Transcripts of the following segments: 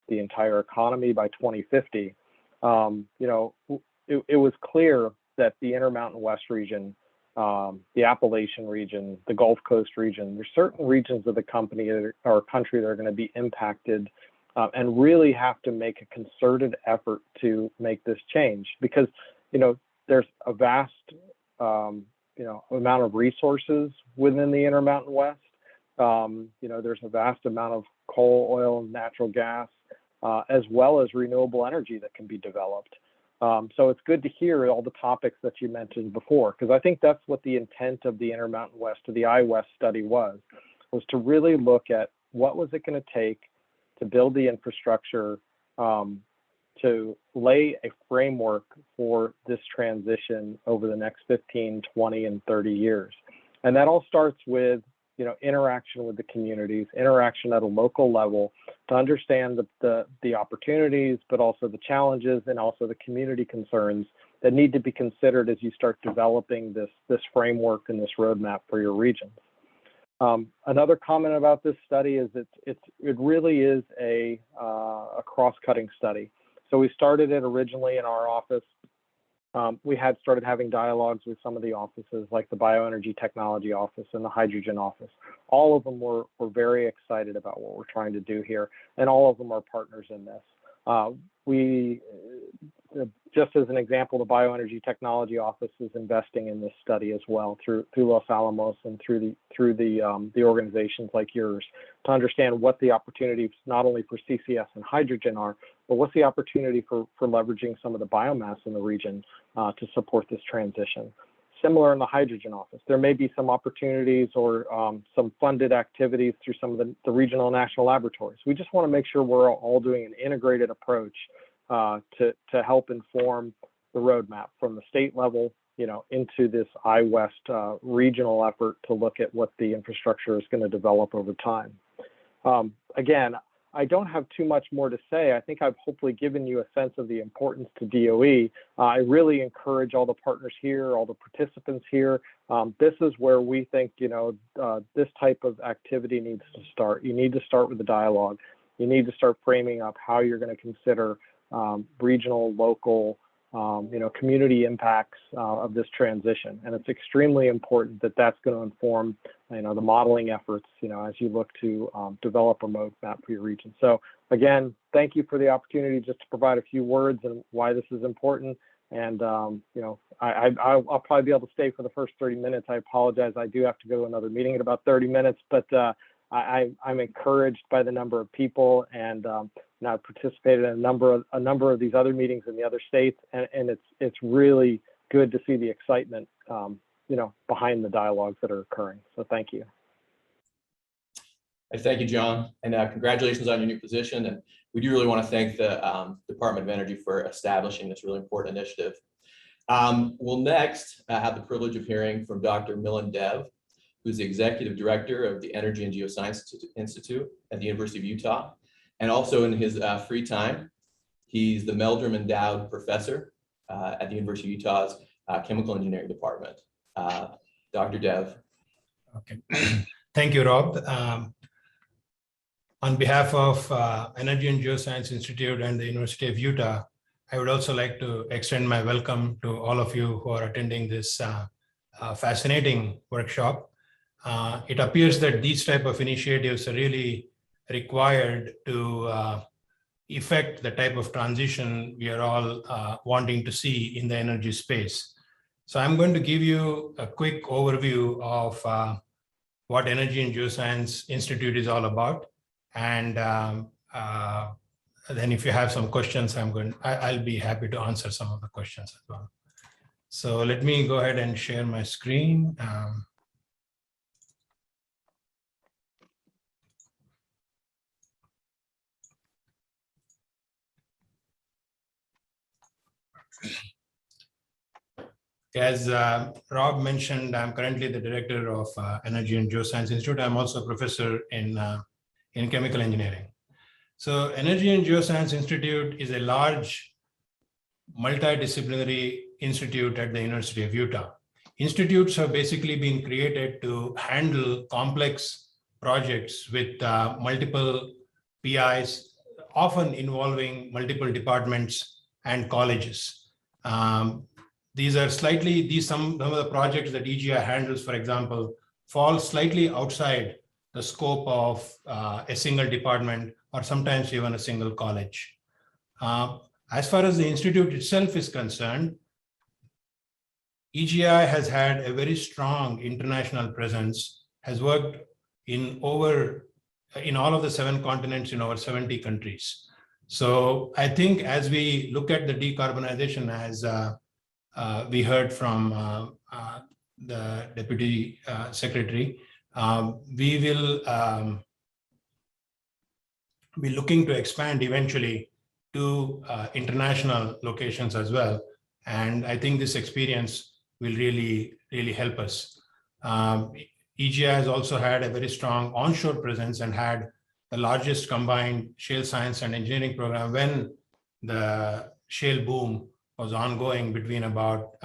the entire economy by 2050, it was clear that the Intermountain West region, the Appalachian region, the Gulf Coast region, there's certain regions of the country that are going to be impacted and really have to make a concerted effort to make this change, because there's a vast amount of resources within the Intermountain West. There's a vast amount of coal, oil, and natural gas, as well as renewable energy that can be developed. So it's good to hear all the topics that you mentioned before, because I think that's what the intent of the Intermountain West, or the IWEST study was to really look at what was it going to take to build the infrastructure, to lay a framework for this transition over the next 15, 20, and 30 years. And that all starts with interaction with the communities, interaction at a local level, to understand the opportunities, but also the challenges, and also the community concerns that need to be considered as you start developing this framework and this roadmap for your regions. Another comment about this study is it really is a cross-cutting study. So we started it originally in our office. We had started having dialogues with some of the offices, like the Bioenergy Technology Office and the Hydrogen Office. All of them were very excited about what we're trying to do here, and all of them are partners in this. Just as an example, the Bioenergy Technology Office is investing in this study as well through Los Alamos and through the organizations like yours, to understand what the opportunities not only for CCS and hydrogen are, but what's the opportunity for leveraging some of the biomass in the region to support this transition. Similar in the Hydrogen Office, there may be some opportunities or some funded activities through some of the regional and national laboratories. We just want to make sure we're all doing an integrated approach to help inform the roadmap from the state level, into this IWEST regional effort to look at what the infrastructure is going to develop over time. Again, I don't have too much more to say. I think I've hopefully given you a sense of the importance to DOE. I really encourage all the partners here, all the participants here. This is where we think, this type of activity needs to start. You need to start with the dialogue. You need to start framing up how you're going to consider regional, local, community impacts of this transition. And it's extremely important that that's going to inform, the modeling efforts, as you look to develop a roadmap for your region. So again, thank you for the opportunity just to provide a few words and why this is important. And, I'll probably be able to stay for the first 30 minutes. I apologize. I do have to go to another meeting in about 30 minutes, but I'm encouraged by the number of people, and I've participated in a number of these other meetings in the other states, and it's really good to see the excitement, behind the dialogues that are occurring. So thank you. Thank you, John, and congratulations on your new position. And we do really want to thank the Department of Energy for establishing this really important initiative. We'll next have the privilege of hearing from Dr. Milan Dev, who's the Executive Director of the Energy and Geoscience Institute at the University of Utah. And also in his free time, he's the Meldrum Endowed Professor at the University of Utah's Chemical Engineering Department. Dr. Dev. Okay, thank you, Rob. On behalf of Energy and Geoscience Institute and the University of Utah, I would also like to extend my welcome to all of you who are attending this fascinating workshop. It appears that these type of initiatives are really required to effect the type of transition we are all wanting to see in the energy space. So I'm going to give you a quick overview of what Energy and Geoscience Institute is all about. And then if you have some questions, I'll be happy to answer some of the questions as well. So let me go ahead and share my screen. As Rob mentioned, I'm currently the director of Energy and Geoscience Institute. I'm also a professor in chemical engineering. So Energy and Geoscience Institute is a large multidisciplinary institute at the University of Utah. Institutes have basically been created to handle complex projects with multiple PIs, often involving multiple departments and colleges. These are some of the projects that EGI handles, for example, fall slightly outside the scope of a single department or sometimes even a single college. As far as the institute itself is concerned, EGI has had a very strong international presence, has worked in all of the 7 continents in over 70 countries. So I think as we look at the decarbonization, as we heard from the Deputy Secretary, we will be looking to expand eventually to international locations as well. And I think this experience will really help us. EGI has also had a very strong onshore presence and had the largest combined shale science and engineering program when the shale boom was ongoing between about,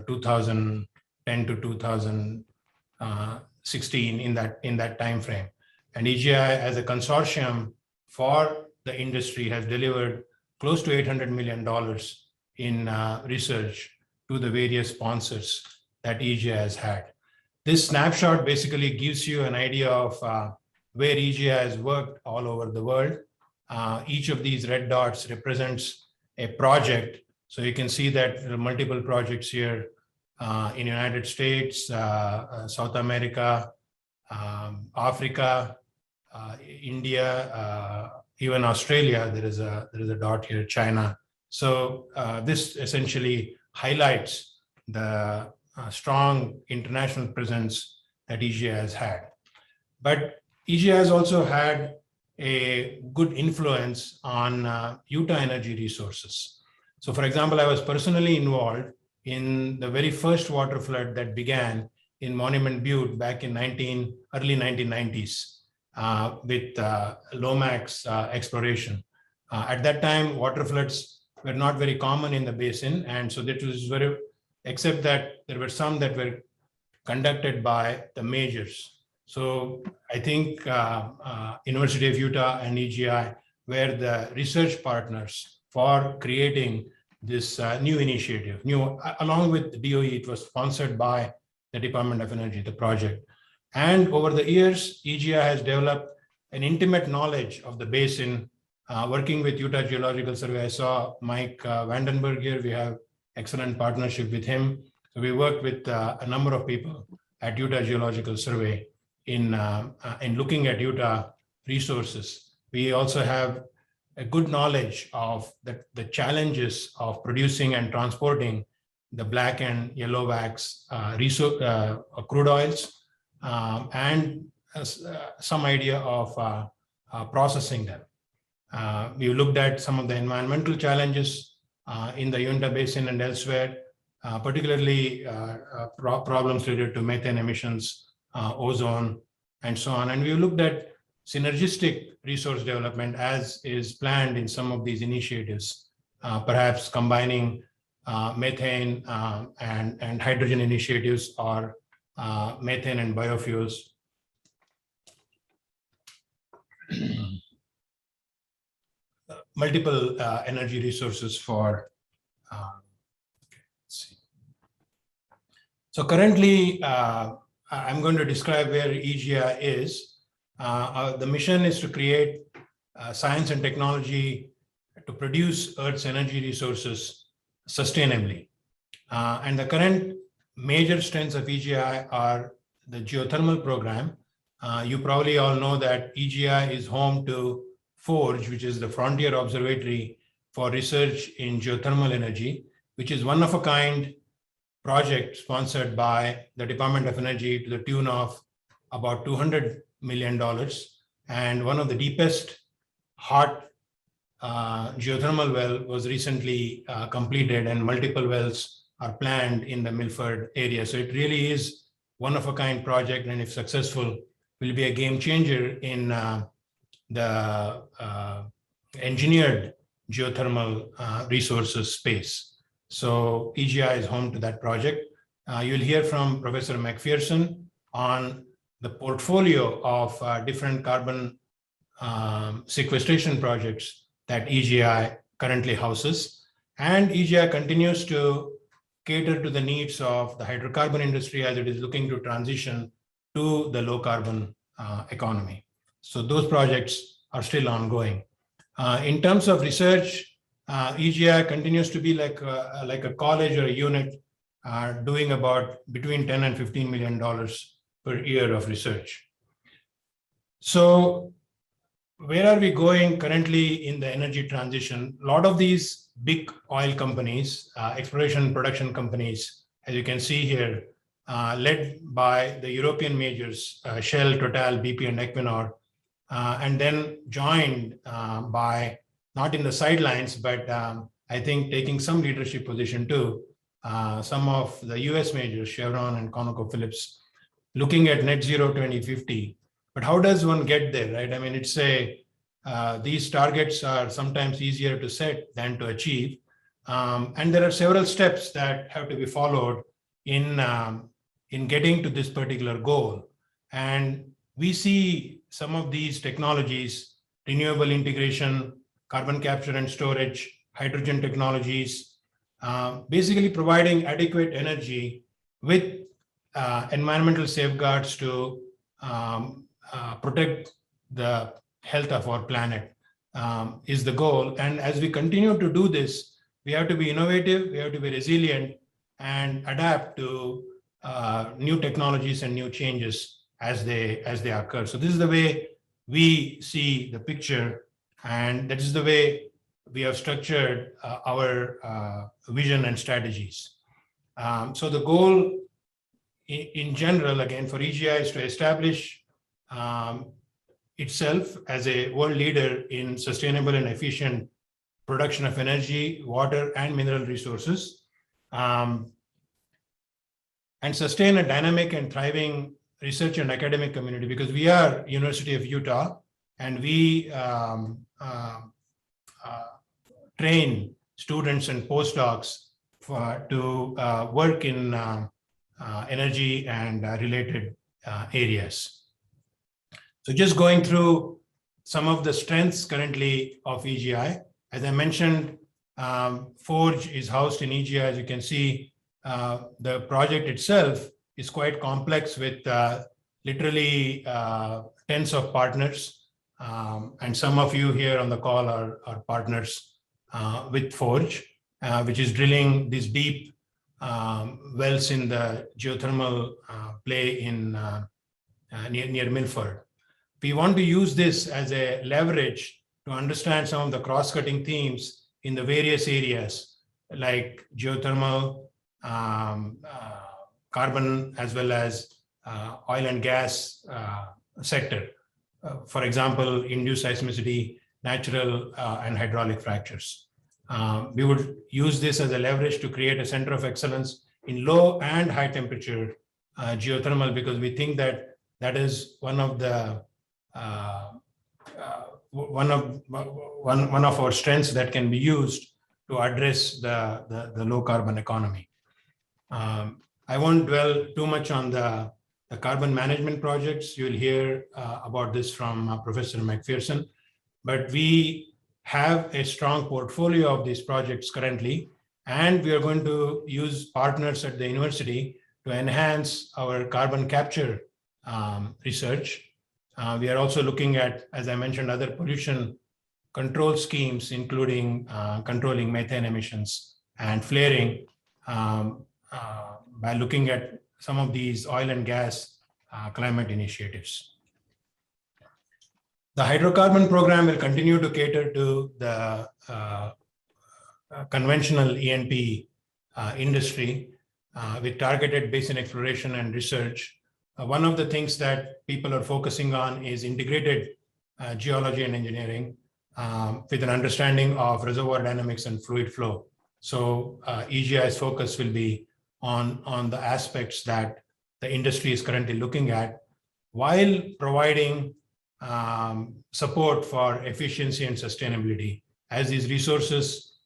2010 to 2016 in that time frame. And EGI as a consortium for the industry has delivered close to $800 million in research to the various sponsors that EGI has had. This snapshot basically gives you an idea of where EGI has worked all over the world. Each of these red dots represents a project. So you can see that there are multiple projects here in United States, South America, Africa, India, even Australia. There is a dot here, China. So this essentially highlights the strong international presence that EGI has had. But EGI has also had a good influence on Utah energy resources. So for example, I was personally involved in the very first water flood that began in Monument Butte back in early 1990s with Lomax exploration. At that time, water floods were not very common in the basin. And so that was except that there were some that were conducted by the majors. So I think University of Utah and EGI were the research partners for creating this new initiative. Along with the DOE, it was sponsored by the Department of Energy, the project. And over the years, EGI has developed an intimate knowledge of the basin, working with Utah Geological Survey. I saw Mike Vandenberg here. We have excellent partnership with him. So we worked with a number of people at Utah Geological Survey in looking at Utah resources. We also have a good knowledge of the challenges of producing and transporting the black and yellow wax crude oils, and some idea of processing them. We looked at some of the environmental challenges in the Uinta Basin and elsewhere, particularly problems related to methane emissions, ozone, and so on. And we looked at synergistic resource development as is planned in some of these initiatives, perhaps combining methane and hydrogen initiatives, or methane and biofuels. Multiple energy resources for, let's see. So currently, I'm going to describe where EGI is. The mission is to create science and technology to produce Earth's energy resources sustainably. And the current major strengths of EGI are the geothermal program. You probably all know that EGI is home to FORGE, which is the Frontier Observatory for Research in Geothermal Energy, which is one of a kind project sponsored by the Department of Energy to the tune of about $200 million. And one of the deepest hot geothermal well was recently completed, and multiple wells are planned in the Milford area. So it really is one of a kind project, and if successful, will be a game changer in the engineered geothermal resources space. So EGI is home to that project. You'll hear from Professor McPherson on the portfolio of different carbon sequestration projects that EGI currently houses. And EGI continues to cater to the needs of the hydrocarbon industry as it is looking to transition to the low carbon economy. So those projects are still ongoing. In terms of research, EGI continues to be like a college or a unit doing about between $10 and $15 million per year of research. So where are we going currently in the energy transition? A lot of these big oil companies, exploration and production companies, as you can see here, led by the European majors, Shell, Total, BP, and Equinor, and then joined by, not in the sidelines, but I think taking some leadership position too, some of the US majors, Chevron and ConocoPhillips, looking at net zero 2050. But how does one get there, right? I mean, these targets are sometimes easier to set than to achieve. And there are several steps that have to be followed in getting to this particular goal. And we see some of these technologies, renewable integration, carbon capture and storage, hydrogen technologies, basically providing adequate energy with environmental safeguards to protect the health of our planet is the goal. And as we continue to do this, we have to be innovative, we have to be resilient, and adapt to new technologies and new changes as they occur. So this is the way we see the picture, and that is the way we have structured our vision and strategies. So the goal in general, again, for EGI is to establish itself as a world leader in sustainable and efficient production of energy, water, and mineral resources, and sustain a dynamic and thriving research and academic community, because we are University of Utah, and we train students and postdocs to work in energy and related areas. So just going through some of the strengths currently of EGI. As I mentioned, Forge is housed in EGI. As you can see, the project itself is quite complex with literally tens of partners. And some of you here on the call are partners with Forge, which is drilling these deep wells in the geothermal play in near Milford. We want to use this as a leverage to understand some of the cross-cutting themes in the various areas like geothermal, carbon, as well as oil and gas sector. For example, induced seismicity, natural and hydraulic fractures. We would use this as a leverage to create a center of excellence in low and high temperature geothermal, because we think that that is one of our strengths that can be used to address the low carbon economy. I won't dwell too much on the carbon management projects. You'll hear about this from Professor McPherson, but we have a strong portfolio of these projects currently, and we are going to use partners at the university to enhance our carbon capture research. We are also looking at, as I mentioned, other pollution control schemes, including controlling methane emissions and flaring by looking at some of these oil and gas climate initiatives. The hydrocarbon program will continue to cater to the conventional E&P industry with targeted basin exploration and research. One of the things that people are focusing on is integrated geology and engineering with an understanding of reservoir dynamics and fluid flow. So EGI's focus will be on the aspects that the industry is currently looking at, while providing support for efficiency and sustainability as these resources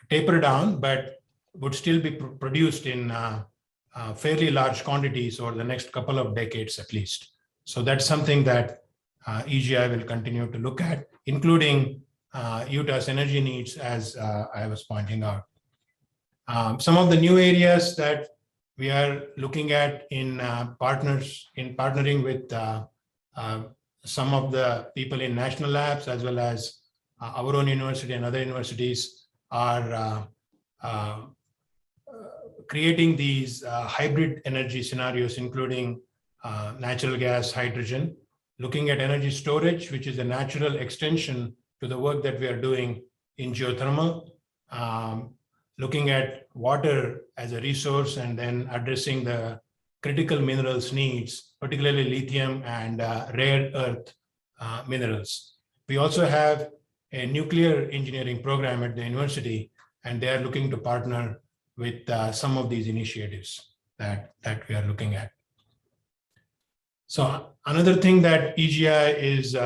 taper down, but would still be produced in fairly large quantities over the next couple of decades at least. So that's something that EGI will continue to look at, including Utah's energy needs, as I was pointing out. Some of the new areas that we are looking at in partnering with some of the people in national labs, as well as our own university and other universities, are creating these hybrid energy scenarios, including natural gas, hydrogen, looking at energy storage, which is a natural extension to the work that we are doing in geothermal, looking at water as a resource, and then addressing the critical minerals needs, particularly lithium and rare earth minerals. We also have a nuclear engineering program at the university, and they are looking to partner with some of these initiatives that we are looking at. So another thing that EGI is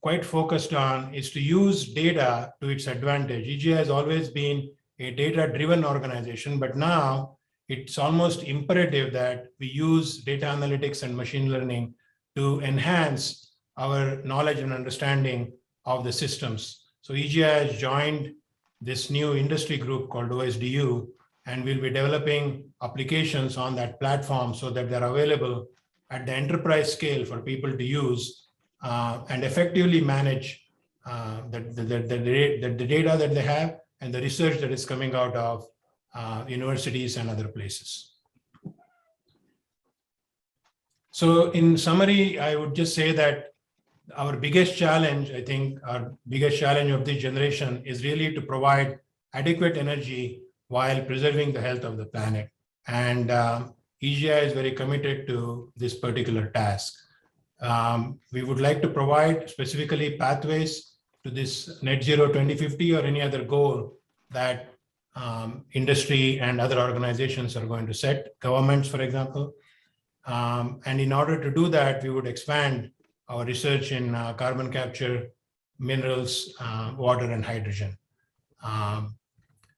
quite focused on is to use data to its advantage. EGI has always been a data-driven organization, but now it's almost imperative that we use data analytics and machine learning to enhance our knowledge and understanding of the systems. So EGI has joined this new industry group called OSDU, and we'll be developing applications on that platform so that they're available at the enterprise scale for people to use and effectively manage the data that they have and the research that is coming out of universities and other places. So in summary, I would just say that our biggest challenge, I think our biggest challenge of this generation is really to provide adequate energy while preserving the health of the planet. And EGI is very committed to this particular task. We would like to provide specifically pathways to this net zero 2050 or any other goal that industry and other organizations are going to set, governments, for example. And in order to do that, we would expand our research in carbon capture, minerals, water, and hydrogen.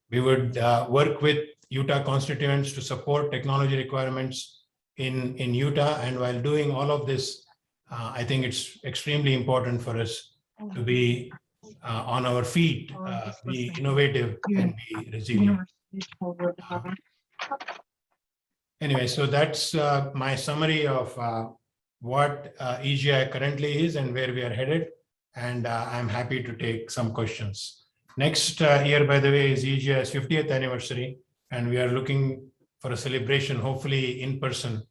We would work with Utah constituents to support technology requirements in Utah. And while doing all of this, I think it's extremely important for us to be on our feet, be innovative, and be resilient. Anyway, so that's my summary of what EGI currently is and where we are headed. And I'm happy to take some questions. Next year, by the way, is EGI's 50th anniversary, and we are looking for a celebration, hopefully in person,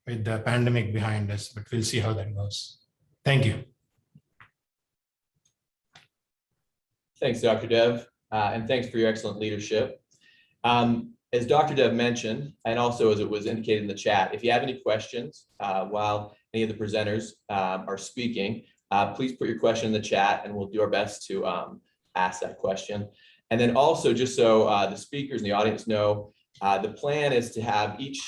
with the pandemic behind us, but we'll see how that goes. Thank you. Thanks, Dr. Dev, and thanks for your excellent leadership. As Dr. Dev mentioned, and also as it was indicated in the chat, if you have any questions while any of the presenters are speaking, please put your question in the chat and we'll do our best to ask that question. And then also, just so the speakers and the audience know, the plan is to have each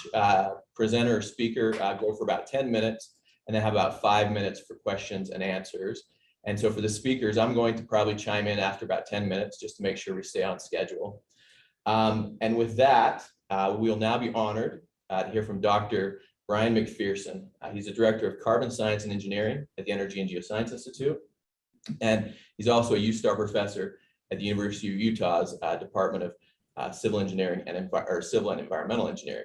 presenter or speaker go for about 10 minutes and then have about 5 minutes for questions and answers. And so for the speakers, I'm going to probably chime in after about 10 minutes just to make sure we stay on schedule. And with that, we'll now be honored to hear from Dr. Brian McPherson. He's the Director of Carbon Science and Engineering at the Energy and Geoscience Institute. And he's also a USTAR professor at the University of Utah's Department of Civil Engineering and Civil and Environmental Engineering.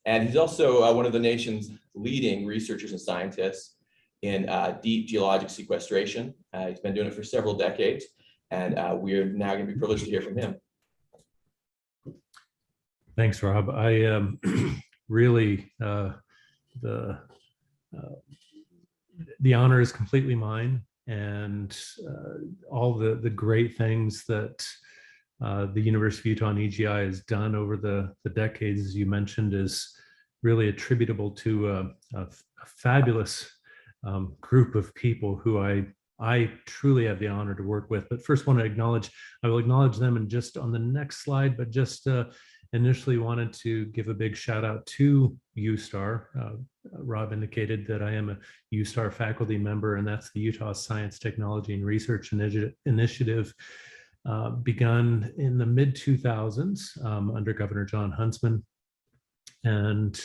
And he's also one of the nation's leading researchers and scientists in deep geologic sequestration. He's been doing it for several decades, and we're now going to be privileged to hear from him. Thanks, Rob. I really, the honor is completely mine, and all the great things that the University of Utah and EGI has done over the decades, as you mentioned, is really attributable to a fabulous group of people who I truly have the honor to work with. But first want to I will acknowledge them and just on the next slide, but just initially wanted to give a big shout out to USTAR. Rob indicated that I am a USTAR faculty member, and that's the Utah Science, Technology, and Research Initiative, begun in the mid-2000s under Governor John Huntsman. And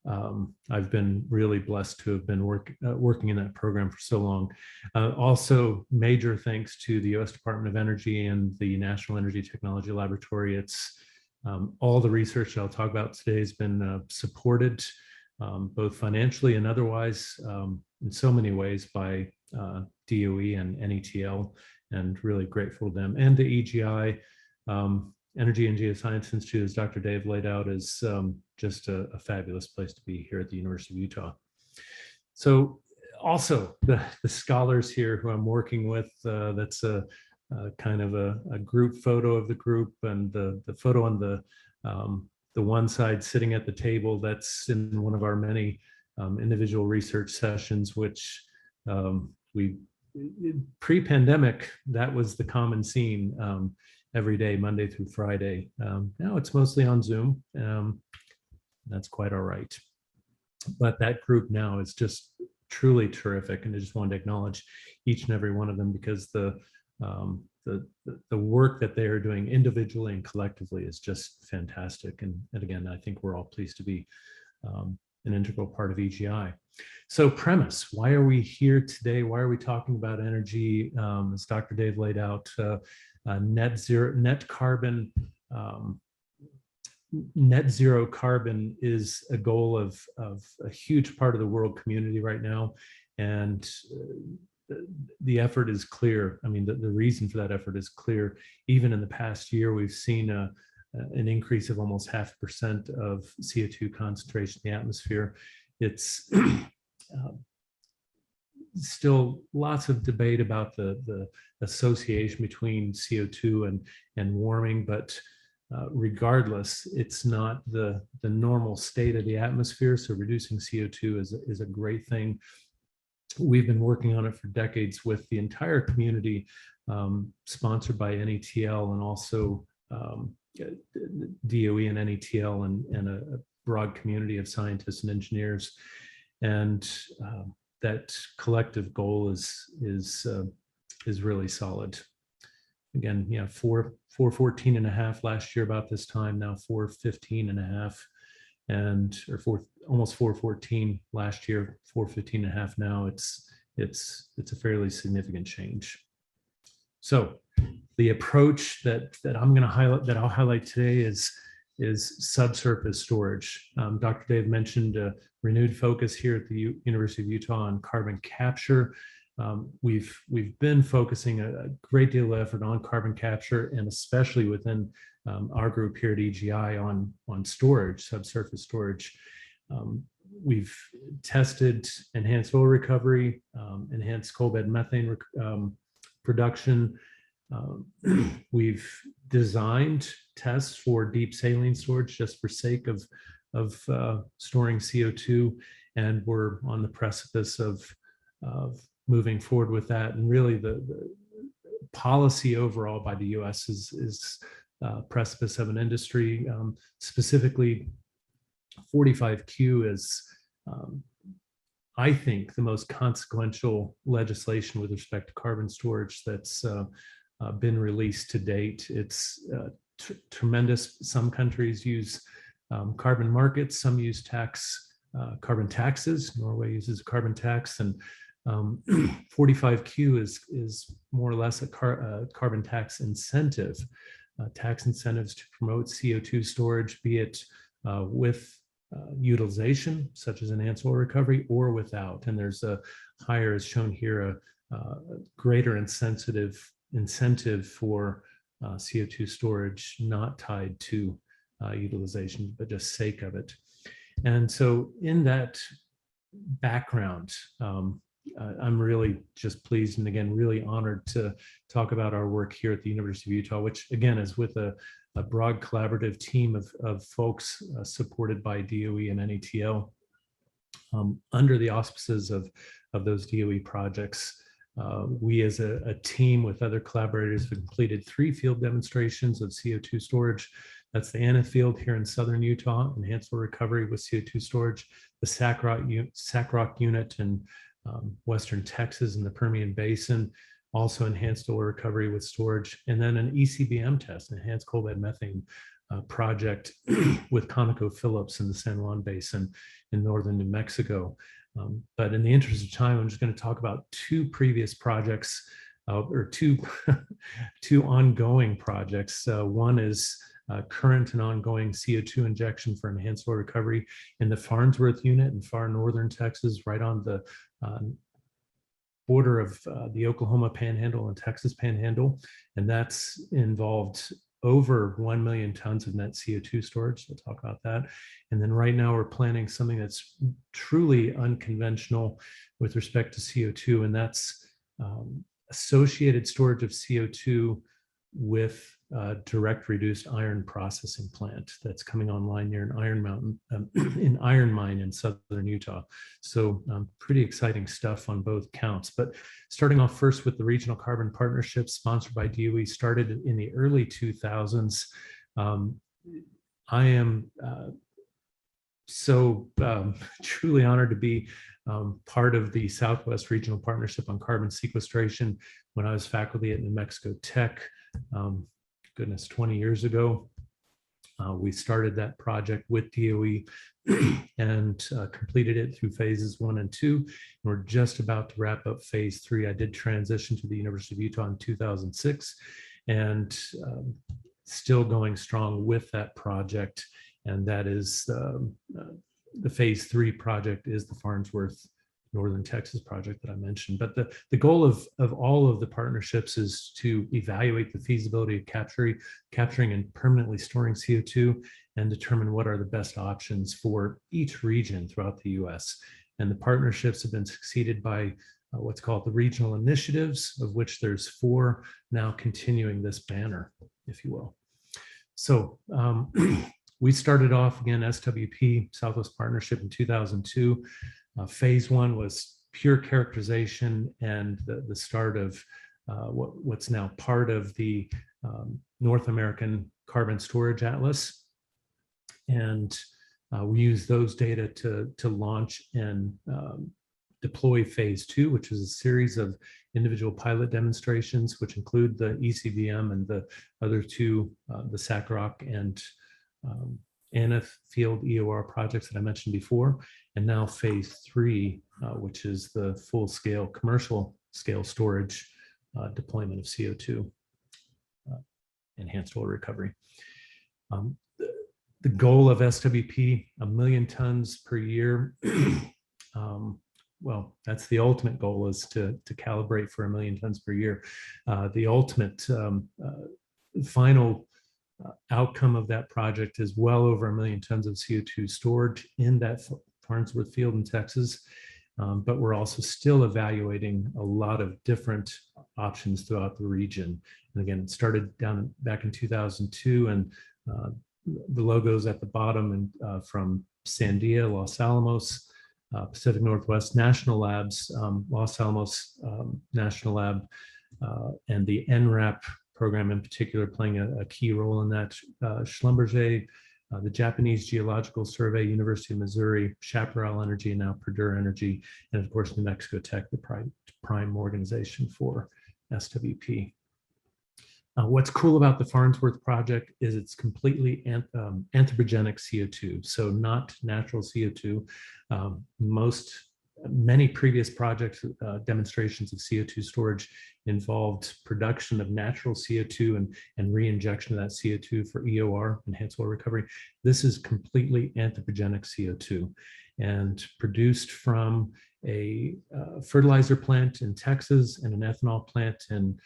I've been really blessed to have been working in that program for so long. Also, major thanks to the U.S. Department of Energy and the National Energy Technology Laboratory. It's all the research that I'll talk about today has been supported both financially and otherwise in so many ways by DOE and NETL, and really grateful to them, and the EGI. Energy and Geoscience Institute, as Dr. Dave laid out, is just a fabulous place to be here at the University of Utah. So also the scholars here who I'm working with, that's a kind of a group photo of the group, and the photo on the one side sitting at the table, that's in one of our many individual research sessions, which we pre-pandemic, that was the common scene. Every day, Monday through Friday. Now it's mostly on Zoom. That's quite all right. But that group now is just truly terrific, and I just wanted to acknowledge each and every one of them, because the work that they are doing individually and collectively is just fantastic. And again, I think we're all pleased to be an integral part of EGI. So premise, why are we here today? Why are we talking about energy? As Dr. Dave laid out, net zero carbon is a goal of a huge part of the world community right now, and the effort is clear. I mean, the reason for that effort is clear. Even in the past year, we've seen an increase of almost 0.5% of CO2 concentration in the atmosphere. It's still lots of debate about the association between CO2 and warming, but regardless, it's not the normal state of the atmosphere. So reducing CO2 is a great thing. We've been working on it for decades with the entire community, sponsored by NETL, and also DOE and NETL, and a broad community of scientists and engineers. And that collective goal is really solid. Again, 414.5 last year about this time, now 415.5, or almost 414 last year, 415.5 now. It's a fairly significant change. So the approach that I'm going to highlight, that I'll highlight today, is subsurface storage. Dr. Dave mentioned a renewed focus here at the University of Utah on carbon capture. We've been focusing a great deal of effort on carbon capture, and especially within our group here at EGI on storage, subsurface storage. We've tested enhanced oil recovery, enhanced coal bed methane production. We've designed tests for deep saline storage just for sake of storing CO2, and we're on the precipice of moving forward with that. And really, the policy overall by the U.S. is precipice of an industry. Specifically, 45Q is, I think, the most consequential legislation with respect to carbon storage that's been released to date. It's tremendous. Some countries use carbon markets, some use carbon taxes. Norway uses a carbon tax, and 45Q is more or less a carbon tax incentive, tax incentives to promote CO2 storage, be it with utilization, such as enhanced oil recovery, or without. And there's a higher, as shown here, a greater incentive for CO2 storage not tied to utilization, but just sake of it. And so in that background, I'm really just pleased, and again, really honored to talk about our work here at the University of Utah, which again is with a broad collaborative team of folks supported by DOE and NETL under the auspices of those DOE projects. We as a team with other collaborators have completed 3 field demonstrations of CO2 storage. That's the Anna Field here in southern Utah, enhanced oil recovery with CO2 storage, the Sackrock unit in western Texas in the Permian Basin, also enhanced oil recovery with storage, and then an ECBM test, enhanced coal bed methane project with ConocoPhillips in the San Juan Basin in northern New Mexico. But in the interest of time, I'm just going to talk about two previous projects, or two ongoing projects. One is current and ongoing CO2 injection for enhanced oil recovery in the Farnsworth unit in far northern Texas, right on the border of the Oklahoma Panhandle and Texas Panhandle. And that's involved over 1 million tons of net CO2 storage. We'll talk about that. And then right now we're planning something that's truly unconventional with respect to CO2, and that's associated storage of CO2 with direct reduced iron processing plant that's coming online near an iron mountain, in Iron Mine in southern Utah. So pretty exciting stuff on both counts. But starting off first with the Regional Carbon Partnership sponsored by DOE, started in the early 2000s. I am so truly honored to be part of the Southwest Regional Partnership on Carbon Sequestration when I was faculty at New Mexico Tech. Goodness, 20 years ago. We started that project with DOE and completed it through phases 1 and 2. And we're just about to wrap up phase 3. I did transition to the University of Utah in 2006 and still going strong with that project. And that is the phase 3 project is the Farnsworth Northern Texas project that I mentioned. But the goal of all of the partnerships is to evaluate the feasibility of capturing and permanently storing CO2 and determine what are the best options for each region throughout the US. And the partnerships have been succeeded by what's called the regional initiatives, of which there's 4 now continuing this banner, if you will. So we started off again, SWP, Southwest Partnership in 2002. Phase 1 was pure characterization and the start of what's now part of the North American Carbon Storage Atlas. And we use those data to launch and deploy phase 2, which is a series of individual pilot demonstrations, which include the ECVM and the other 2, the SACROC and ANF field EOR projects that I mentioned before, and now phase 3, which is the full-scale commercial scale storage deployment of CO2, enhanced oil recovery. The goal of SWP, 1 million tons per year. Well, that's the ultimate goal, is to calibrate for 1 million tons per year. The ultimate final outcome of that project is well over 1 million tons of CO2 stored in that Farnsworth field in Texas. But we're also still evaluating a lot of different options throughout the region. And again, it started back in 2002, and the logos at the bottom and from Sandia, Los Alamos, Pacific Northwest National Labs, Los Alamos National Lab, and the NRAP program in particular playing a key role in that. Schlumberger, the Japanese Geological Survey, University of Missouri, Chaparral Energy, and now Purdue Energy, and of course New Mexico Tech, the prime organization for SWP. What's cool about the Farnsworth project is it's completely anthropogenic CO2, so not natural CO2. Many previous projects, demonstrations of CO2 storage involved production of natural CO2 and re-injection of that CO2 for EOR, enhanced oil recovery. This is completely anthropogenic CO2 and produced from a fertilizer plant in Texas and an ethanol plant in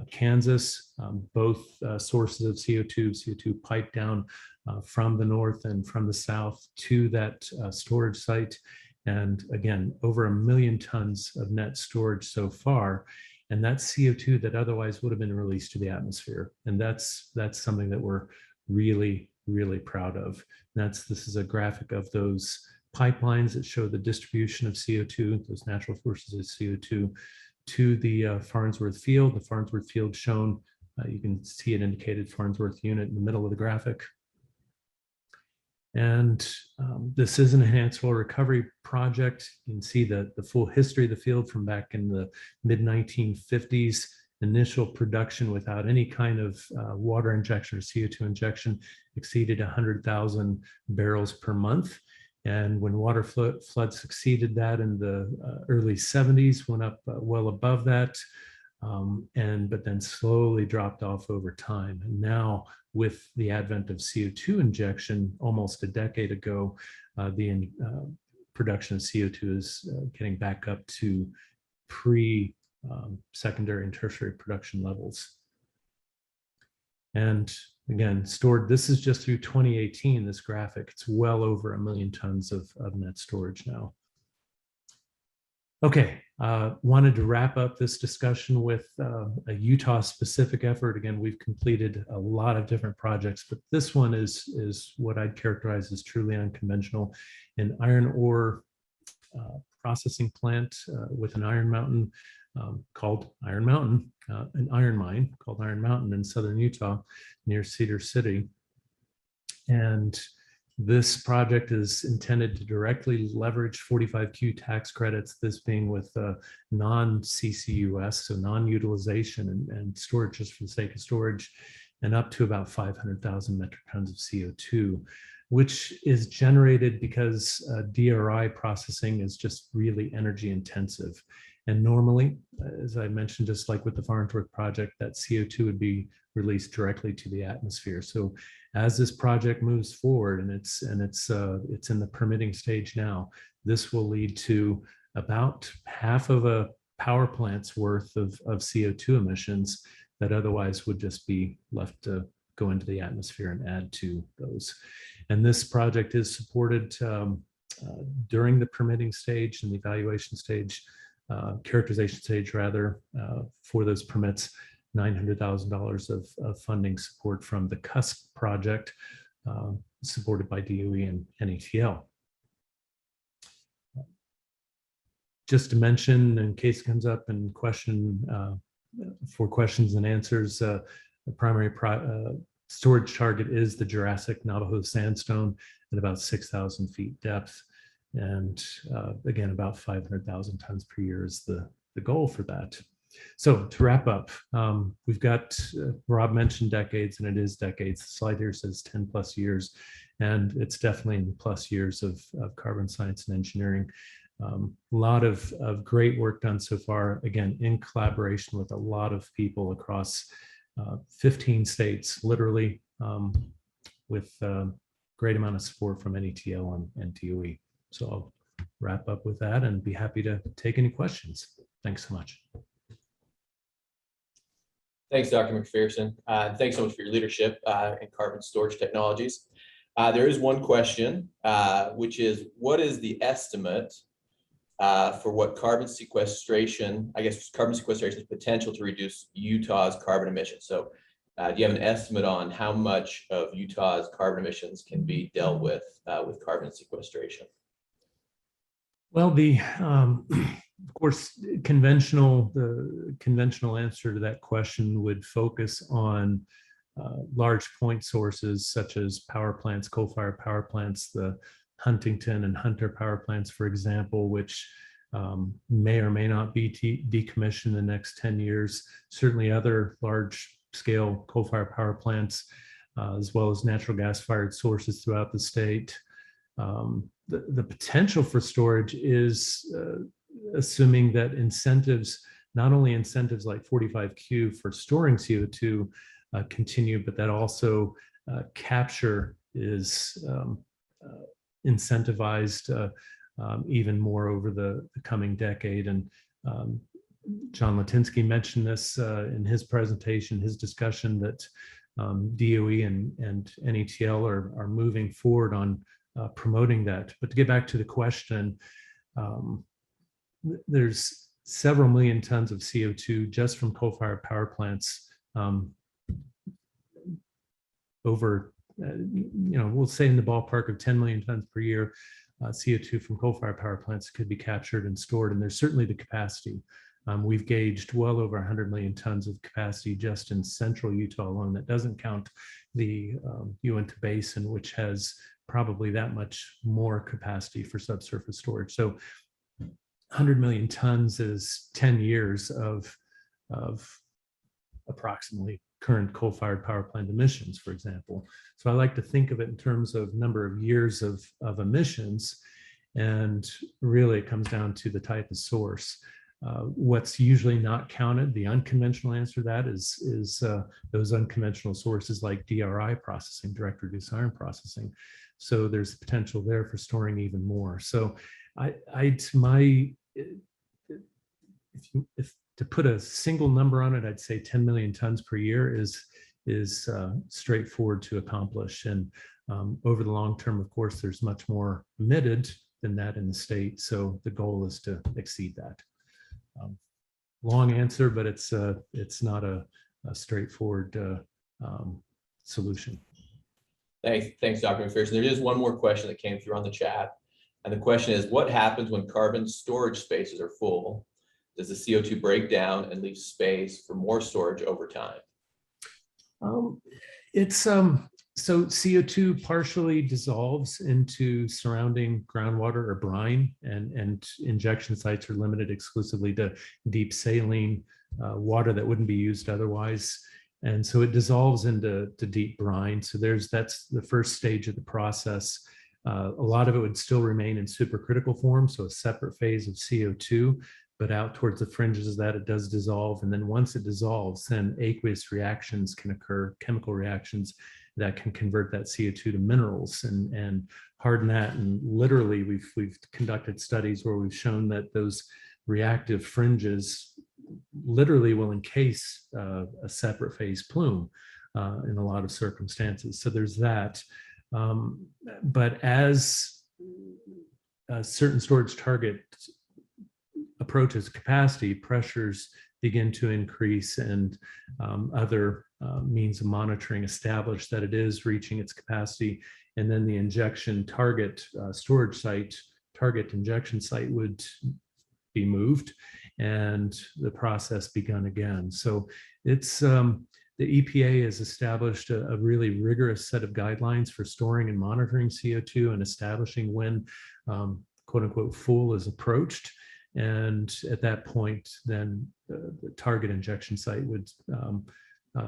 Kansas, both sources of CO2 piped down from the north and from the south to that storage site. And again, over 1 million tons of net storage so far. And that's CO2 that otherwise would have been released to the atmosphere. And that's something that we're really, really proud of. This is a graphic of those pipelines that show the distribution of CO2, those natural sources of CO2, to the Farnsworth field. The Farnsworth field shown, you can see it indicated Farnsworth unit in the middle of the graphic. And this is an enhanced oil recovery project. You can see the full history of the field from back in the mid-1950s, initial production without any kind of water injection or CO2 injection, exceeded 100,000 barrels per month. And when water floods succeeded that in the early 70s, went up well above that, but then slowly dropped off over time. And now with the advent of CO2 injection almost a decade ago, the production of CO2 is getting back up to pre-secondary and tertiary production levels. And again, stored, this is just through 2018, this graphic, it's well over 1 million tons of net storage now. Okay, wanted to wrap up this discussion with a Utah-specific effort. Again, we've completed a lot of different projects, but this one is what I'd characterize as truly unconventional. An iron ore processing plant with an iron mountain called Iron Mountain, an iron mine called Iron Mountain in southern Utah near Cedar City. And this project is intended to directly leverage 45Q tax credits, this being with non-CCUS, so non-utilization and storage just for the sake of storage, and up to about 500,000 metric tons of CO2, which is generated because DRI processing is just really energy intensive. And normally, as I mentioned, just like with the Farnsworth project, that CO2 would be released directly to the atmosphere. So as this project moves forward, and it's in the permitting stage now, this will lead to about half of a power plant's worth of CO2 emissions that otherwise would just be left to go into the atmosphere and add to those. And this project is supported during the permitting stage and the evaluation stage, characterization stage rather, for those permits, $900,000 of funding support from the CUSP project, supported by DOE and NETL. Just to mention, in case it comes up in for questions and answers, the primary storage target is the Jurassic Navajo sandstone at about 6,000 feet depth. And again, about 500,000 tons per year is the goal for that. So to wrap up, we've got, Rob mentioned decades, and it is decades. The slide here says 10 plus years, and it's definitely in the plus years of carbon science and engineering. A lot of great work done so far, again, in collaboration with a lot of people across 15 states, literally, with great amount of support from NETL and DOE. So I'll wrap up with that and be happy to take any questions. Thanks so much. Thanks, Dr. McPherson. Thanks so much for your leadership in carbon storage technologies. There is one question, which is, what is the estimate for what carbon sequestration, carbon sequestration's potential to reduce Utah's carbon emissions? So do you have an estimate on how much of Utah's carbon emissions can be dealt with carbon sequestration? Well, of course, the conventional answer to that question would focus on large point sources such as power plants, coal-fired power plants, the Huntington and Hunter power plants, for example, which may or may not be decommissioned in the next 10 years. Certainly other large-scale coal-fired power plants, as well as natural gas-fired sources throughout the state. The potential for storage is assuming that incentives, not only incentives like 45Q for storing CO2 continue, but that also capture is incentivized even more over the coming decade. And John Latinsky mentioned this in his presentation, his discussion that DOE and NETL are moving forward on promoting that. But to get back to the question, there's several million tons of CO2 just from coal-fired power plants over, we'll say in the ballpark of 10 million tons per year. CO2 from coal-fired power plants could be captured and stored, and there's certainly the capacity. We've gauged well over 100 million tons of capacity just in central Utah alone. That doesn't count the Uinta Basin, which has probably that much more capacity for subsurface storage. So 100 million tons is 10 years of approximately current coal-fired power plant emissions, for example. So I like to think of it in terms of number of years of emissions, and really it comes down to the type of source. What's usually not counted, the unconventional answer to that is those unconventional sources like DRI processing, direct reduced iron processing. So there's potential there for storing even more. So if to put a single number on it, I'd say 10 million tons per year is straightforward to accomplish. And over the long term, of course, there's much more emitted than that in the state. So the goal is to exceed that. Long answer, but it's not a straightforward solution. Thanks, Dr. McPherson. There is one more question that came through on the chat. And the question is, what happens when carbon storage spaces are full? Does the CO2 break down and leave space for more storage over time? So CO2 partially dissolves into surrounding groundwater or brine, and injection sites are limited exclusively to deep saline water that wouldn't be used otherwise. And so it dissolves into deep brine. So that's the first stage of the process. A lot of it would still remain in supercritical form, so a separate phase of CO2, but out towards the fringes of that, it does dissolve. And then once it dissolves, then aqueous reactions can occur, chemical reactions that can convert that CO2 to minerals and harden that. And literally, we've conducted studies where we've shown that those reactive fringes literally will encase a separate phase plume in a lot of circumstances. So there's that. But as a certain storage target approaches capacity, pressures begin to increase, and other means of monitoring establish that it is reaching its capacity. And then the injection target storage site, target injection site would be moved and the process begun again. So it's the EPA has established a really rigorous set of guidelines for storing and monitoring CO2 and establishing when quote unquote full is approached. And at that point, then the target injection site would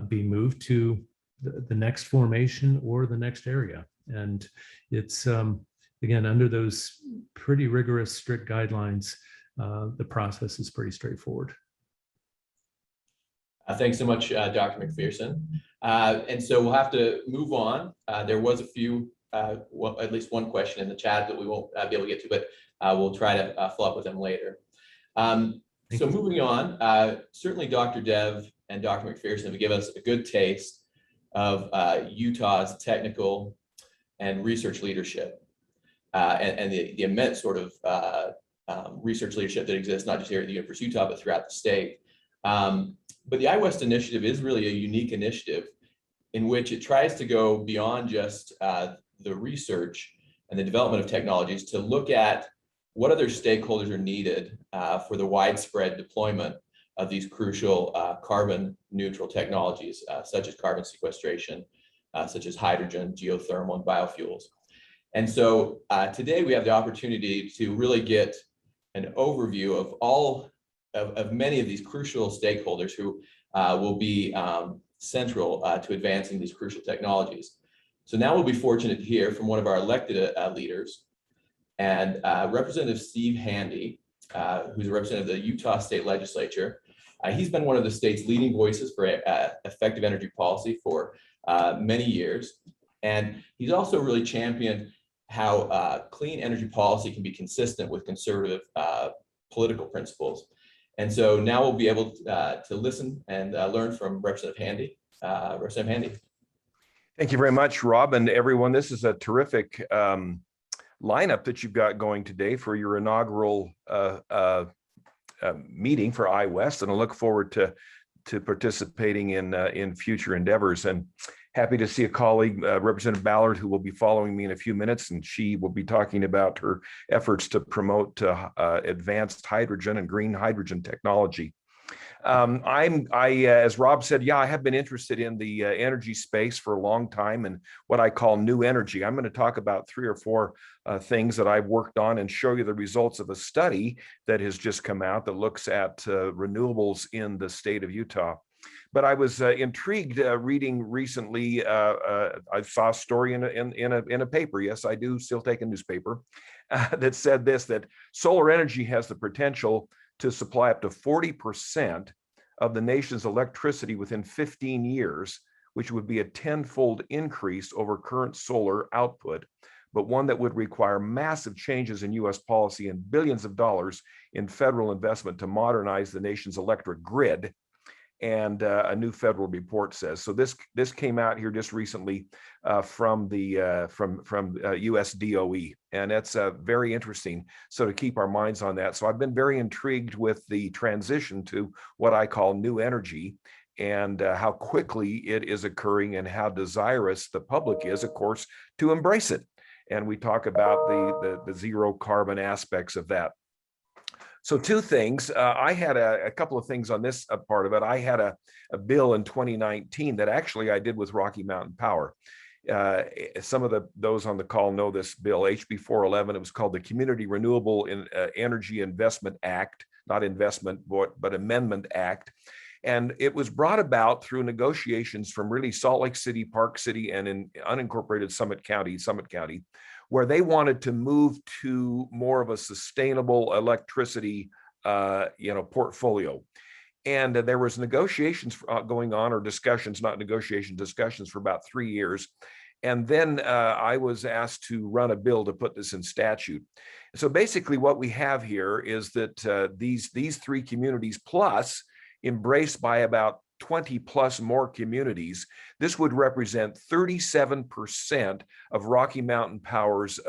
be moved to the next formation or the next area. And it's, again, under those pretty rigorous, strict guidelines, the process is pretty straightforward. Thanks so much, Dr. McPherson. And so we'll have to move on. There was a few, well, at least one question in the chat that we won't be able to get to, but we'll try to follow up with them later. So moving on, certainly Dr. Dev and Dr. McPherson have given us a good taste of Utah's technical and research leadership and the immense sort of research leadership that exists, not just here at the University of Utah, but throughout the state. But the IWEST initiative is really a unique initiative in which it tries to go beyond just the research and the development of technologies to look at what other stakeholders are needed for the widespread deployment of these crucial carbon neutral technologies, such as carbon sequestration, such as hydrogen, geothermal, and biofuels. And so today we have the opportunity to really get an overview of all of many of these crucial stakeholders who will be central to advancing these crucial technologies. So now we'll be fortunate to hear from one of our elected leaders, and Representative Steve Handy, who's a representative of the Utah State Legislature. He's been one of the state's leading voices for effective energy policy for many years. And he's also really championed how clean energy policy can be consistent with conservative political principles. And so now we'll be able to listen and learn from Representative Handy. Representative Handy. Thank you very much, Rob, and everyone. This is a terrific lineup that you've got going today for your inaugural meeting for IWEST, and I look forward to participating in future endeavors. And happy to see a colleague, Representative Ballard, who will be following me in a few minutes, and she will be talking about her efforts to promote advanced hydrogen and green hydrogen technology. As Rob said, yeah, I have been interested in the energy space for a long time and what I call new energy. I'm going to talk about 3 or 4 things that I've worked on and show you the results of a study that has just come out that looks at renewables in the state of Utah. But I was intrigued reading recently. I saw a story in a paper. Yes, I do still take a newspaper that said this: that solar energy has the potential to supply up to 40% of the nation's electricity within 15 years, which would be a 10-fold increase over current solar output, but one that would require massive changes in U.S. policy and billions of dollars in federal investment to modernize the nation's electric grid. And a new federal report says so. This came out here just recently from U.S. DOE, and that's very interesting. So to keep our minds on that. So I've been very intrigued with the transition to what I call new energy, and how quickly it is occurring, and how desirous the public is, of course, to embrace it. And we talk about the zero carbon aspects of that. So two things. I had a couple of things on this part of it. I had a bill in 2019 that actually I did with Rocky Mountain Power. Some of those on the call know this bill, HB 411. It was called the Community Renewable Energy Investment Act, not investment, but Amendment Act. And it was brought about through negotiations from really Salt Lake City, Park City, and in unincorporated Summit County, where they wanted to move to more of a sustainable electricity, portfolio. And there was negotiations going on, or discussions, not negotiations, discussions for about 3 years. And then I was asked to run a bill to put this in statute. So basically what we have here is that these three communities, plus embraced by about 20 plus more communities, this would represent 37% of Rocky Mountain Power's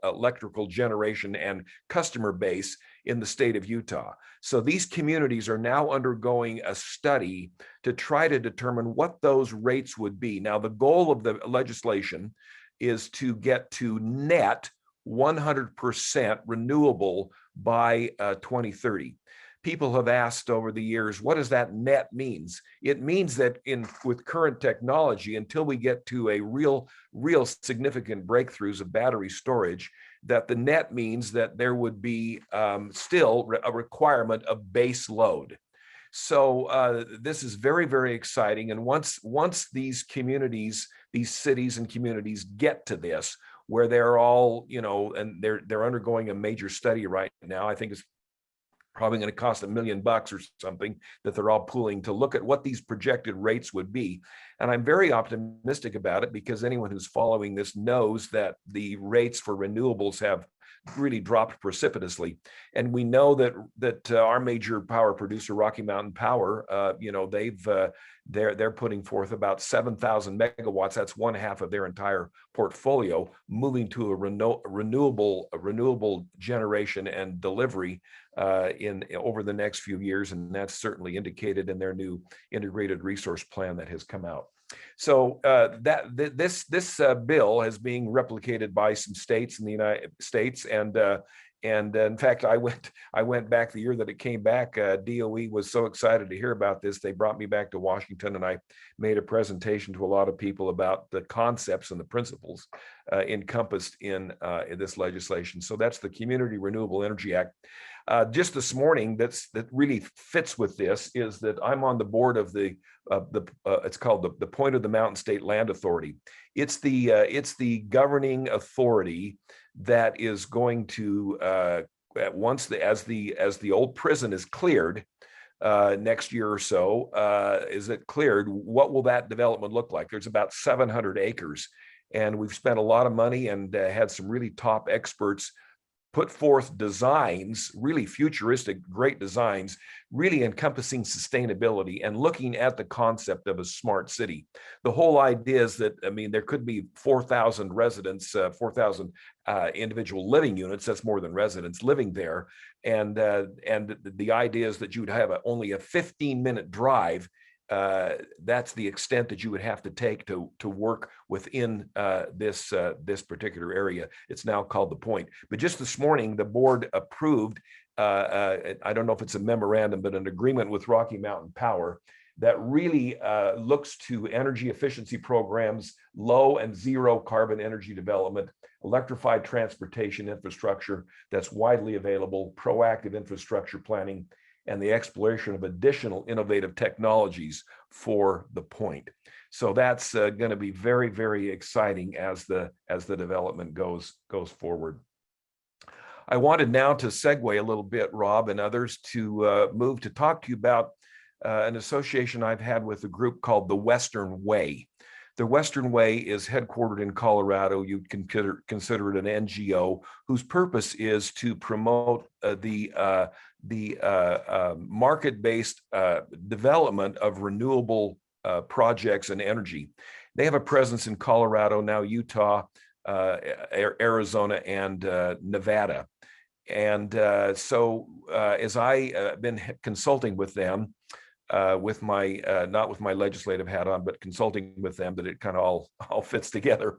electrical generation and customer base in the state of Utah. So these communities are now undergoing a study to try to determine what those rates would be. Now, the goal of the legislation is to get to net 100% renewable by 2030. People have asked over the years, what does that net means? It means that with current technology, until we get to a real significant breakthroughs of battery storage, that the net means that there would be still a requirement of base load. So this is very, very exciting. And once these communities, these cities and communities get to this, where they're all, and they're undergoing a major study right now, I think it's probably going to cost $1 million or something, that they're all pooling to look at what these projected rates would be. And I'm very optimistic about it, because anyone who's following this knows that the rates for renewables have really dropped precipitously. And we know that our major power producer, Rocky Mountain Power, they're putting forth about 7,000 megawatts. That's one half of their entire portfolio, moving to a renewable generation and delivery over the next few years, and that's certainly indicated in their new integrated resource plan that has come out. So this bill is being replicated by some states in the United States, and in fact, I went back the year that it came back. DOE was so excited to hear about this, they brought me back to Washington, and I made a presentation to a lot of people about the concepts and the principles encompassed in this legislation. So that's the Community Renewable Energy Act. Just this morning, that really fits with this is that I'm on the board of it's called the Point of the Mountain State Land Authority. It's the governing authority that is going to as the old prison is cleared next year or so, is it cleared? What will that development look like? There's about 700 acres, and we've spent a lot of money and had some really top experts put forth designs, really futuristic, great designs, really encompassing sustainability and looking at the concept of a smart city. The whole idea is that, there could be 4,000 residents, 4,000 individual living units, that's more than residents living there. And the idea is that you would have only a 15-minute drive. That's the extent that you would have to take to work within this particular area. It's now called the Point. But just this morning, the board approved, I don't know if it's a memorandum, but an agreement with Rocky Mountain Power that really looks to energy efficiency programs, low and zero carbon energy development, electrified transportation infrastructure that's widely available, proactive infrastructure planning, and the exploration of additional innovative technologies for the point. So that's going to be very, very exciting as the development goes forward. I wanted now to segue a little bit, Rob and others, to move to talk to you about an association I've had with a group called the Western Way. The Western Way is headquartered in Colorado. You'd consider it an NGO whose purpose is to promote the market-based development of renewable projects and energy. They have a presence in Colorado, now Utah, Arizona, and Nevada. And so as I been consulting with them, with my not with my legislative hat on, but consulting with them, that it kind of all fits together.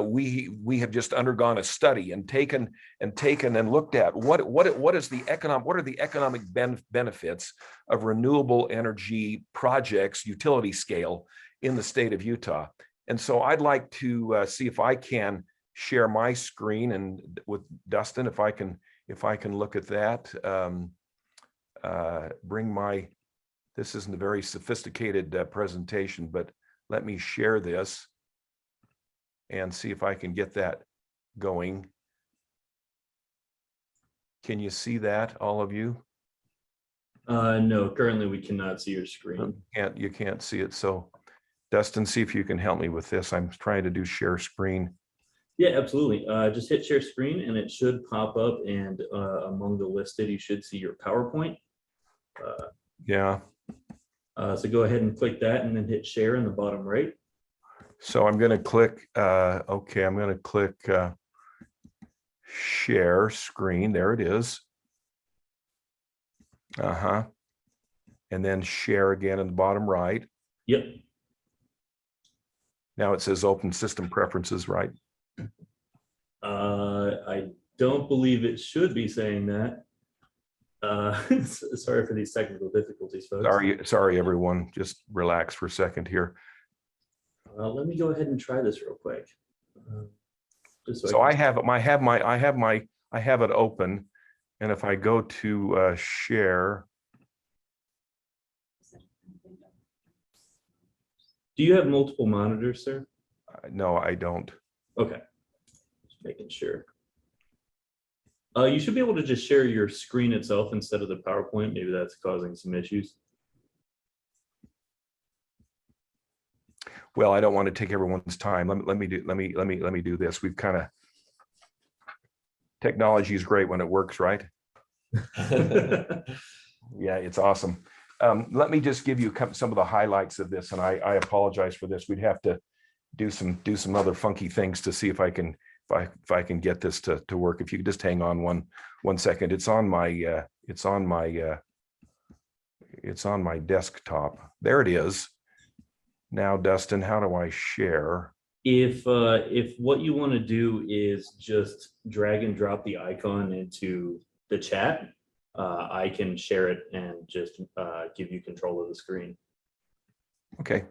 We have just undergone a study and taken and looked at what are the economic benefits of renewable energy projects, utility scale, in the state of Utah. And so I'd like to see if I can share my screen, and with Dustin, if I can look at that, bring my. This isn't a very sophisticated presentation, but let me share this and see if I can get that going. Can you see that, all of you? No, currently we cannot see your screen. You can't see it. So Dustin, see if you can help me with this. I'm trying to do share screen. Yeah, absolutely. Just hit share screen and it should pop up, and among the listed, you should see your PowerPoint. Yeah. So go ahead and click that and then hit share in the bottom right. So I'm going to click, okay, I'm going to click share screen. There it is. And then share again in the bottom right. Yep. Now it says open system preferences, right? I don't believe it should be saying that. Sorry for these technical difficulties, folks. Sorry, everyone. Just relax for a second here. Let me go ahead and try this real quick. So I have it open, and if I go to share. Do you have multiple monitors, sir? No, I don't. Okay, just making sure. You should be able to just share your screen itself instead of the PowerPoint. Maybe that's causing some issues. Well, I don't want to take everyone's time. Let me do this. We've kind of, technology is great when it works, right? Yeah, it's awesome. Let me just give you some of the highlights of this, and I apologize for this. We'd have to do some other funky things to see if I can get this to work. If you could just hang on one second. It's on my desktop. There it is. Now, Dustin, how do I share? If what you want to do is just drag and drop the icon into the chat, I can share it and just give you control of the screen. Okay.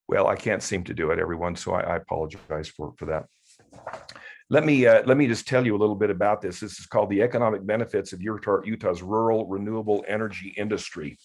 Well, I can't seem to do it, everyone, so I apologize for that. Let me just tell you a little bit about this. This is called the economic benefits of Utah's rural renewable energy industry.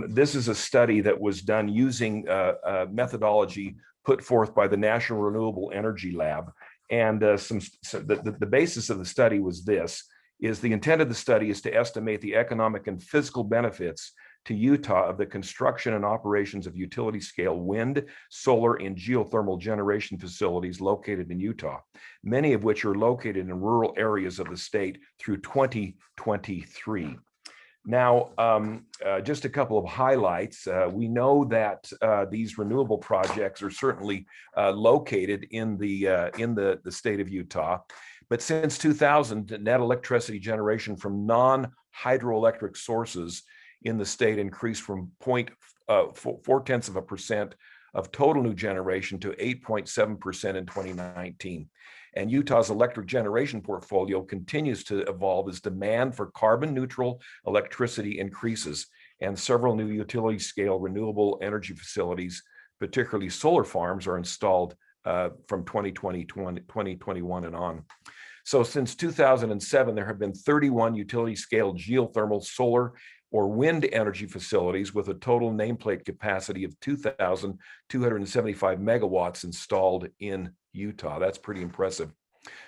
This is a study that was done using a methodology put forth by the National Renewable Energy Lab. And the basis of the study was this: is the intent of the study is to estimate the economic and physical benefits to Utah of the construction and operations of utility scale wind, solar, and geothermal generation facilities located in Utah, many of which are located in rural areas of the state through 2023. Now, just a couple of highlights. We know that these renewable projects are certainly located in the state of Utah, but since 2000, net electricity generation from non-hydroelectric sources in the state increased from 0.4% of total new generation to 8.7% in 2019. And Utah's electric generation portfolio continues to evolve as demand for carbon neutral electricity increases, and several new utility scale renewable energy facilities, particularly solar farms, are installed from 2021 and on. So since 2007, there have been 31 utility scale geothermal, solar, or wind energy facilities with a total nameplate capacity of 2,275 megawatts installed in Utah. That's pretty impressive.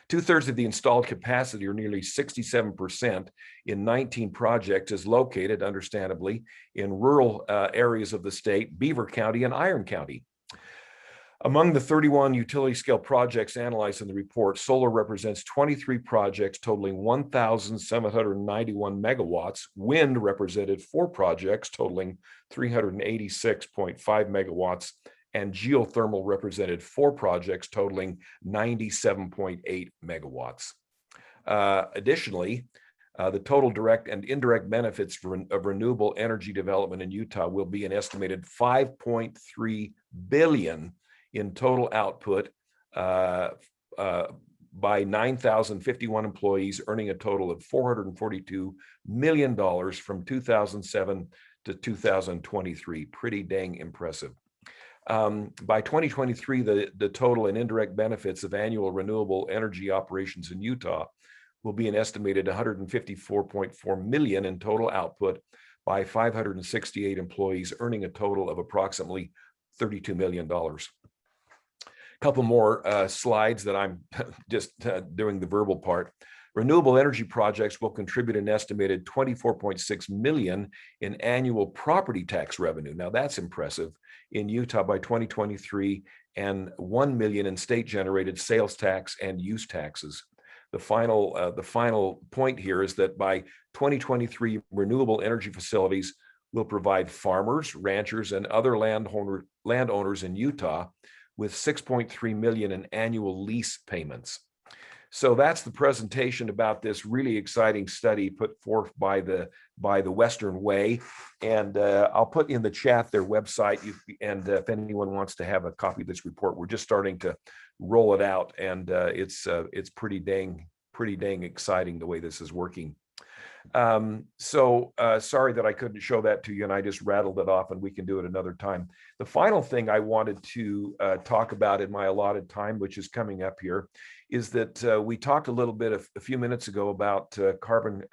2/3 of the installed capacity, or nearly 67%, in 19 projects is located, understandably, in rural areas of the state, Beaver County and Iron County. Among the 31 utility scale projects analyzed in the report, solar represents 23 projects totaling 1,791 megawatts. Wind represented 4 projects totaling 386.5 megawatts. And geothermal represented 4 projects totaling 97.8 megawatts. Additionally, the total direct and indirect benefits of renewable energy development in Utah will be an estimated $5.3 billion in total output by 9,051 employees, earning a total of $442 million from 2007 to 2023. Pretty dang impressive. By 2023, the total and indirect benefits of annual renewable energy operations in Utah will be an estimated 154.4 million in total output by 568 employees, earning a total of approximately $32 million. A couple more slides that I'm just doing the verbal part. Renewable energy projects will contribute an estimated 24.6 million in annual property tax revenue. Now that's impressive in Utah by 2023, and 1 million in state generated sales tax and use taxes. The final point here is that by 2023, renewable energy facilities will provide farmers, ranchers, and other landowners in Utah with 6.3 million in annual lease payments. So that's the presentation about this really exciting study put forth by the Western Way. And I'll put in the chat their website. And if anyone wants to have a copy of this report, we're just starting to roll it out, and it's pretty dang exciting the way this is working. Sorry that I couldn't show that to you, and I just rattled it off, and we can do it another time. The final thing I wanted to talk about in my allotted time, which is coming up here, is that we talked a little bit a few minutes ago about carbon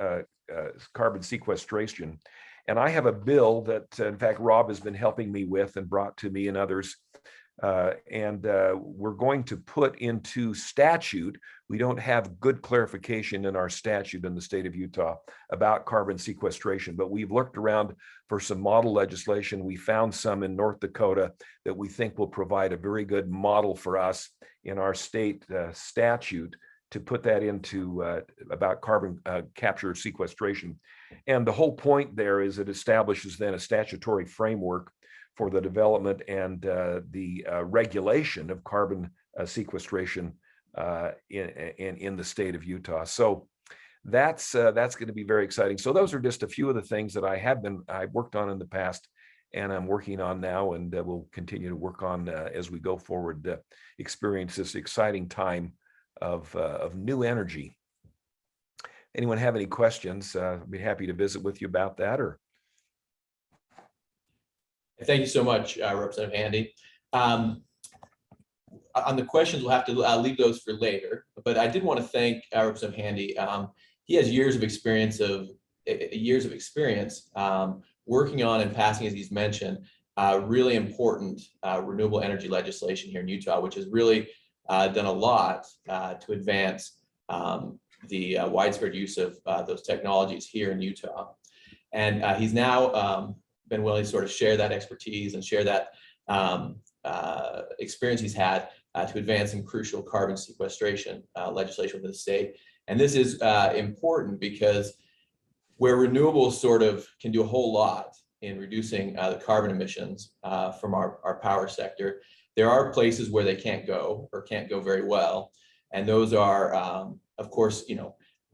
sequestration. And I have a bill that, in fact, Rob has been helping me with and brought to me and others. We're going to put into statute. We don't have good clarification in our statute in the state of Utah about carbon sequestration, but we've looked around for some model legislation. We found some in North Dakota that we think will provide a very good model for us in our state statute to put that into about carbon capture sequestration. And the whole point there is it establishes then a statutory framework for the development and the regulation of carbon sequestration in the state of Utah. So that's going to be very exciting. So those are just a few of the things that I've worked on in the past, and I'm working on now, and we'll continue to work on as we go forward, experience this exciting time of new energy. Anyone have any questions? I'd be happy to visit with you about that. Or thank you so much, Representative Handy. On the questions, we'll have to leave those for later. But I did want to thank Representative Handy. He has years of experience working on and passing, as he's mentioned, really important renewable energy legislation here in Utah, which has really done a lot to advance the widespread use of those technologies here in Utah. And he's now been willing to sort of share that expertise and share that experience he's had to advance some crucial carbon sequestration legislation within the state. And this is important because where renewables sort of can do a whole lot in reducing the carbon emissions from our power sector, there are places where they can't go or can't go very well. And those are, of course,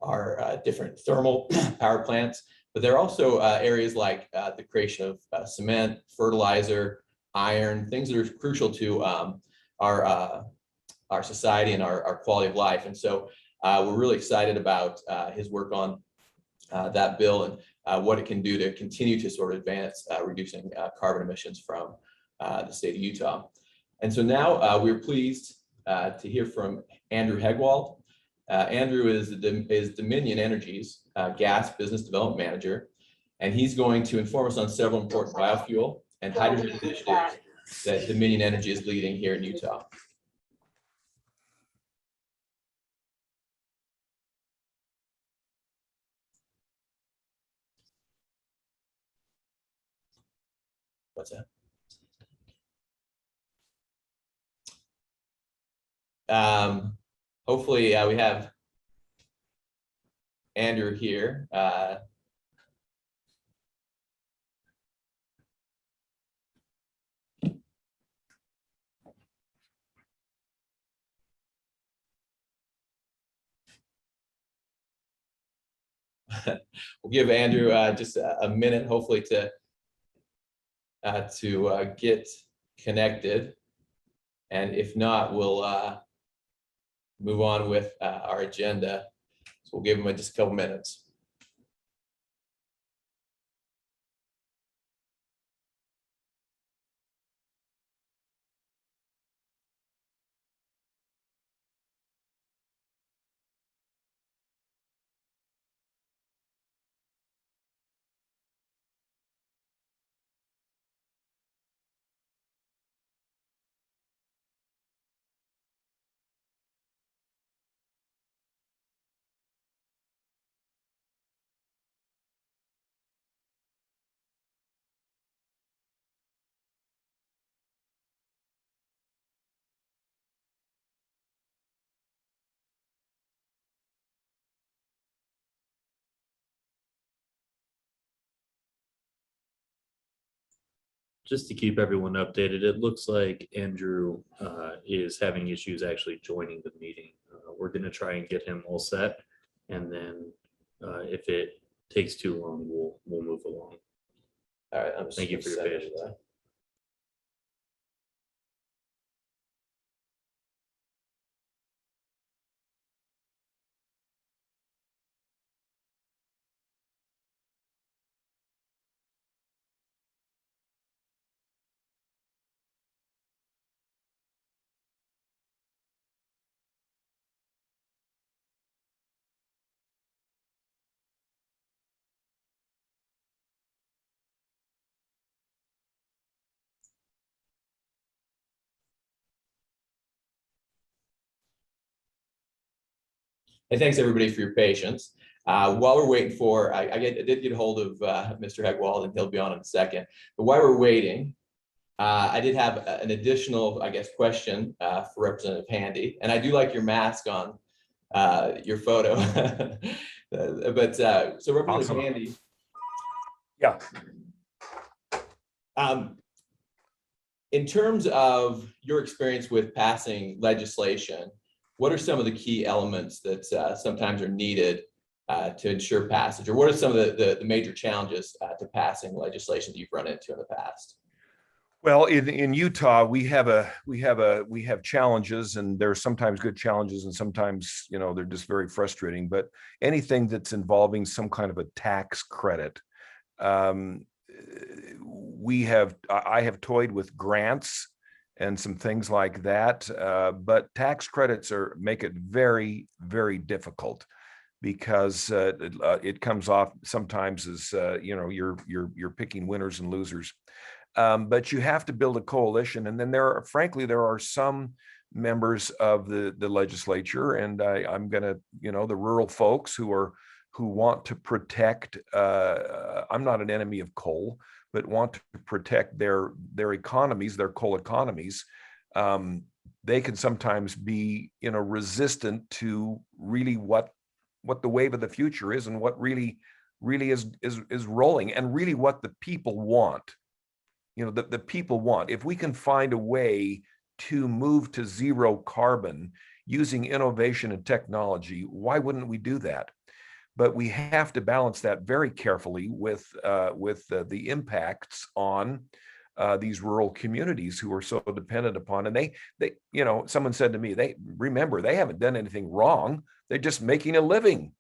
our different thermal power plants, but there are also areas like the creation of cement, fertilizer, iron, things that are crucial to our our society and our quality of life. And so we're really excited about his work on that bill and what it can do to continue to sort of advance reducing carbon emissions from the state of Utah. And so now we're pleased to hear from Andrew Hegwald. Andrew is Dominion Energy's gas business development manager, and he's going to inform us on several important biofuel and hydrogen initiatives that Dominion Energy is leading here in Utah. What's that? Hopefully we have Andrew here. We'll give Andrew just a minute, hopefully, to get connected, and if not, we'll move on with our agenda. So we'll give him just a couple minutes. Just to keep everyone updated, it looks like Andrew is having issues actually joining the meeting. We're going to try and get him all set, and then if it takes too long, we'll move along. All right, Thank you for your patience. Hey, thanks everybody for your patience. While we're waiting for, I did get a hold of Mr. Hegwald, and he'll be on in a second. But while we're waiting, I did have an additional, I guess, question for Representative Handy. And I do like your mask on your photo. But so Representative Awesome. Handy. Yeah. In terms of your experience with passing legislation, what are some of the key elements that sometimes are needed to ensure passage, or what are some of the major challenges to passing legislation that you've run into in the past? Well, in Utah, we have challenges, and there are sometimes good challenges, and sometimes they're just very frustrating. But anything that's involving some kind of a tax credit, I have toyed with grants and some things like that, but tax credits make it very, very difficult, because it comes off sometimes as you're picking winners and losers. But you have to build a coalition, and then there are some members of the legislature, and I'm gonna the rural folks who want to protect. I'm not an enemy of coal, but want to protect their economies, their coal economies. They can sometimes be resistant to really what the wave of the future is, and what really is rolling, and really what the people want. The people want. If we can find a way to move to zero carbon using innovation and technology, why wouldn't we do that? But we have to balance that very carefully with the impacts on these rural communities who are so dependent upon. And they, you know, someone said to me, they haven't done anything wrong. They're just making a living,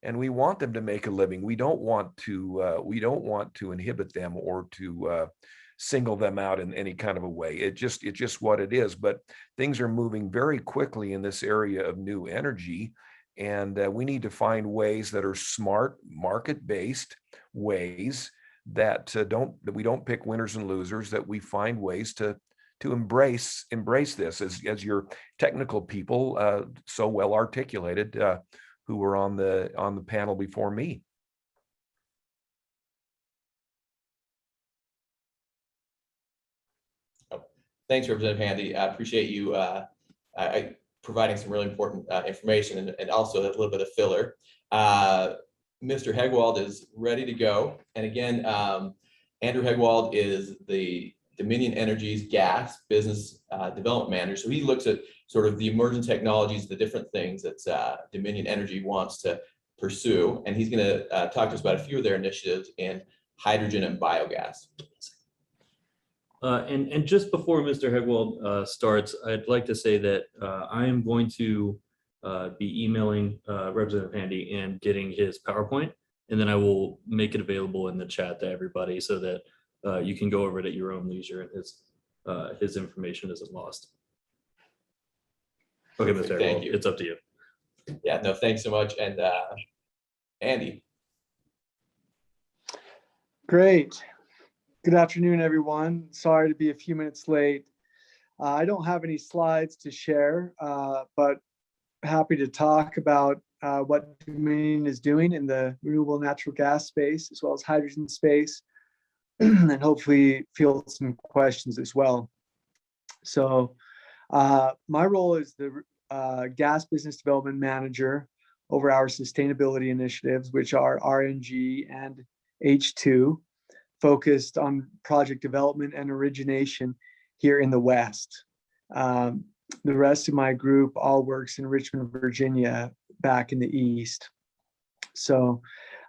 and we want them to make a living. We don't want to inhibit them or to single them out in any kind of a way. It's just what it is. But things are moving very quickly in this area of new energy, and we need to find ways that are smart, market-based ways that we don't pick winners and losers, that we find ways to embrace this, as your technical people so well articulated, who were on the panel before me. Thanks, Representative Handy. I appreciate you providing some really important information and also a little bit of filler. Mr. Hegwald is ready to go. And again, Andrew Hegwald is the Dominion Energy's gas business development manager. So he looks at sort of the emerging technologies, the different things that Dominion Energy wants to pursue. And he's going to talk to us about a few of their initiatives in hydrogen and biogas. And just before Mr. Hegwald starts, I'd like to say that I am going to be emailing Representative Handy and getting his PowerPoint, and then I will make it available in the chat to everybody so that you can go over it at your own leisure and his information isn't lost. Okay, Mr. Thank you. It's up to you. Yeah, no, thanks so much. And Andy. Great. Good afternoon, everyone. Sorry to be a few minutes late. I don't have any slides to share, but happy to talk about what Dominion is doing in the renewable natural gas space, as well as hydrogen space, and hopefully field some questions as well. So my role is the gas business development manager over our sustainability initiatives, which are RNG and H2, focused on project development and origination here in the West. The rest of my group all works in Richmond, Virginia, back in the East. So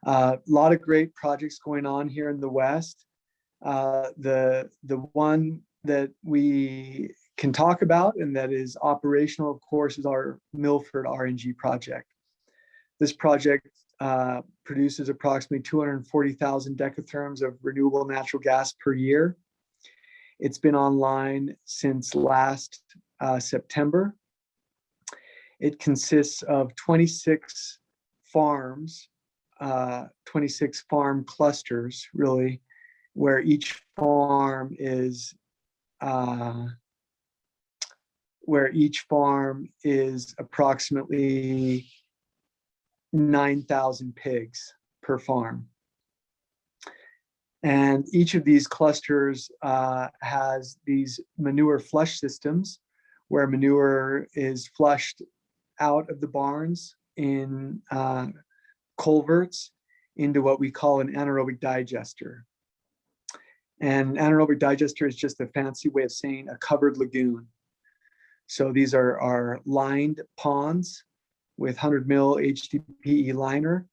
a lot of great projects going on here in the West. The one that we can talk about and that is operational, of course, is our Milford RNG project. This project produces approximately 240,000 decatherms of renewable natural gas per year. It's been online since last September. It consists of 26 farms, 26 farm clusters, really, where each farm is approximately 9,000 pigs per farm. And each of these clusters has these manure flush systems where manure is flushed out of the barns in culverts into what we call an anaerobic digester. And anaerobic digester is just a fancy way of saying a covered lagoon. So these are lined ponds with 100 mil HDPE liner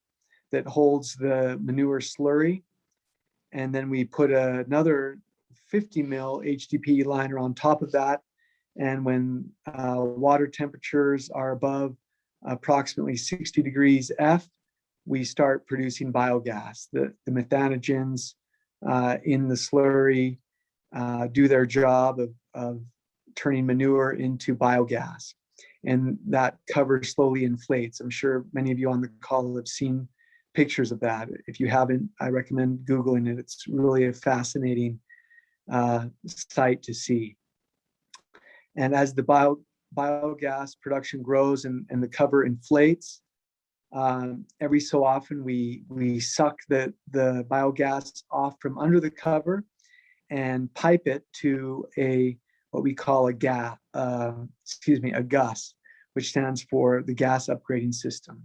that holds the manure slurry. And then we put another 50 mil HDPE liner on top of that. And when water temperatures are above approximately 60 degrees F, we start producing biogas. The methanogens in the slurry do their job of turning manure into biogas. And that cover slowly inflates. I'm sure many of you on the call have seen pictures of that. If you haven't, I recommend Googling it. It's really a fascinating sight to see. And as the biogas production grows and the cover inflates, every so often we suck the biogas off from under the cover and pipe it to what we call a GUS, which stands for the gas upgrading system.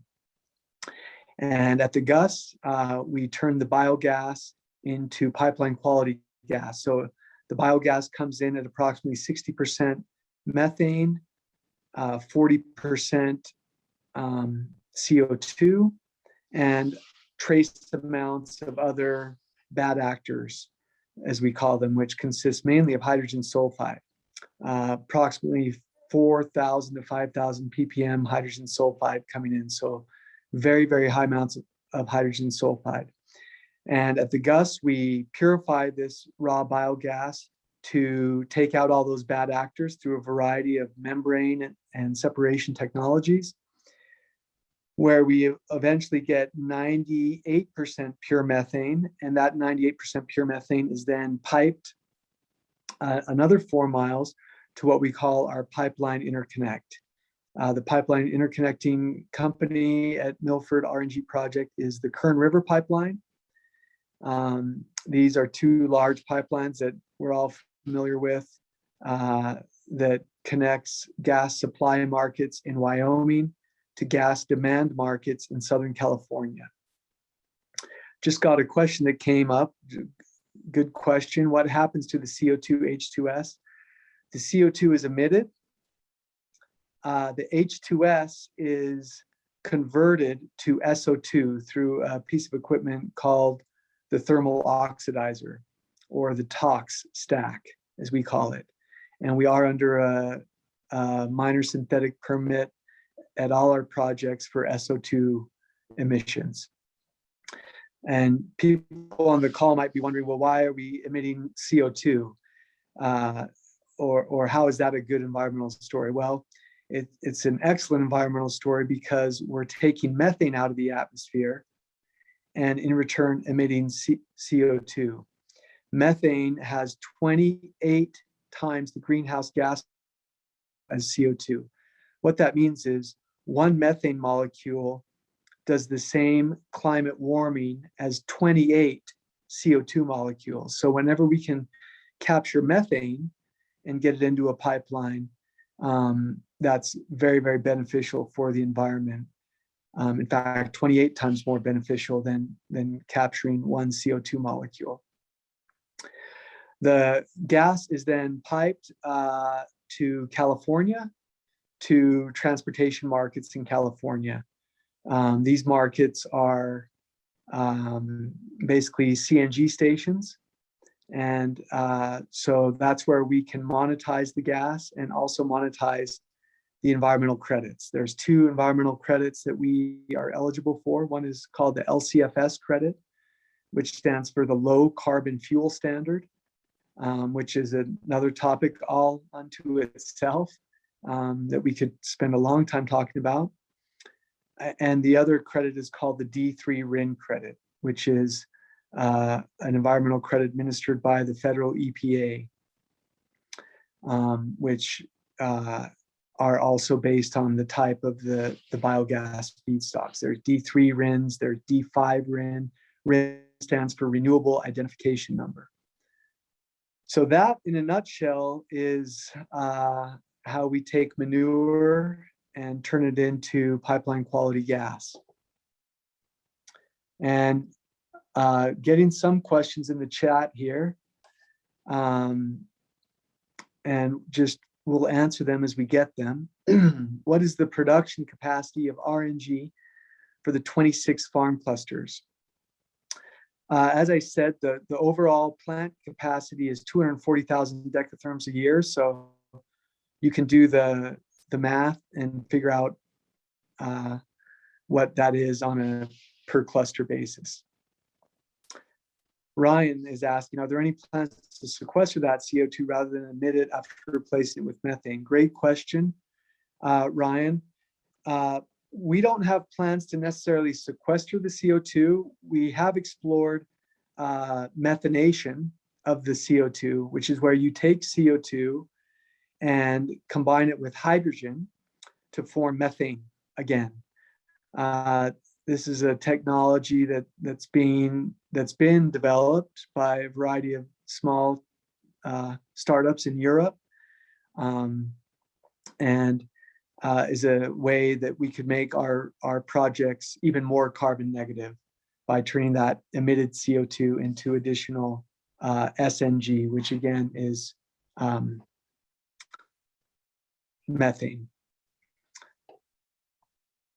And at the GUS, we turn the biogas into pipeline quality gas. So the biogas comes in at approximately 60% methane, 40% CO2, and trace amounts of other bad actors as we call them, which consists mainly of hydrogen sulfide, approximately 4,000 to 5,000 ppm hydrogen sulfide coming in. So very, very high amounts of hydrogen sulfide. And at the GUST, we purify this raw biogas to take out all those bad actors through a variety of membrane and separation technologies, where we eventually get 98% pure methane. And that 98% pure methane is then piped another 4 miles to what we call our pipeline interconnect. The pipeline interconnecting company at Milford RNG project is the Kern River Pipeline. These are 2 large pipelines that we're all familiar with, that connects gas supply markets in Wyoming to gas demand markets in Southern California. Just got a question that came up. Good question. What happens to the CO2 H2S? The CO2 is emitted. The H2S is converted to SO2 through a piece of equipment called the thermal oxidizer, or the TOX stack, as we call it. And we are under a minor synthetic permit at all our projects for SO2 emissions. And people on the call might be wondering, well, why are we emitting CO2? Or how is that a good environmental story? Well, it's an excellent environmental story because we're taking methane out of the atmosphere and in return emitting CO2. Methane has 28 times the greenhouse gas as CO2. What that means is 1 methane molecule does the same climate warming as 28 CO2 molecules. So whenever we can capture methane and get it into a pipeline, that's very, very beneficial for the environment. In fact, 28 times more beneficial than capturing 1 CO2 molecule. The gas is then piped to California, to transportation markets in California. These markets are basically CNG stations. And so that's where we can monetize the gas and also monetize the environmental credits. There's 2 environmental credits that we are eligible for. One is called the LCFS credit, which stands for the Low Carbon Fuel Standard, which is another topic all unto itself that we could spend a long time talking about. And the other credit is called the D3 RIN credit, which is an environmental credit administered by the federal EPA, which are also based on the type of the biogas feedstocks. There's D3 RINs, there's D5 RIN. RIN stands for Renewable Identification Number. So that, in a nutshell, is how we take manure and turn it into pipeline quality gas. And getting some questions in the chat here, and just we'll answer them as we get them. What is the production capacity of RNG for the 26 farm clusters? As I said, the overall plant capacity is 240,000 decatherms a year. So you can do the math and figure out what that is on a per cluster basis. Ryan is asking, are there any plans to sequester that CO2 rather than emit it after replacing it with methane? Great question, Ryan. We don't have plans to necessarily sequester the CO2. We have explored methanation of the CO2, which is where you take CO2 and combine it with hydrogen to form methane again. This is a technology that's been developed by a variety of small startups in Europe, and is a way that we could make our projects even more carbon negative by turning that emitted CO2 into additional SNG, which again is methane.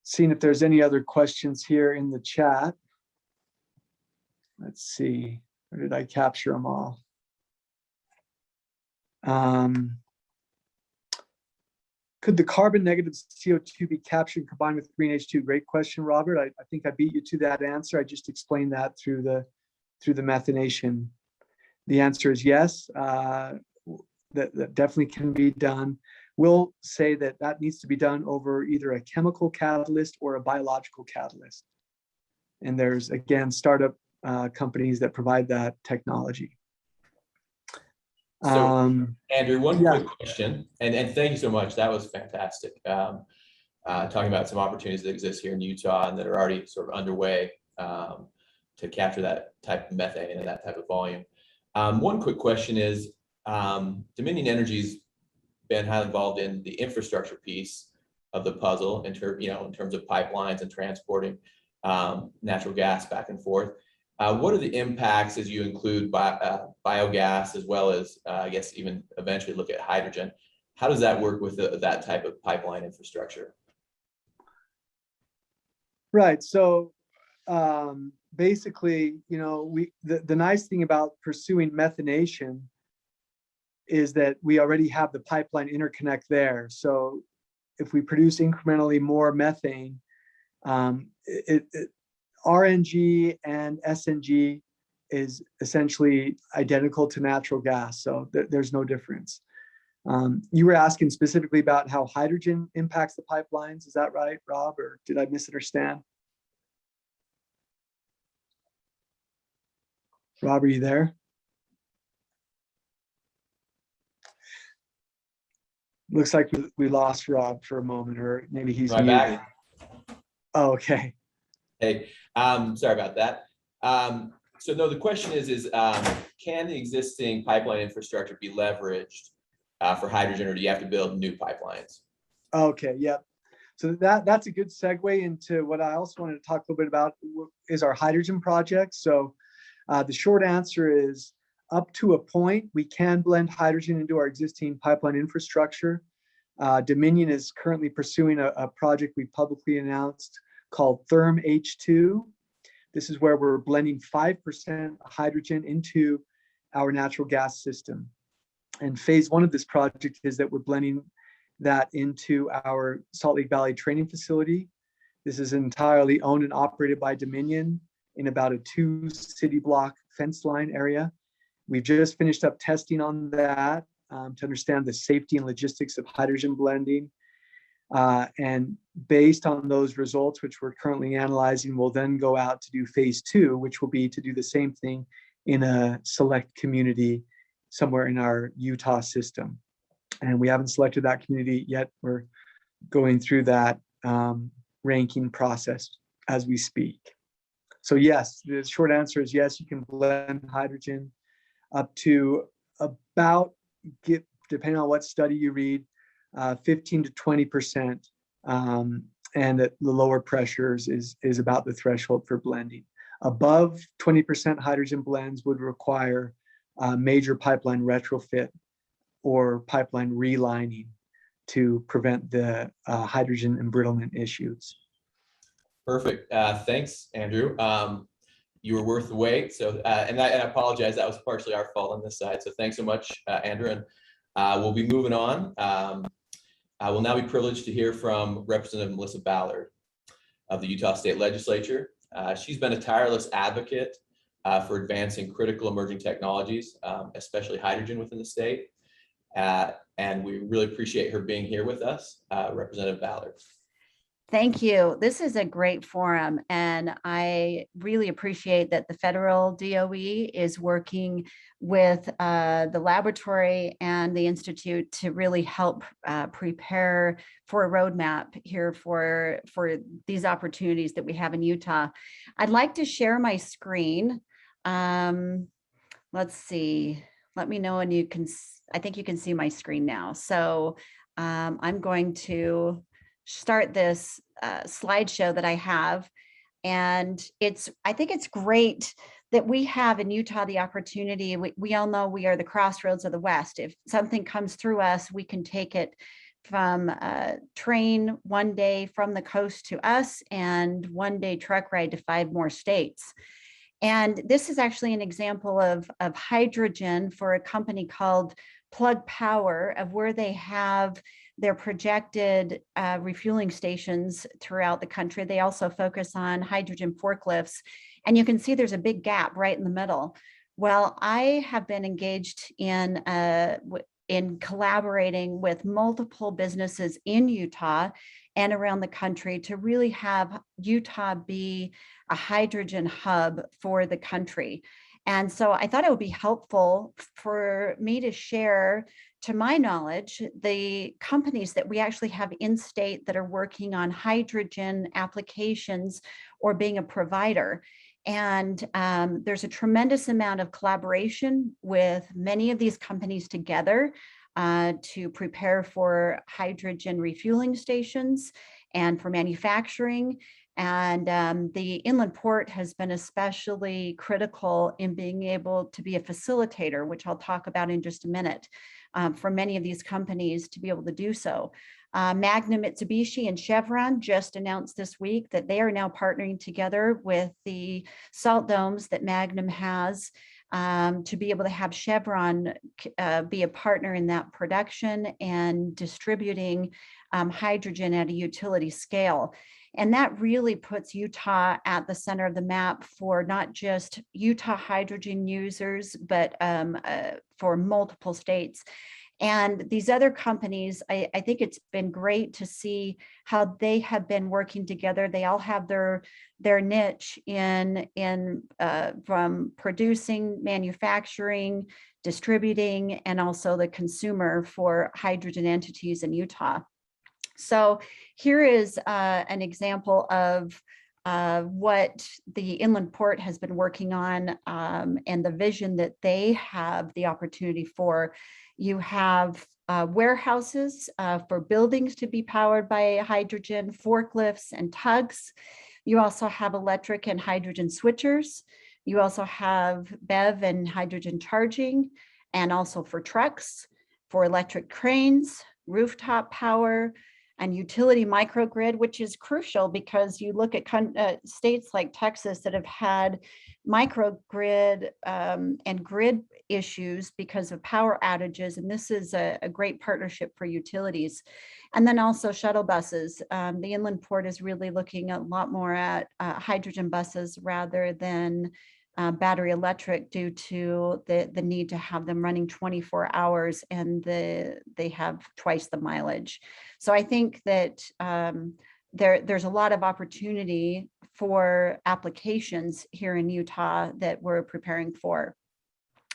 Seeing if there's any other questions here in the chat. Let's see, or did I capture them all? Could the carbon negative CO2 be captured and combined with green H2? Great question, Robert. I think I beat you to that answer. I just explained that through the methanation. The answer is yes. That definitely can be done. We'll say that needs to be done over either a chemical catalyst or a biological catalyst. And there's, again, startup companies that provide that technology. So, Andrew, one quick question, and thank you so much. That was fantastic. Talking about some opportunities that exist here in Utah and that are already sort of underway to capture that type of methane and that type of volume. One quick question is, Dominion Energy's been highly involved in the infrastructure piece of the puzzle in terms of pipelines and transporting natural gas back and forth. What are the impacts as you include biogas as well as, I guess, even eventually look at hydrogen? How does that work with that type of pipeline infrastructure? Right. So basically, the nice thing about pursuing methanation is that we already have the pipeline interconnect there. So if we produce incrementally more methane, RNG and SNG is essentially identical to natural gas. So there's no difference. You were asking specifically about how hydrogen impacts the pipelines. Is that right, Rob, or did I misunderstand? Rob, are you there? Looks like we lost Rob for a moment, or maybe he's muted. Back? Oh, okay. Hey, sorry about that. So no, the question is can the existing pipeline infrastructure be leveraged for hydrogen, or do you have to build new pipelines? Okay, yep. So that's a good segue into what I also wanted to talk a little bit about is our hydrogen project. So the short answer is up to a point, we can blend hydrogen into our existing pipeline infrastructure. Dominion is currently pursuing a project we publicly announced called Therm H2. This is where we're blending 5% hydrogen into our natural gas system. And phase one of this project is that we're blending that into our Salt Lake Valley training facility. This is entirely owned and operated by Dominion in about a 2-city block fence line area. We've just finished up testing on that to understand the safety and logistics of hydrogen blending. And based on those results, which we're currently analyzing, we'll then go out to do phase two, which will be to do the same thing in a select community somewhere in our Utah system. And we haven't selected that community yet. We're going through that ranking process as we speak. So yes, the short answer is yes, you can blend hydrogen up to about, depending on what study you read, 15 to 20%, and at the lower pressures is about the threshold for blending. Above 20% hydrogen blends would require major pipeline retrofit or pipeline relining to prevent the hydrogen embrittlement issues. Perfect. Thanks, Andrew. You were worth the wait. So, and I apologize, that was partially our fault on this side. So thanks so much, Andrew. And we'll be moving on. I will now be privileged to hear from Representative Melissa Ballard of the Utah State Legislature. She's been a tireless advocate for advancing critical emerging technologies, especially hydrogen within the state. And we really appreciate her being here with us, Representative Ballard. Thank you. This is a great forum, and I really appreciate that the federal DOE is working with the laboratory and the Institute to really help prepare for a roadmap here for these opportunities that we have in Utah. I'd like to share my screen. Let's see. Let me know, and you can. I think you can see my screen now. So I'm going to start this slideshow that I have. And I think it's great that we have in Utah the opportunity. We all know we are the crossroads of the West. If something comes through us, we can take it from train one day from the coast to us and one day truck ride to 5 more states. And this is actually an example of hydrogen for a company called plug power of where they have their projected refueling stations throughout the country. They also focus on hydrogen forklifts. And you can see there's a big gap right in the middle. Well, I have been engaged in collaborating with multiple businesses in Utah and around the country to really have Utah be a hydrogen hub for the country. And so I thought it would be helpful for me to share, to my knowledge, the companies that we actually have in state that are working on hydrogen applications or being a provider. And there's a tremendous amount of collaboration with many of these companies together to prepare for hydrogen refueling stations and for manufacturing. And the inland port has been especially critical in being able to be a facilitator, which I'll talk about in just a minute, for many of these companies to be able to do so. Magnum, Mitsubishi, and Chevron just announced this week that they are now partnering together with the salt domes that Magnum has to be able to have Chevron be a partner in that production and distributing hydrogen at a utility scale. And that really puts Utah at the center of the map for not just Utah hydrogen users, but for multiple states. And these other companies, I think it's been great to see how they have been working together. They all have their niche in from producing, manufacturing, distributing, and also the consumer for hydrogen entities in Utah. So here is an example of what the inland port has been working on and the vision that they have the opportunity for. You have warehouses for buildings to be powered by hydrogen, forklifts and tugs. You also have electric and hydrogen switchers. You also have BEV and hydrogen charging, and also for trucks, for electric cranes, rooftop power, and utility microgrid, which is crucial because you look at states like Texas that have had microgrid and grid issues because of power outages, and this is a great partnership for utilities. And then also shuttle buses. The inland port is really looking a lot more at hydrogen buses rather than battery electric due to the need to have them running 24 hours and they have twice the mileage. So I think that there's a lot of opportunity for applications here in Utah that we're preparing for.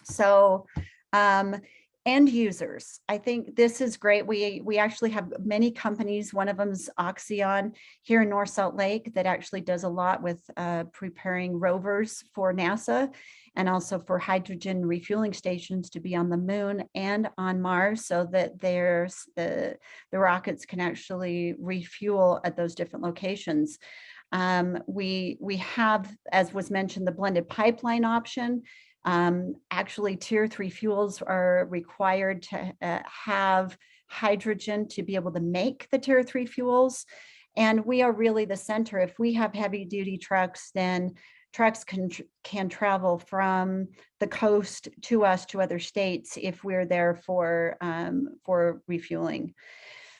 So end users, I think this is great. We actually have many companies. One of them is Oxyon here in North Salt Lake that actually does a lot with preparing rovers for NASA and also for hydrogen refueling stations to be on the moon and on Mars so that the rockets can actually refuel at those different locations. We have, as was mentioned, the blended pipeline option. Actually, tier 3 fuels are required to have hydrogen to be able to make the tier 3 fuels. And we are really the center. If we have heavy duty trucks, then trucks can travel from the coast to us to other states if we're there for refueling.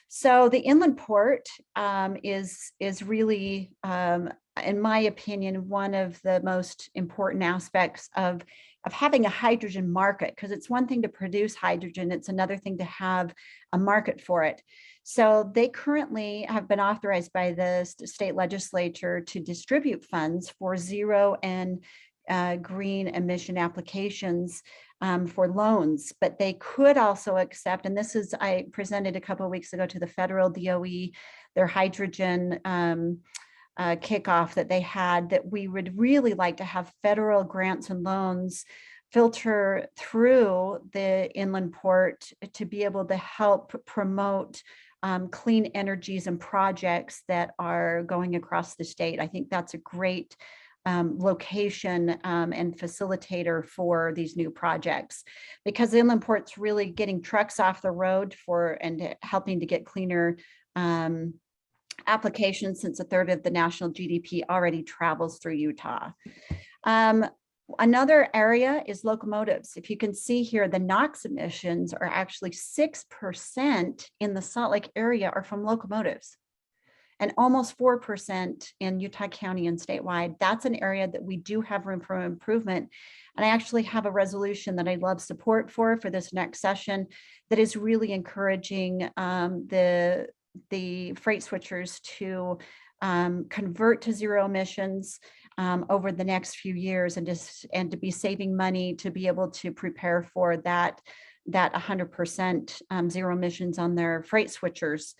So the inland port is really, in my opinion, one of the most important aspects of having a hydrogen market, because it's one thing to produce hydrogen, it's another thing to have a market for it. So they currently have been authorized by the state legislature to distribute funds for zero and green emission applications for loans, but they could also accept, and this is, I presented a couple of weeks ago to the federal DOE, their hydrogen kickoff that they had, that we would really like to have federal grants and loans filter through the inland port to be able to help promote clean energies and projects that are going across the state. I think that's a great location and facilitator for these new projects, because the inland port's really getting trucks off the road and helping to get cleaner applications, since a third of the national GDP already travels through Utah. Another area is locomotives. If you can see here, the NOx emissions are actually 6% in the Salt Lake area are from locomotives, and almost 4% in Utah County and statewide. That's an area that we do have room for improvement. And I actually have a resolution that I'd love support for this next session that is really encouraging the freight switchers to convert to zero emissions over the next few years, and to be saving money to be able to prepare for that 100% zero emissions on their freight switchers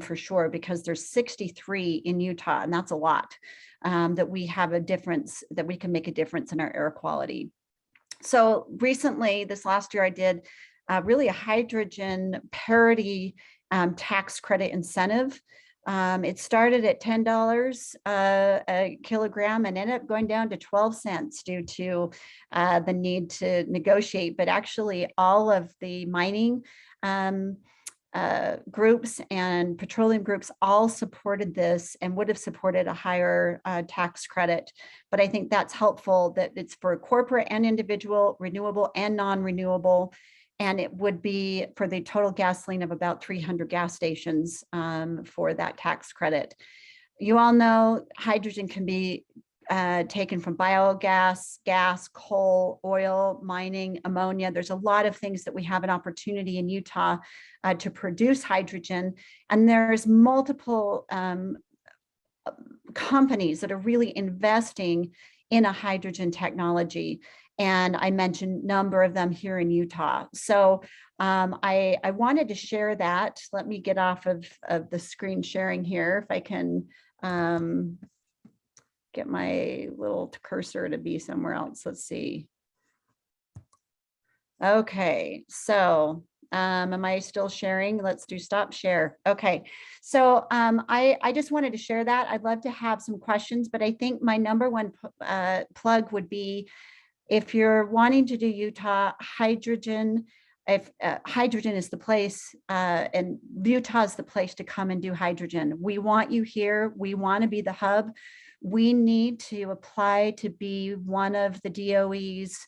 for sure, because there's 63 in Utah, and that's a lot, that we have a difference, that we can make a difference in our air quality. So recently, this last year, I did really a hydrogen parity tax credit incentive. It started at $10 a kilogram and ended up going down to 12 cents due to the need to negotiate. But actually, all of the mining groups and petroleum groups all supported this and would have supported a higher tax credit. But I think that's helpful, that it's for corporate and individual, renewable and non-renewable. And it would be for the total gasoline of about 300 gas stations for that tax credit. You all know hydrogen can be taken from biogas, gas, coal, oil, mining, ammonia. There's a lot of things that we have an opportunity in Utah to produce hydrogen. And there's multiple companies that are really investing in a hydrogen technology. And I mentioned a number of them here in Utah. So I wanted to share that. Let me get off of the screen sharing here, if I can get my little cursor to be somewhere else. Let's see. Okay, so am I still sharing? Let's do stop share. Okay, so I just wanted to share that. I'd love to have some questions, but I think my number one plug would be, if you're wanting to do Utah hydrogen, if hydrogen is the place, and Utah is the place to come and do hydrogen. We want you here. We want to be the hub. We need to apply to be one of the DOE's,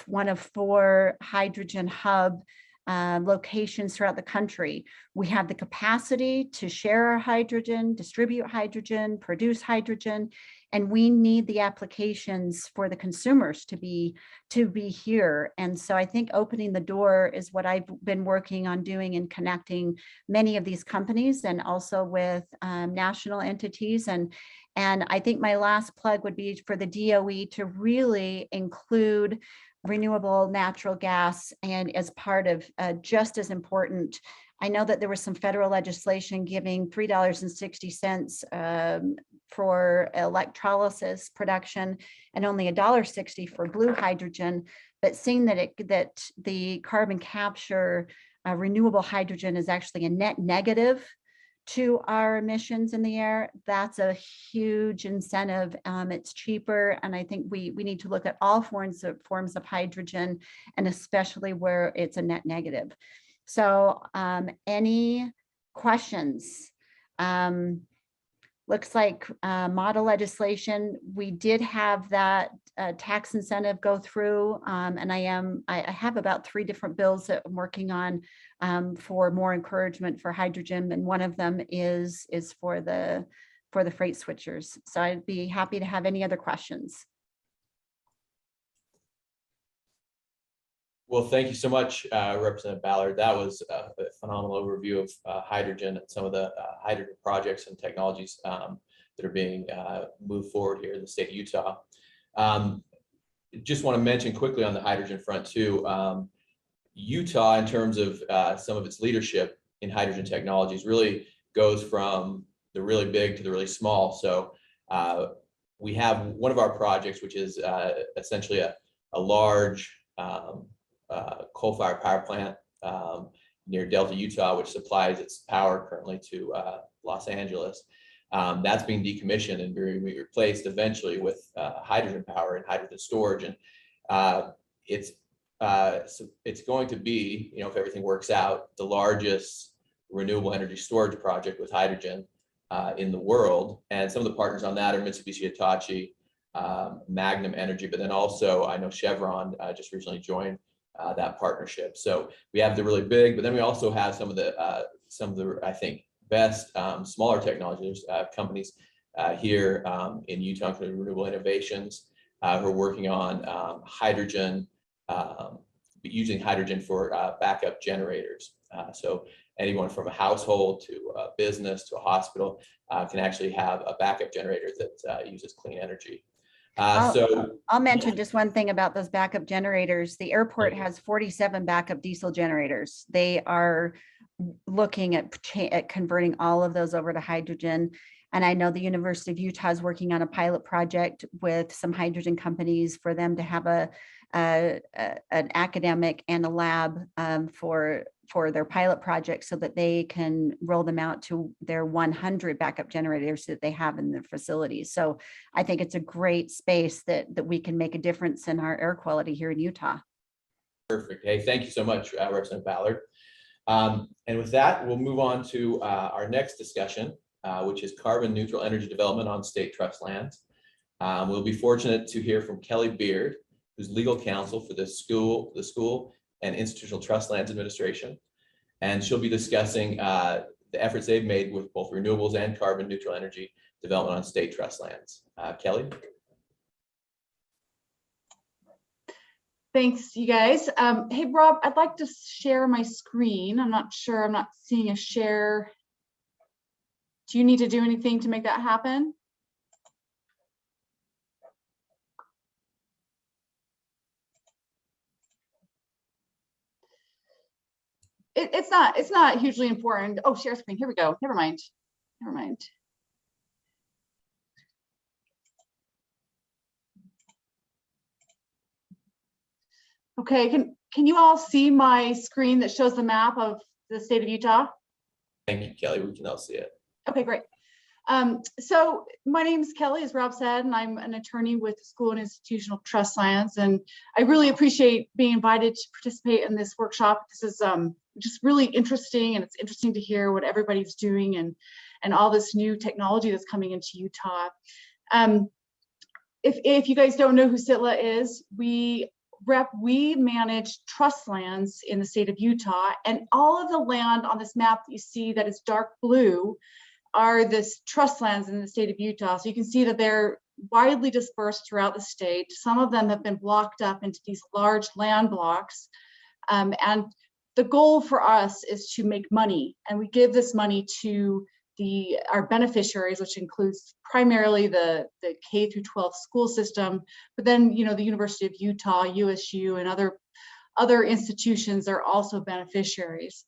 one of 4 hydrogen hub locations throughout the country. We have the capacity to share our hydrogen, distribute hydrogen, produce hydrogen, and we need the applications for the consumers to be here. And so I think opening the door is what I've been working on doing, and connecting many of these companies, and also with national entities. And I think my last plug would be for the DOE to really include renewable natural gas, and as part of just as important, I know that there was some federal legislation giving $3.60 for electrolysis production and only $1.60 for blue hydrogen, but seeing that that the carbon capture renewable hydrogen is actually a net negative to our emissions in the air, that's a huge incentive. It's cheaper, and I think we need to look at all forms of hydrogen, and especially where it's a net negative. So any questions? Looks like model legislation, we did have that tax incentive go through, and I have about 3 different bills that I'm working on for more encouragement for hydrogen, and one of them is for the freight switchers. So I'd be happy to have any other questions. Well, thank you so much, Representative Ballard. That was a phenomenal overview of hydrogen and some of the hydrogen projects and technologies that are being moved forward here in the state of Utah. Just want to mention quickly on the hydrogen front too, Utah, in terms of some of its leadership in hydrogen technologies, really goes from the really big to the really small. So we have one of our projects, which is essentially a large coal-fired power plant near Delta, Utah, which supplies its power currently to Los Angeles. That's being decommissioned and being replaced eventually with hydrogen power and hydrogen storage. And it's going to be, if everything works out, the largest renewable energy storage project with hydrogen in the world. And some of the partners on that are Mitsubishi Hitachi, Magnum Energy, but then also I know Chevron just recently joined that partnership. So we have the really big, but then we also have some of the I think best smaller technologies companies here in Utah, including Renewable Innovations, who are working on hydrogen, using hydrogen for backup generators. So anyone from a household to a business to a hospital can actually have a backup generator that uses clean energy. I'll mention just one thing about those backup generators. The airport has 47 backup diesel generators. They are looking at converting all of those over to hydrogen. And I know the University of Utah is working on a pilot project with some hydrogen companies for them to have an academic and a lab for their pilot project so that they can roll them out to their 100 backup generators that they have in their facilities. So I think it's a great space that we can make a difference in our air quality here in Utah. Perfect. Hey, thank you so much, Representative Ballard. And with that, we'll move on to our next discussion, which is carbon neutral energy development on state trust lands. We'll be fortunate to hear from Kelly Beard, who's legal counsel for the school and Institutional Trust Lands Administration. And she'll be discussing the efforts they've made with both renewables and carbon neutral energy development on state trust lands. Kelly? Thanks, you guys. Hey, Rob, I'd like to share my screen. I'm not sure, I'm not seeing a share. Do you need to do anything to make that happen? It's not hugely important. Oh, share screen. Here we go. Never mind. Okay, can you all see my screen that shows the map of the state of Utah? Thank you, Kelly. We can all see it. Okay, great. So my name is Kelly, as Rob said, and I'm an attorney with the School and Institutional Trust Science. And I really appreciate being invited to participate in this workshop. This is just really interesting, and it's interesting to hear what everybody's doing and all this new technology that's coming into Utah. If you guys don't know who SITLA is, we manage trust lands in the state of Utah, and all of the land on this map that you see that is dark blue are this trust lands in the state of Utah. So you can see that they're widely dispersed throughout the state. Some of them have been blocked up into these large land blocks. And the goal for us is to make money, and we give this money to our beneficiaries, which includes primarily the K through 12 school system, but then the University of Utah, USU, and other institutions are also beneficiaries.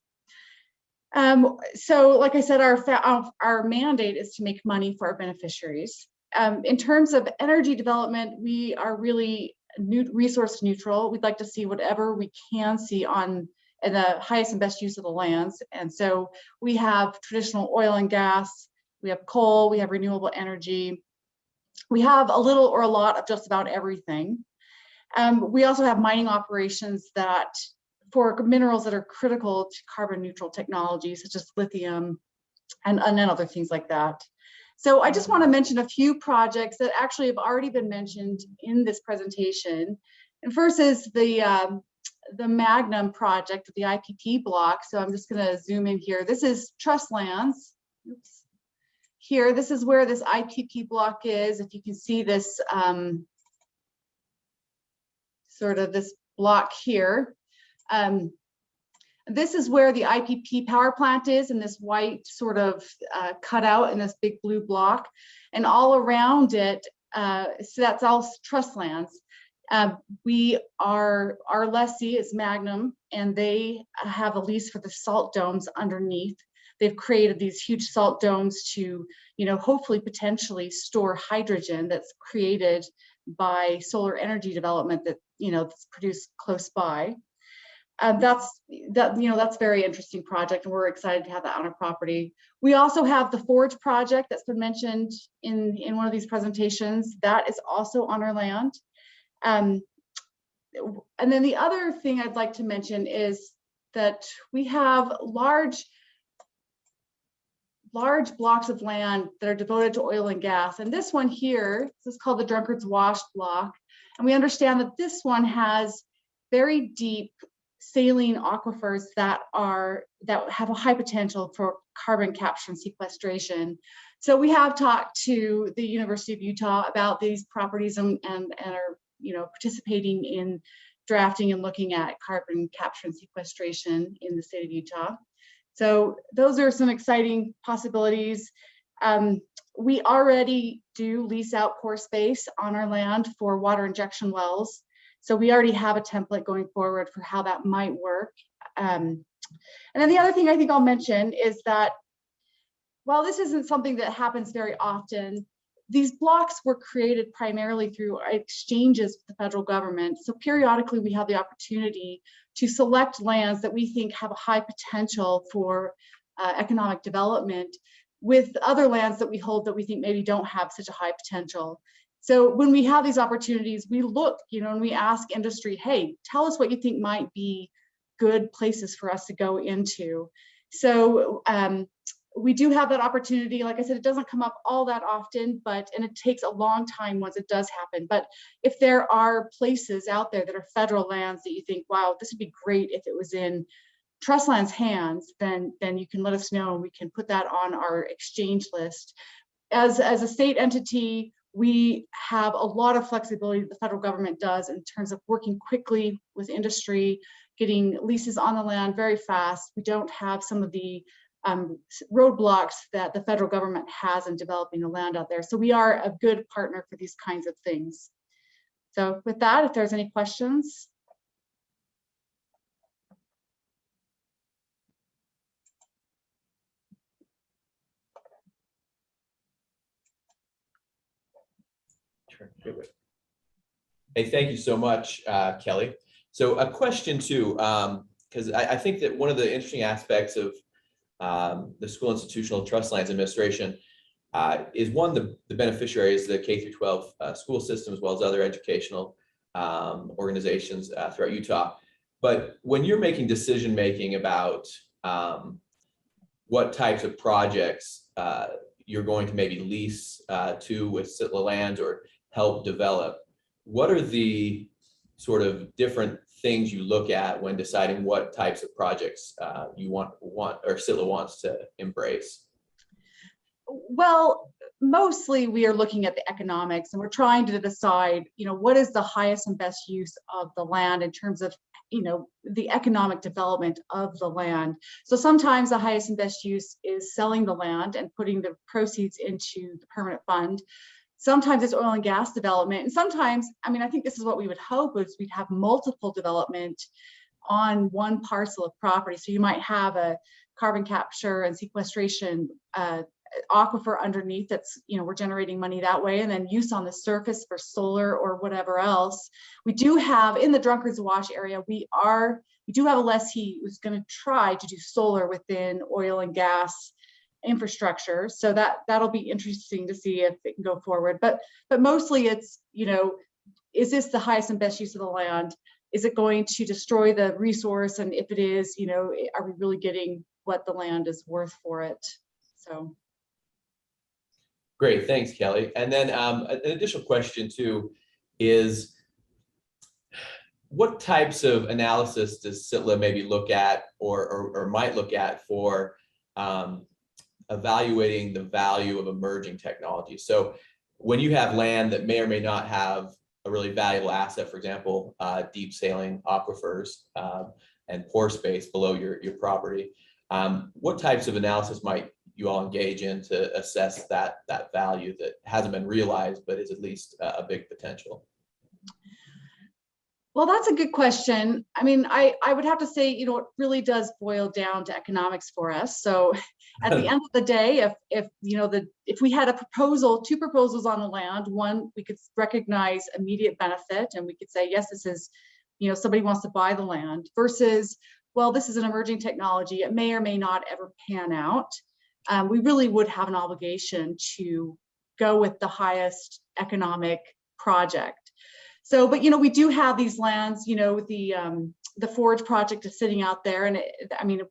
So like I said, our mandate is to make money for our beneficiaries. In terms of energy development, we are really resource neutral. We'd like to see whatever we can see in the highest and best use of the lands. And so we have traditional oil and gas, we have coal, we have renewable energy. We have a little or a lot of just about everything. We also have mining operations for minerals that are critical to carbon neutral technologies, such as lithium and other things like that. So I just want to mention a few projects that actually have already been mentioned in this presentation. And first is the Magnum project, the IPP block. So I'm just going to zoom in here. This is trust lands. Oops. Here, this is where this IPP block is. If you can see this sort of this block here. This is where the IPP power plant is, in this white sort of cutout in this big blue block, and all around it, so that's all trust lands. Our lessee is Magnum, and they have a lease for the salt domes underneath. They've created these huge salt domes to, hopefully potentially store hydrogen that's created by solar energy development that's produced close by. That's a very interesting project, and we're excited to have that on our property. We also have the Forge project that's been mentioned in one of these presentations. That is also on our land. And then the other thing I'd like to mention is that we have large blocks of land that are devoted to oil and gas. And this one here, this is called the Drunkard's Wash block. And we understand that this one has very deep saline aquifers that have a high potential for carbon capture and sequestration. So we have talked to the University of Utah about these properties and are participating in drafting and looking at carbon capture and sequestration in the state of Utah. So those are some exciting possibilities. We already do lease out pore space on our land for water injection wells. So we already have a template going forward for how that might work. And then the other thing I think I'll mention is that while this isn't something that happens very often, these blocks were created primarily through exchanges with the federal government. So periodically we have the opportunity to select lands that we think have a high potential for economic development with other lands that we hold that we think maybe don't have such a high potential. So when we have these opportunities, we look, and we ask industry, hey, tell us what you think might be good places for us to go into. So we do have that opportunity. Like I said, it doesn't come up all that often, and it takes a long time once it does happen. But if there are places out there that are federal lands that you think, wow, this would be great if it was in Trustland's hands, then you can let us know and we can put that on our exchange list. As a state entity, we have a lot of flexibility that the federal government does in terms of working quickly with industry, getting leases on the land very fast. We don't have some of the roadblocks that the federal government has in developing the land out there. So we are a good partner for these kinds of things. So with that, if there's any questions. Hey, thank you so much, Kelly. So a question too, because I think that one of the interesting aspects of the School Institutional Trust Lands Administration is one, the beneficiaries, the K through 12 school system, as well as other educational organizations throughout Utah. But when you're making decision-making about what types of projects you're going to maybe lease to with Sitla lands or help develop, what are the sort of different things you look at when deciding what types of projects you want or Sitla wants to embrace? Well, mostly we are looking at the economics and we're trying to decide, what is the highest and best use of the land in terms of, the economic development of the land. So sometimes the highest and best use is selling the land and putting the proceeds into the permanent fund. Sometimes it's oil and gas development. And sometimes, I think this is what we would hope is we'd have multiple development on one parcel of property. So you might have a carbon capture and sequestration aquifer underneath that's, we're generating money that way, and then use on the surface for solar or whatever else. We do have in the Drunkard's Wash area, we do have a lessee who's going to try to do solar within oil and gas infrastructure. So that'll be interesting to see if it can go forward. But mostly it's, is this the highest and best use of the land? Is it going to destroy the resource? And if it is, are we really getting what the land is worth for it? So. Great, thanks, Kelly. And then an additional question too is, what types of analysis does Sitla maybe look at or might look at for evaluating the value of emerging technologies? So when you have land that may or may not have a really valuable asset, for example, deep saline aquifers and pore space below your property, what types of analysis might you all engage in to assess that value that hasn't been realized but is at least a big potential? Well, that's a good question. I would have to say, it really does boil down to economics for us. So at the end of the day, if we had two proposals on the land, one, we could recognize immediate benefit and we could say, yes, this is, somebody wants to buy the land, versus, well, this is an emerging technology. It may or may not ever pan out. We really would have an obligation to go with the highest economic project. So, but we do have these lands, the Forge project is sitting out there, and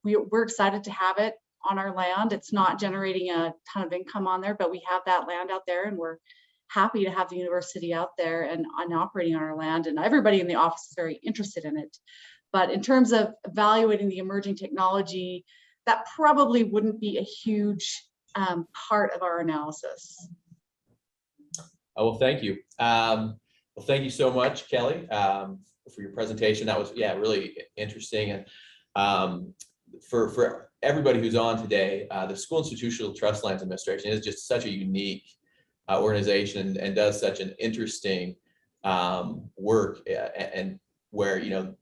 we're excited to have it. on our land. It's not generating a ton of income on there, but we have that land out there, and we're happy to have the university out there and operating on our land, and everybody in the office is very interested in it. But in terms of evaluating the emerging technology, that probably wouldn't be a huge part of our analysis. Oh, well, thank you. Well, thank you so much, Kelly, for your presentation. That was, yeah, really interesting. And for everybody who's on today, the School Institutional Trust Lands Administration is just such a unique organization and does such an interesting work, and where, you know,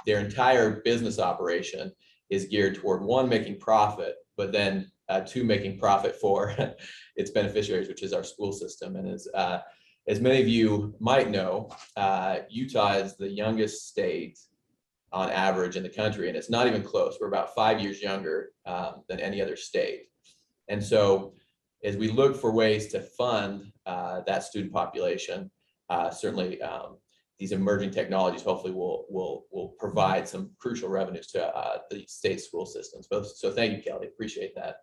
their entire business operation is geared toward, one, making profit, but then two, making profit for its beneficiaries, which is our school system. And as many of you might know, Utah is the youngest state on average in the country, and it's not even close. We're about 5 years younger than any other state. And so as we look for ways to fund that student population, certainly these emerging technologies hopefully will provide some crucial revenues to the state school systems. So thank you, Kelly, appreciate that.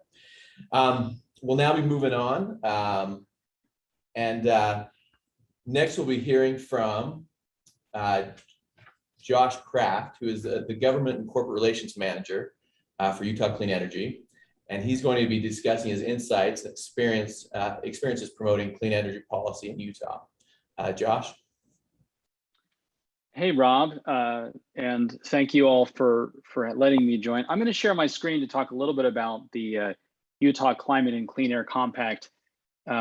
We'll now be moving on. Next we'll be hearing from Josh Kraft, who is the Government and Corporate Relations Manager for Utah Clean Energy. And he's going to be discussing his insights and experiences promoting clean energy policy in Utah. Josh? Hey, Rob, and thank you all for letting me join. I'm going to share my screen to talk a little bit about the Utah Climate and Clean Air Compact,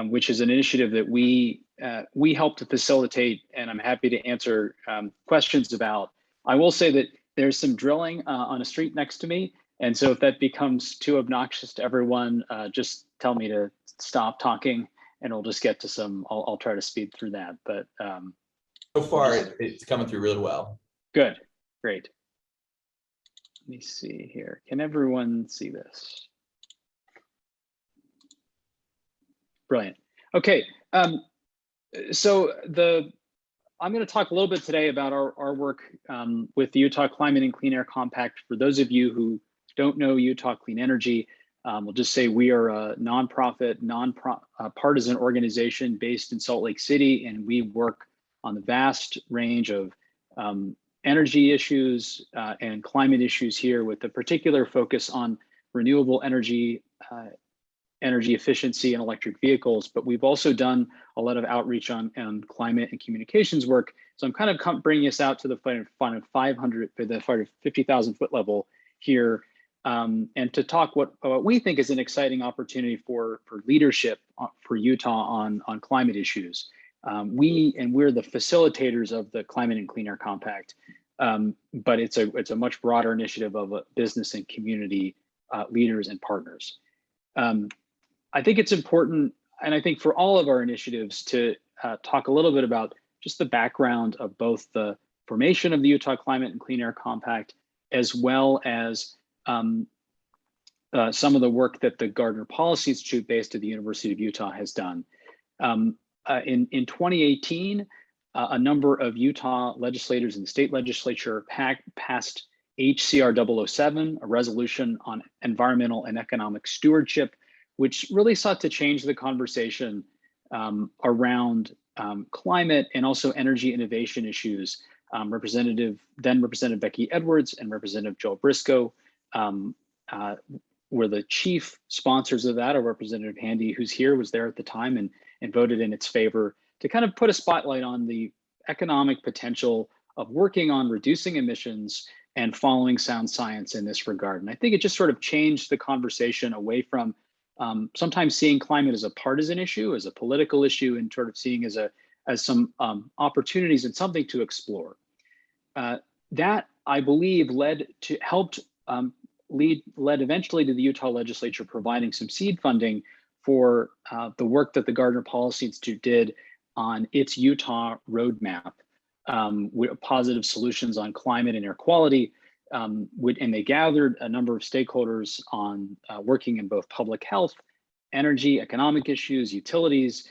which is an initiative that we help to facilitate, and I'm happy to answer questions about. I will say that there's some drilling on a street next to me, and so if that becomes too obnoxious to everyone, just tell me to stop talking, and we'll just get to some. I'll try to speed through that, but. So far, it's coming through really well. Good, great. Let me see here. Can everyone see this? Brilliant. Okay, so I'm going to talk a little bit today about our work with the Utah Climate and Clean Air Compact. For those of you who don't know Utah Clean Energy, we'll just say we are a nonprofit, partisan organization based in Salt Lake City, and we work on the vast range of energy issues and climate issues here, with a particular focus on renewable energy, energy efficiency, and electric vehicles. But we've also done a lot of outreach on climate and communications work. So I'm kind of bringing us out to the 50,000 foot level here, and to talk what we think is an exciting opportunity for leadership for Utah on climate issues. We're the facilitators of the Climate and Clean Air Compact, but it's a much broader initiative of business and community leaders and partners. I think it's important, and I think for all of our initiatives, to talk a little bit about just the background of both the formation of the Utah Climate and Clean Air Compact, as well as some of the work that the Gardner Policy Institute, based at the University of Utah, has done. In 2018, a number of Utah legislators in the state legislature passed HCR 007, a resolution on environmental and economic stewardship, which really sought to change the conversation around climate and also energy innovation issues. Then Representative Becky Edwards and Representative Joel Briscoe were the chief sponsors of that. Or Representative Handy, who's here, was there at the time and voted in its favor, to kind of put a spotlight on the economic potential of working on reducing emissions and following sound science in this regard. And I think it just sort of changed the conversation away from sometimes seeing climate as a partisan issue, as a political issue, and sort of seeing as some opportunities and something to explore. That, I believe, led eventually to the Utah legislature providing some seed funding for the work that the Gardner Policy Institute did on its Utah roadmap, with positive solutions on climate and air quality. And they gathered a number of stakeholders on working in both public health, energy, economic issues, utilities,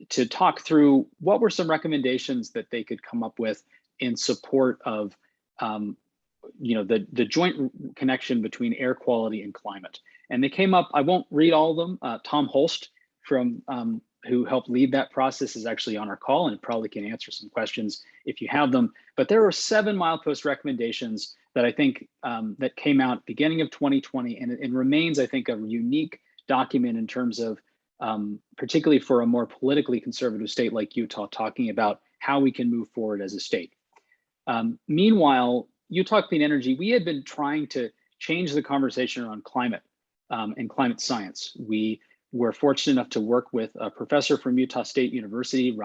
to talk through what were some recommendations that they could come up with in support of the joint connection between air quality and climate. And they came up, I won't read all of them. Tom Holst from who helped lead that process is actually on our call and probably can answer some questions if you have them. But there were 7 milepost recommendations that I think that came out beginning of 2020, and it remains, I think, a unique document in terms of, particularly for a more politically conservative state like Utah, talking about how we can move forward as a state. Meanwhile, Utah Clean Energy, we had been trying to change the conversation around climate and climate science. We were fortunate enough to work with a professor from Utah State University,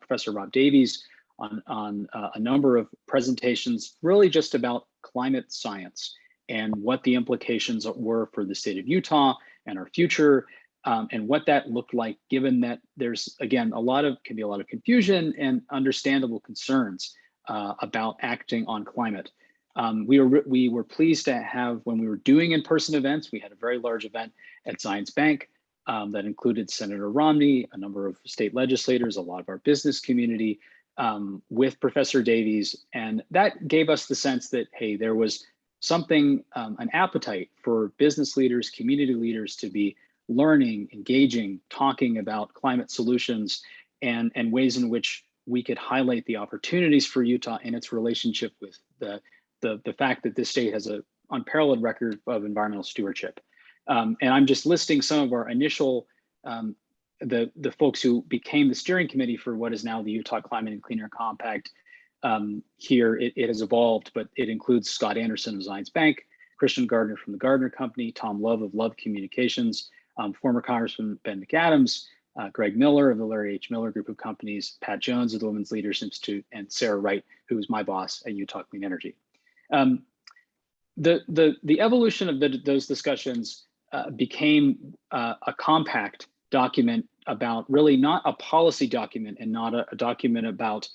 Professor Rob Davies, on a number of presentations, really just about climate science and what the implications were for the state of Utah and our future, and what that looked like, given that there's, again, can be a lot of confusion and understandable concerns about acting on climate. We were pleased to have, when we were doing in-person events, we had a very large event at Science Bank that included Senator Romney, a number of state legislators, a lot of our business community, with Professor Davies. And that gave us the sense that, hey, there was something, an appetite for business leaders, community leaders to be learning, engaging, talking about climate solutions and ways in which we could highlight the opportunities for Utah in its relationship with the fact that this state has an unparalleled record of environmental stewardship. And I'm just listing some of our initial, the folks who became the steering committee for what is now the Utah Climate and Clean Air Compact. Here, it has evolved, but it includes Scott Anderson of Zions Bank, Christian Gardner from the Gardner Company, Tom Love of Love Communications, former Congressman Ben McAdams, Greg Miller of the Larry H. Miller Group of Companies, Pat Jones of the Women's Leadership Institute, and Sarah Wright, who is my boss at Utah Clean Energy. The evolution of those discussions became a compact document about really not a policy document and not a document about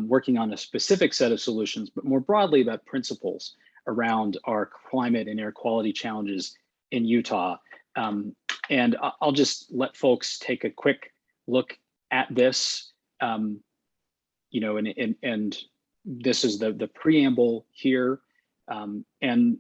working on a specific set of solutions, but more broadly about principles around our climate and air quality challenges in Utah. And I'll just let folks take a quick look at this, and this is the preamble here, and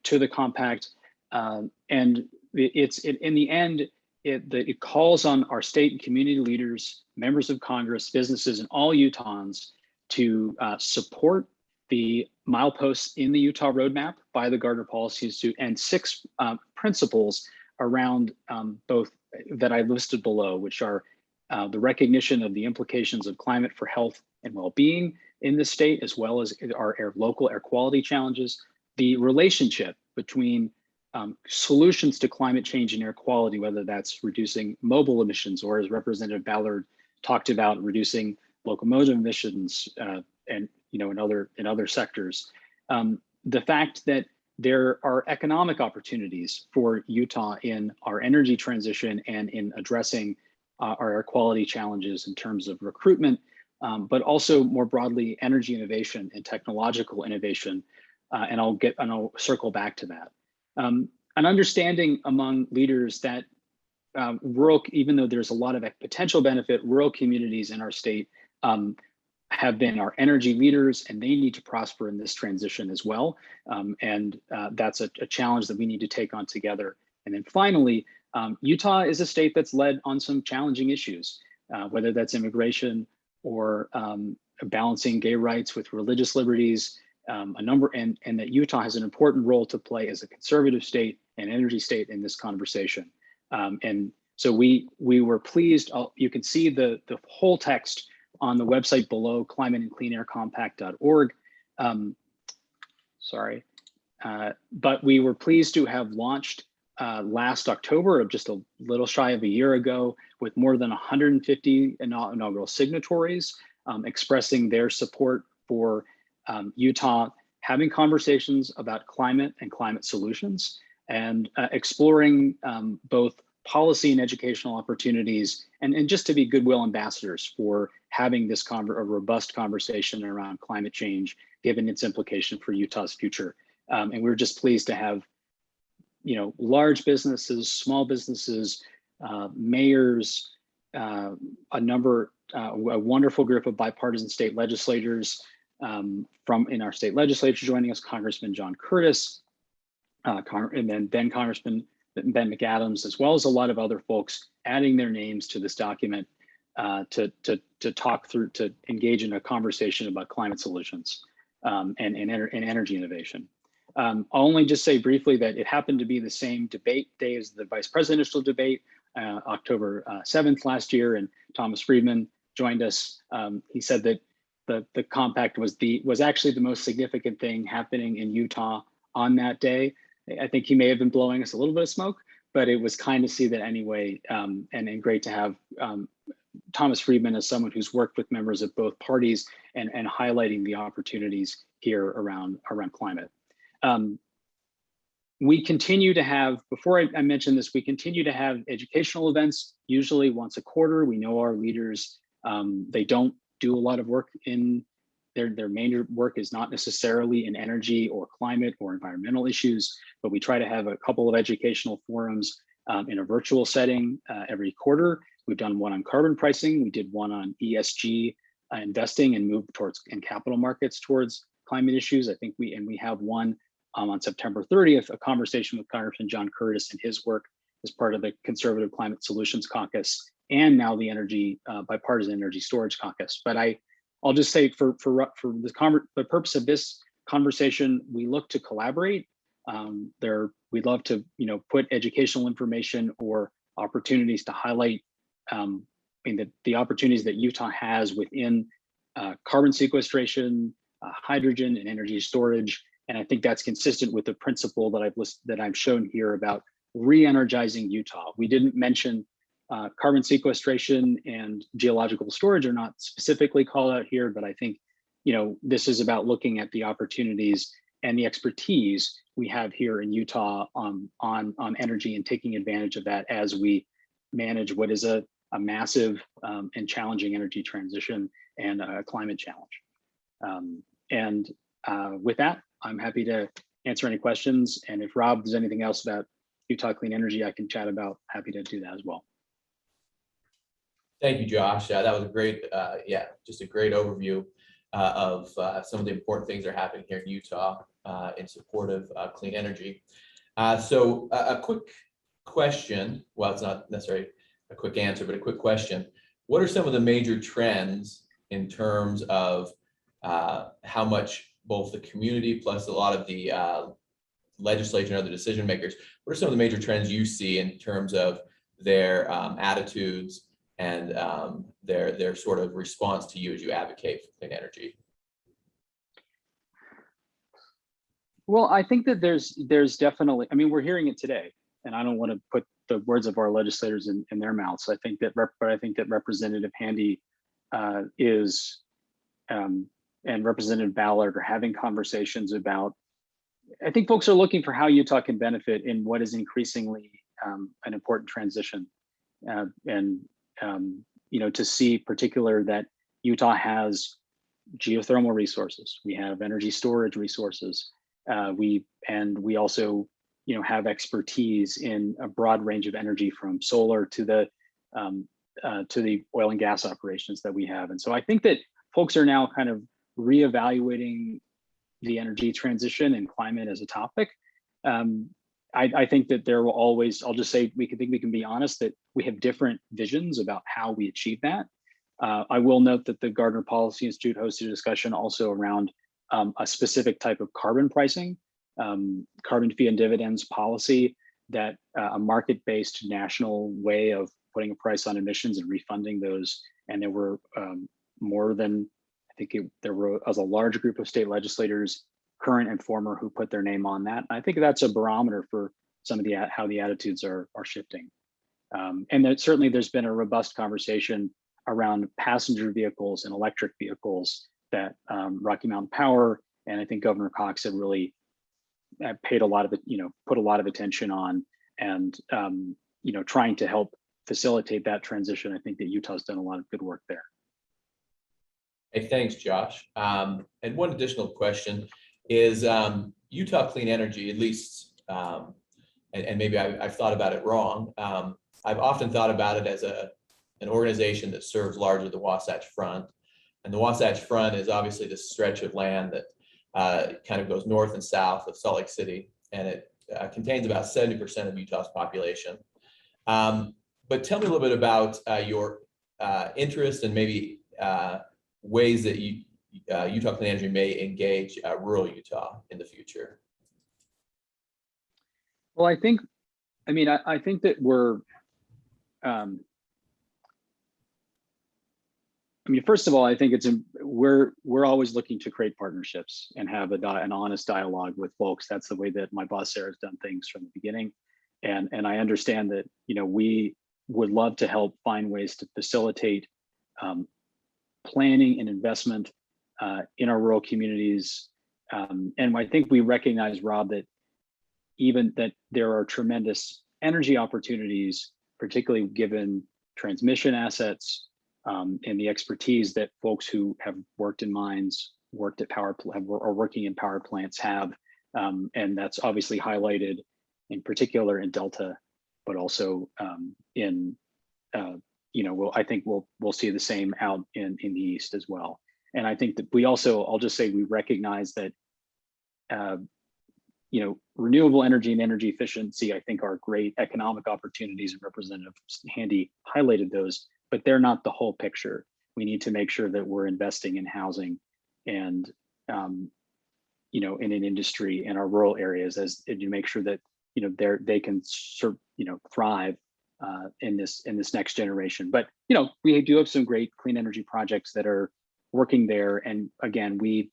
to the compact, and in the end, it calls on our state and community leaders, members of Congress, businesses, and all Utahns to support the mileposts in the Utah Roadmap by the Gardner Policy Institute, and 6 principles around both that I listed below, which are the recognition of the implications of climate for health and well-being in the state, as well as our local air quality challenges, the relationship between solutions to climate change and air quality, whether that's reducing mobile emissions, or as Representative Ballard talked about, reducing locomotive emissions, and in other sectors. The fact that there are economic opportunities for Utah in our energy transition and in addressing our air quality challenges in terms of recruitment, but also more broadly energy innovation and technological innovation. And I'll circle back to that. An understanding among leaders that even though there's a lot of potential benefit, rural communities in our state have been our energy leaders, and they need to prosper in this transition as well. And that's a challenge that we need to take on together. And then finally, Utah is a state that's led on some challenging issues, whether that's immigration or balancing gay rights with religious liberties, and that Utah has an important role to play as a conservative state and energy state in this conversation. And so we were pleased. You can see the whole text on the website below, climateandcleanaircompact.org. But we were pleased to have launched last October, of just a little shy of a year ago, with more than 150 inaugural signatories expressing their support for Utah having conversations about climate and climate solutions, and exploring both policy and educational opportunities, and just to be goodwill ambassadors for having this a robust conversation around climate change, given its implication for Utah's future. And we're just pleased to have, large businesses, small businesses, mayors, a wonderful group of bipartisan state legislators in our state legislature joining us, Congressman John Curtis, and then Congressman Ben McAdams, as well as a lot of other folks adding their names to this document to talk through, to engage in a conversation about climate solutions and energy innovation. I'll only just say briefly that it happened to be the same debate day as the vice presidential debate, October 7th last year, and Thomas Friedman joined us. He said that the compact was actually the most significant thing happening in Utah on that day. I think he may have been blowing us a little bit of smoke, but it was kind to see that anyway, and great to have Thomas Friedman as someone who's worked with members of both parties and highlighting the opportunities here around climate. We continue to have, before I mention this, we continue to have educational events, usually once a quarter. We know our leaders, they don't do a lot of work in, their major work is not necessarily in energy or climate or environmental issues, but we try to have a couple of educational forums in a virtual setting every quarter. We've done one on carbon pricing. We did one on ESG investing and move towards in capital markets towards climate issues. I think we have one on September 30th, a conversation with Congressman John Curtis and his work as part of the Conservative Climate Solutions Caucus, and now the Bipartisan Energy Storage Caucus. But I'll just say for the purpose of this conversation, we look to collaborate. We'd love to put educational information or opportunities to highlight the opportunities that Utah has within carbon sequestration, hydrogen, and energy storage. And I think that's consistent with the principle that I've shown here about re-energizing Utah. We didn't mention carbon sequestration and geological storage are not specifically called out here, but I think this is about looking at the opportunities and the expertise we have here in Utah on energy and taking advantage of that as we manage what is a massive and challenging energy transition and a climate challenge. With that, I'm happy to answer any questions. And if Rob, there's anything else about Utah Clean Energy I can chat about, happy to do that as well. Thank you, Josh. That was a great, just a great overview of some of the important things that are happening here in Utah in support of clean energy. So a quick question, well, it's not necessarily a quick answer, but a quick question. What are some of the major trends in terms of how much both the community plus a lot of the legislature and other decision makers, what are some of the major trends you see in terms of their attitudes and their sort of response to you as you advocate for clean energy? Well, I think that there's definitely, I mean, we're hearing it today, and I don't want to put the words of our legislators in their mouths. I think that Representative Handy and Representative Ballard are having conversations about, I think folks are looking for how Utah can benefit in what is increasingly an important transition. To see particular that Utah has geothermal resources, we have energy storage resources, we also have expertise in a broad range of energy from solar to the oil and gas operations that we have. And so I think that folks are now kind of reevaluating the energy transition and climate as a topic. I think that there will always, I'll just say, we can be honest that we have different visions about how we achieve that. I will note that the Gardner Policy Institute hosted a discussion also around a specific type of carbon pricing, carbon fee and dividends policy, that a market-based national way of putting a price on emissions and refunding those. And there were more than, there was a large group of state legislators, current and former, who put their name on that. I think that's a barometer for some of how the attitudes are shifting. And that certainly there's been a robust conversation around passenger vehicles and electric vehicles that Rocky Mountain Power and I think Governor Cox have really paid a lot of it, put a lot of attention on, and trying to help facilitate that transition. I think that Utah's done a lot of good work there. Hey, thanks, Josh. And one additional question is Utah Clean Energy, at least, and maybe I've thought about it wrong. I've often thought about it as an organization that serves largely the Wasatch Front. And the Wasatch Front is obviously this stretch of land that kind of goes north and south of Salt Lake City, and it contains about 70% of Utah's population. But tell me a little bit about your interest and maybe ways that Utah Clean Energy may engage rural Utah in the future. Well, I think that we're, first of all, I think we're always looking to create partnerships and have an honest dialogue with folks. That's the way that my boss Sarah has done things from the beginning, and I understand that we would love to help find ways to facilitate planning and investment in our rural communities, and I think we recognize, Rob, that even that there are tremendous energy opportunities, particularly given transmission assets and the expertise that folks who have worked in mines, worked at are working in power plants have, and that's obviously highlighted in particular in Delta, but also I think we'll see the same out in the East as well. And I think that we also, I'll just say, we recognize that renewable energy and energy efficiency, I think, are great economic opportunities, and Representative Handy highlighted those, but they're not the whole picture. We need to make sure that we're investing in housing and in an industry in our rural areas and to make sure that they can thrive in this next generation. But we do have some great clean energy projects that are working there, and again, we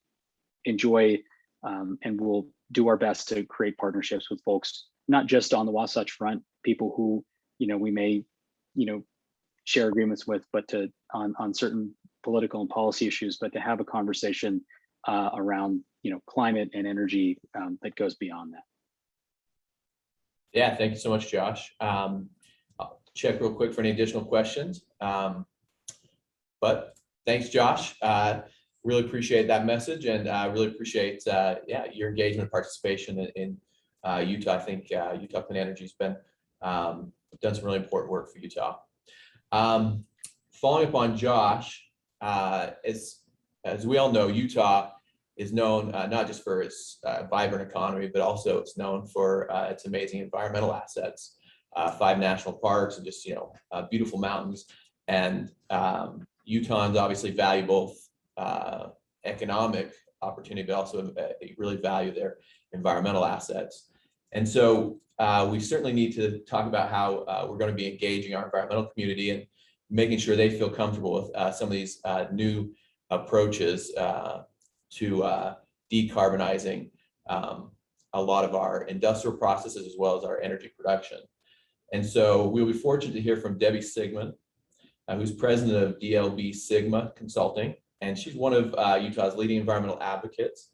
enjoy and we'll do our best to create partnerships with folks, not just on the Wasatch Front, people who we may share agreements with, but on certain political and policy issues, but to have a conversation around climate and energy that goes beyond that. Yeah, thank you so much, Josh. I'll check real quick for any additional questions. But thanks, Josh. Really appreciate that message, and really appreciate your engagement and participation in Utah. I think Utah Clean Energy has been done some really important work for Utah. Following up on Josh, as we all know, Utah is known not just for its vibrant economy, but also it's known for its amazing environmental assets, 5 national parks, and just beautiful mountains. And Utahns obviously value both economic opportunity, but also they really value their environmental assets. And so we certainly need to talk about how we're going to be engaging our environmental community and making sure they feel comfortable with some of these new approaches to decarbonizing a lot of our industrial processes as well as our energy production. And so we'll be fortunate to hear from Debbie Sigmund, who's president of DLB Sigma Consulting, and she's one of Utah's leading environmental advocates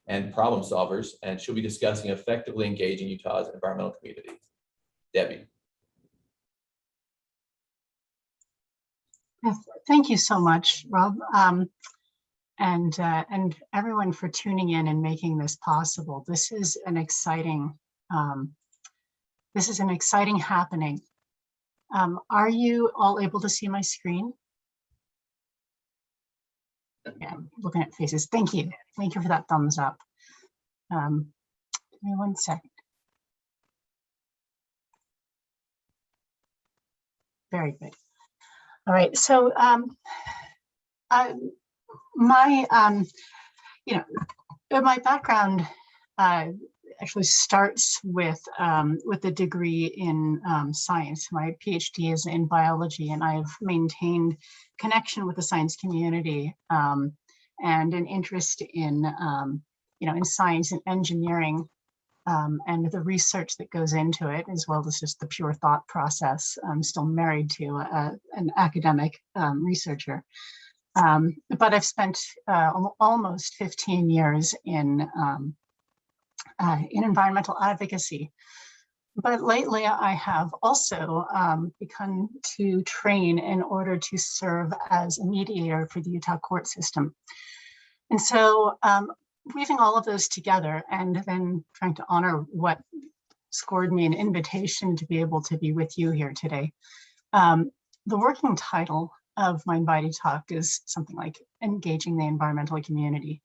and problem solvers, and she'll be discussing effectively engaging Utah's environmental community. Debbie. Thank you so much, Rob, and everyone for tuning in and making this possible. This is an exciting happening. Are you all able to see my screen? Yeah, I'm looking at faces. Thank you. Thank you for that thumbs up. Give me 1 second. Very good. All right. So my background actually starts with a degree in science. My PhD is in biology, and I've maintained connection with the science community and an interest in in science and engineering and the research that goes into it, as well as just the pure thought process. I'm still married to an academic researcher, but I've spent almost 15 years in environmental advocacy. But lately I have also begun to train in order to serve as a mediator for the Utah court system. And so weaving all of those together and then trying to honor what scored me an invitation to be able to be with you here today. The working title of my invited talk is something like Engaging the Environmental Community.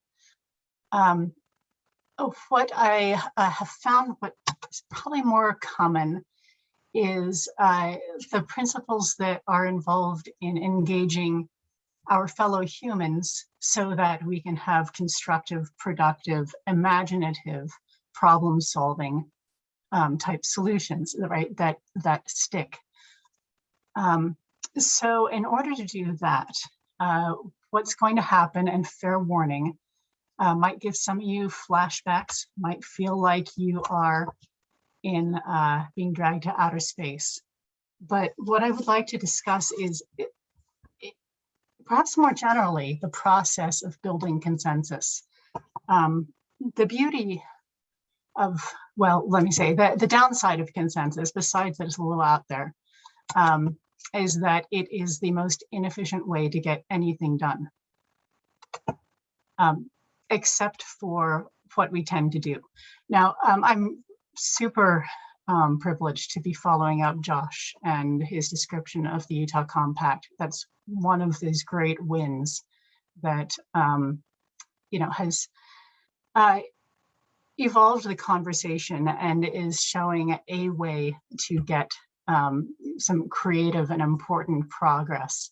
What I have found, what is probably more common is the principles that are involved in engaging our fellow humans so that we can have constructive, productive, imaginative, problem-solving type solutions, right? That stick. So in order to do that, what's going to happen, and fair warning, might give some of you flashbacks, might feel like you are in being dragged to outer space. But what I would like to discuss is perhaps more generally, the process of building consensus. The beauty of, well, let me say that the downside of consensus, besides that it's a little out there, is that it is the most inefficient way to get anything done, except for what we tend to do. Now, I'm super privileged to be following up Josh and his description of the Utah Compact. That's one of these great wins that has evolved the conversation and is showing a way to get some creative and important progress.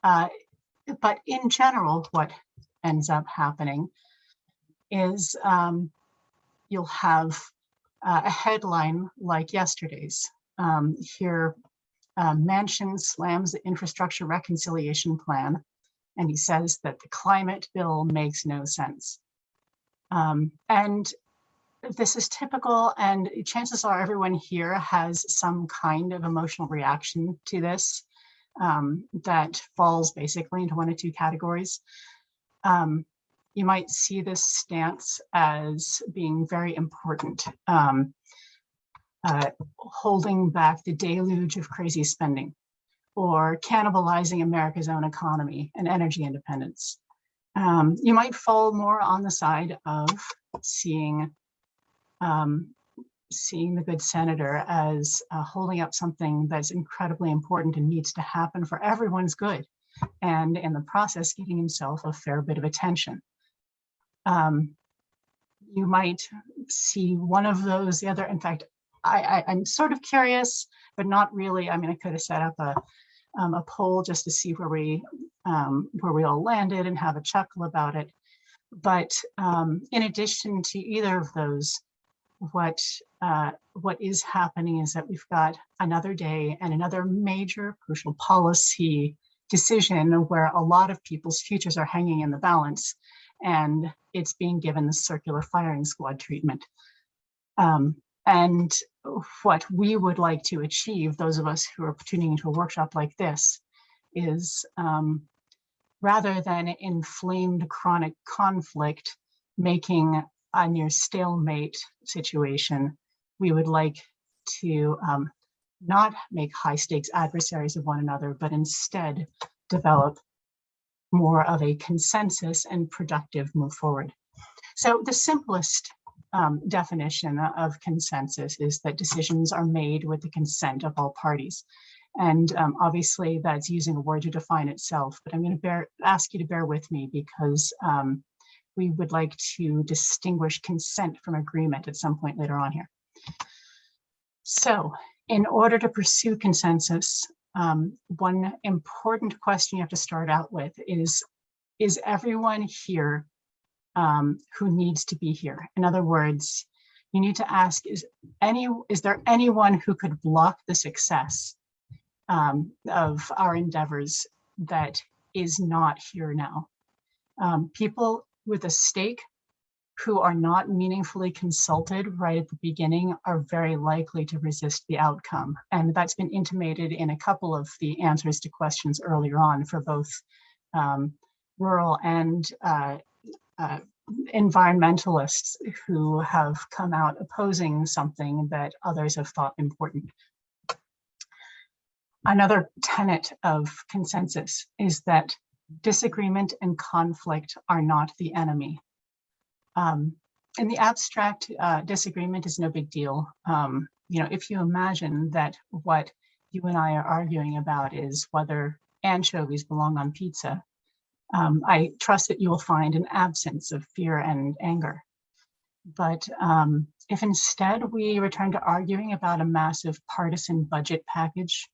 But in general, what ends up happening is you'll have a headline like yesterday's. Here, Manchin slams the infrastructure reconciliation plan, and he says that the climate bill makes no sense. And this is typical, and chances are everyone here has some kind of emotional reaction to this that falls basically into one of two categories. You might see this stance as being very important, holding back the deluge of crazy spending, or cannibalizing America's own economy and energy independence. You might fall more on the side of seeing the good senator as holding up something that's incredibly important and needs to happen for everyone's good, and in the process getting himself a fair bit of attention. You might see one of those, the other. In fact, I'm sort of curious, but not really. I mean, I could have set up a poll just to see where we all landed and have a chuckle about it. But in addition to either of those, what is happening is that we've got another day and another major crucial policy decision where a lot of people's futures are hanging in the balance, and it's being given the circular firing squad treatment. And what we would like to achieve, those of us who are tuning into a workshop like this, is rather than inflamed chronic conflict making a near stalemate situation, we would like to not make high stakes adversaries of one another, but instead develop more of a consensus and productive move forward. So the simplest definition of consensus is that decisions are made with the consent of all parties. And obviously that's using a word to define itself, but I'm going to ask you to bear with me because we would like to distinguish consent from agreement at some point later on here. So in order to pursue consensus, one important question you have to start out with is everyone here who needs to be here? In other words, you need to ask, is there anyone who could block the success of our endeavors that is not here now? People with a stake who are not meaningfully consulted right at the beginning are very likely to resist the outcome. And that's been intimated in a couple of the answers to questions earlier on for both rural and environmentalists who have come out opposing something that others have thought important. Another tenet of consensus is that disagreement and conflict are not the enemy. In the abstract, disagreement is no big deal. If you imagine that what you and I are arguing about is whether anchovies belong on pizza, I trust that you will find an absence of fear and anger. But if instead we return to arguing about a massive partisan budget package,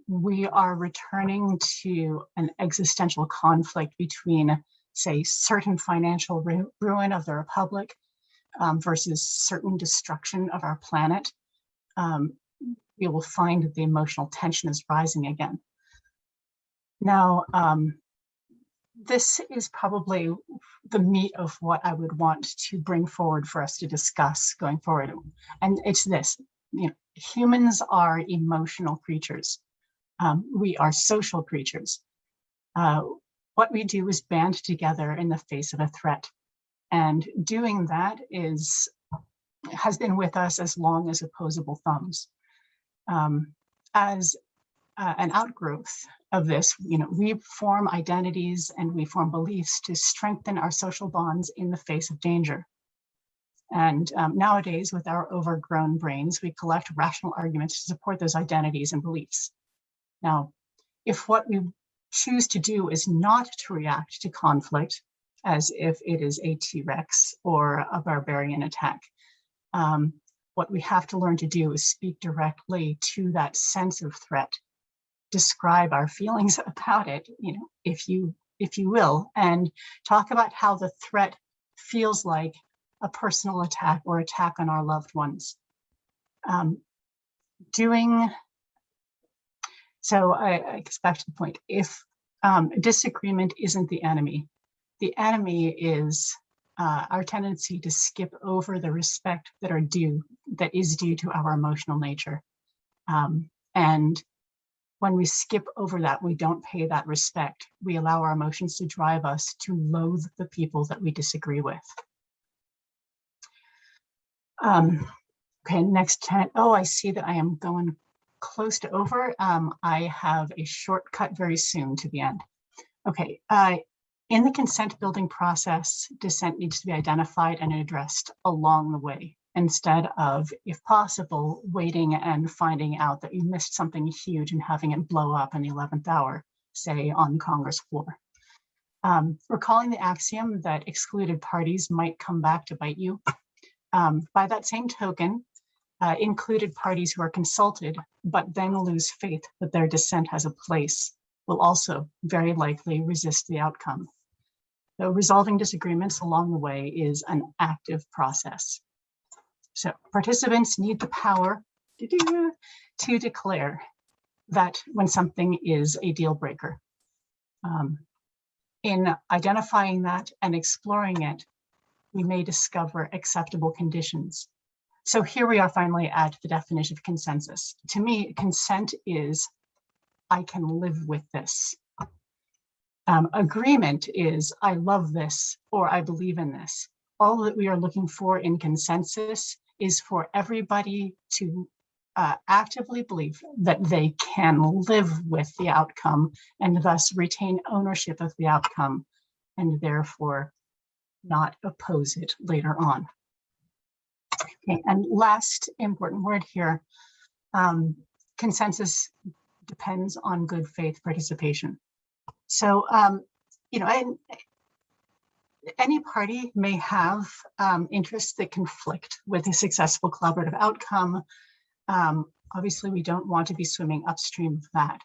we are returning to an existential conflict between, say, certain financial ruin of the Republic versus certain destruction of our planet, we will find that the emotional tension is rising again. Now, this is probably the meat of what I would want to bring forward for us to discuss going forward. And it's this, humans are emotional creatures. We are social creatures. What we do is band together in the face of a threat. And doing that has been with us as long as opposable thumbs. As an outgrowth of this, we form identities and we form beliefs to strengthen our social bonds in the face of danger. And nowadays, with our overgrown brains, we collect rational arguments to support those identities and beliefs. Now, if what we choose to do is not to react to conflict as if it is a T-Rex or a barbarian attack, what we have to learn to do is speak directly to that sense of threat, describe our feelings about it, if you will, and talk about how the threat feels like a personal attack or attack on our loved ones. So I guess back to the point, if disagreement isn't the enemy is our tendency to skip over the respect that is due to our emotional nature. And when we skip over that, we don't pay that respect. We allow our emotions to drive us to loathe the people that we disagree with. Okay, next 10. Oh, I see that I am going close to over. I have a shortcut very soon to the end. Okay, in the consent building process, dissent needs to be identified and addressed along the way, instead of, if possible, waiting and finding out that you missed something huge and having it blow up in the 11th hour, say on Congress floor. Recalling the axiom that excluded parties might come back to bite you. By that same token, included parties who are consulted, but then lose faith that their dissent has a place, will also very likely resist the outcome. So resolving disagreements along the way is an active process. So participants need the power to declare that when something is a deal breaker. In identifying that and exploring it, we may discover acceptable conditions. So here we are finally at the definition of consensus. To me, consent is, I can live with this. Agreement is, I love this, or I believe in this. All that we are looking for in consensus is for everybody to actively believe that they can live with the outcome and thus retain ownership of the outcome and therefore not oppose it later on. Okay, and last important word here, consensus depends on good faith participation. So, any party may have interests that conflict with a successful collaborative outcome. Obviously, we don't want to be swimming upstream of that.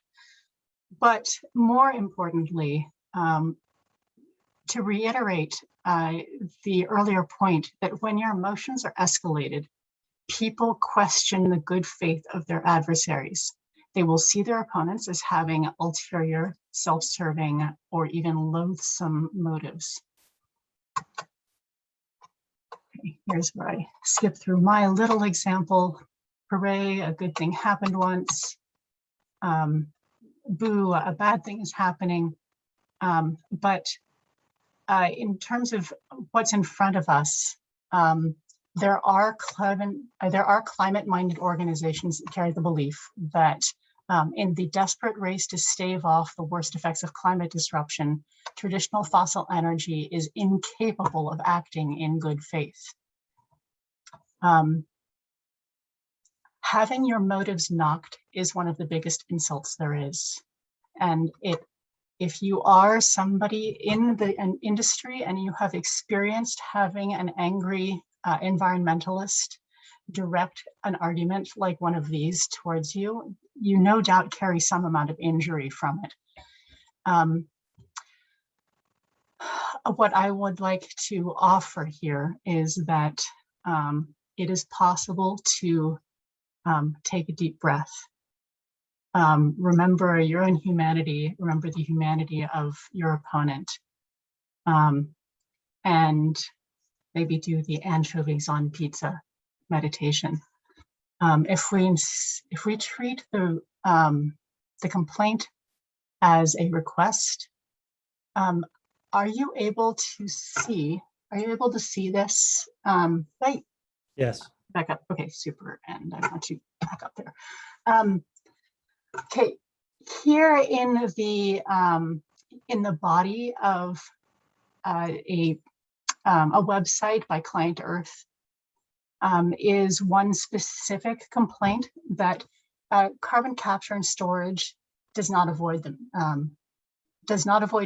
But more importantly, to reiterate the earlier point that when your emotions are escalated, people question the good faith of their adversaries. They will see their opponents as having ulterior, self-serving, or even loathsome motives. Okay, here's where I skip through my little example. Hooray, a good thing happened once. Boo, a bad thing is happening. But in terms of what's in front of us, there are climate-minded organizations that carry the belief that in the desperate race to stave off the worst effects of climate disruption, traditional fossil energy is incapable of acting in good faith. Having your motives knocked is one of the biggest insults there is. And if you are somebody in an industry and you have experienced having an angry environmentalist direct an argument like one of these towards you, you no doubt carry some amount of injury from it. What I would like to offer here is that it is possible to take a deep breath. Remember your own humanity, remember the humanity of your opponent, and maybe do the anchovies on pizza meditation. If we treat the complaint as a request, are you able to see? Are you able to see this? Right. Yes. Back up. Okay, super. And I want you back up there. Okay, here in the body of a website by Client Earth is one specific complaint that carbon capture and storage does not avoid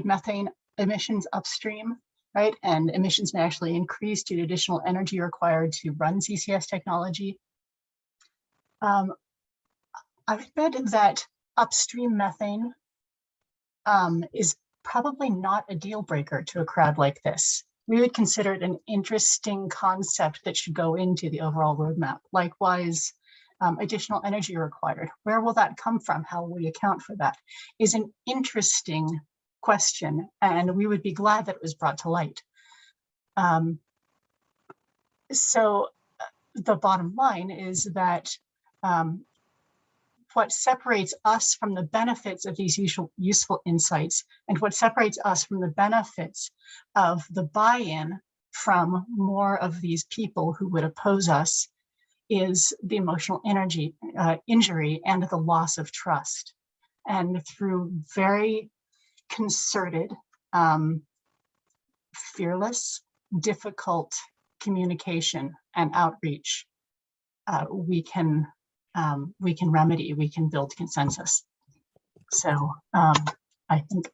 methane emissions upstream, right? And emissions may actually increase due to additional energy required to run CCS technology. I've read that upstream methane is probably not a deal breaker to a crowd like this. We would consider it an interesting concept that should go into the overall roadmap. Likewise, additional energy required. Where will that come from? How will we account for that? Is an interesting question, and we would be glad that it was brought to light. So the bottom line is that what separates us from the benefits of these useful insights, and what separates us from the benefits of the buy-in from more of these people who would oppose us, is the emotional injury and the loss of trust. And through very concerted, fearless, difficult communication and outreach, we can remedy, we can build consensus. So I think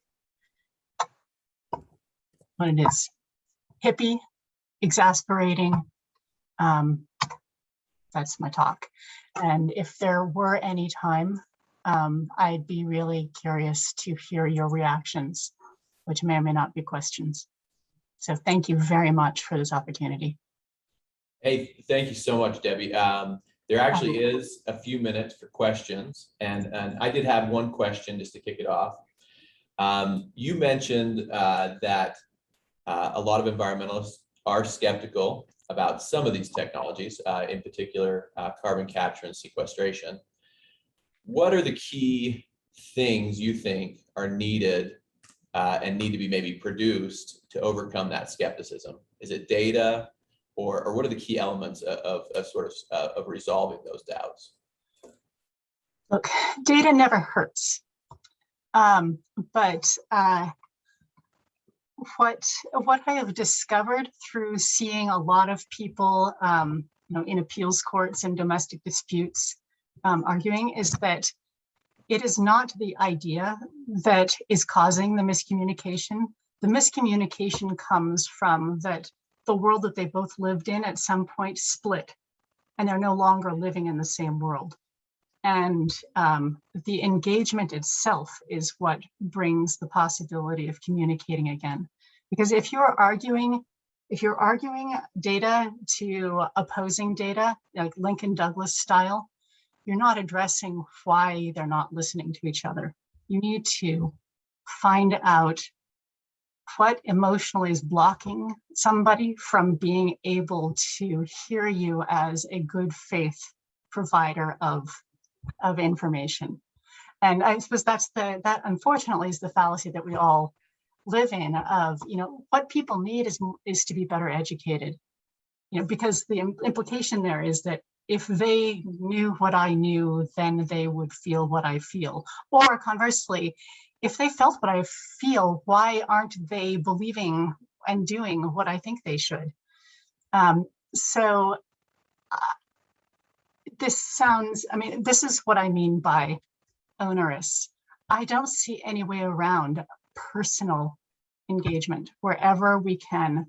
what it is, hippie, exasperating, that's my talk. And if there were any time, I'd be really curious to hear your reactions, which may or may not be questions. So thank you very much for this opportunity. Hey, thank you so much, Debbie. There actually is a few minutes for questions, and I did have one question just to kick it off. You mentioned that a lot of environmentalists are skeptical about some of these technologies, in particular carbon capture and sequestration. What are the key things you think are needed and need to be maybe produced to overcome that skepticism? Is it data? Or what are the key elements of resolving those doubts? Look, data never hurts. But what I have discovered through seeing a lot of people in appeals courts and domestic disputes arguing is that it is not the idea that is causing the miscommunication. The miscommunication comes from that the world that they both lived in at some point split, and they're no longer living in the same world. And the engagement itself is what brings the possibility of communicating again. Because if you're arguing data to opposing data, like Lincoln Douglas style, you're not addressing why they're not listening to each other. You need to find out what emotionally is blocking somebody from being able to hear you as a good faith provider of information. And I suppose that unfortunately is the fallacy that we all live in of, what people need is to be better educated, because the implication there is that if they knew what I knew, then they would feel what I feel. Or conversely, if they felt what I feel, why aren't they believing and doing what I think they should? This is what I mean by onerous. I don't see any way around personal engagement wherever we can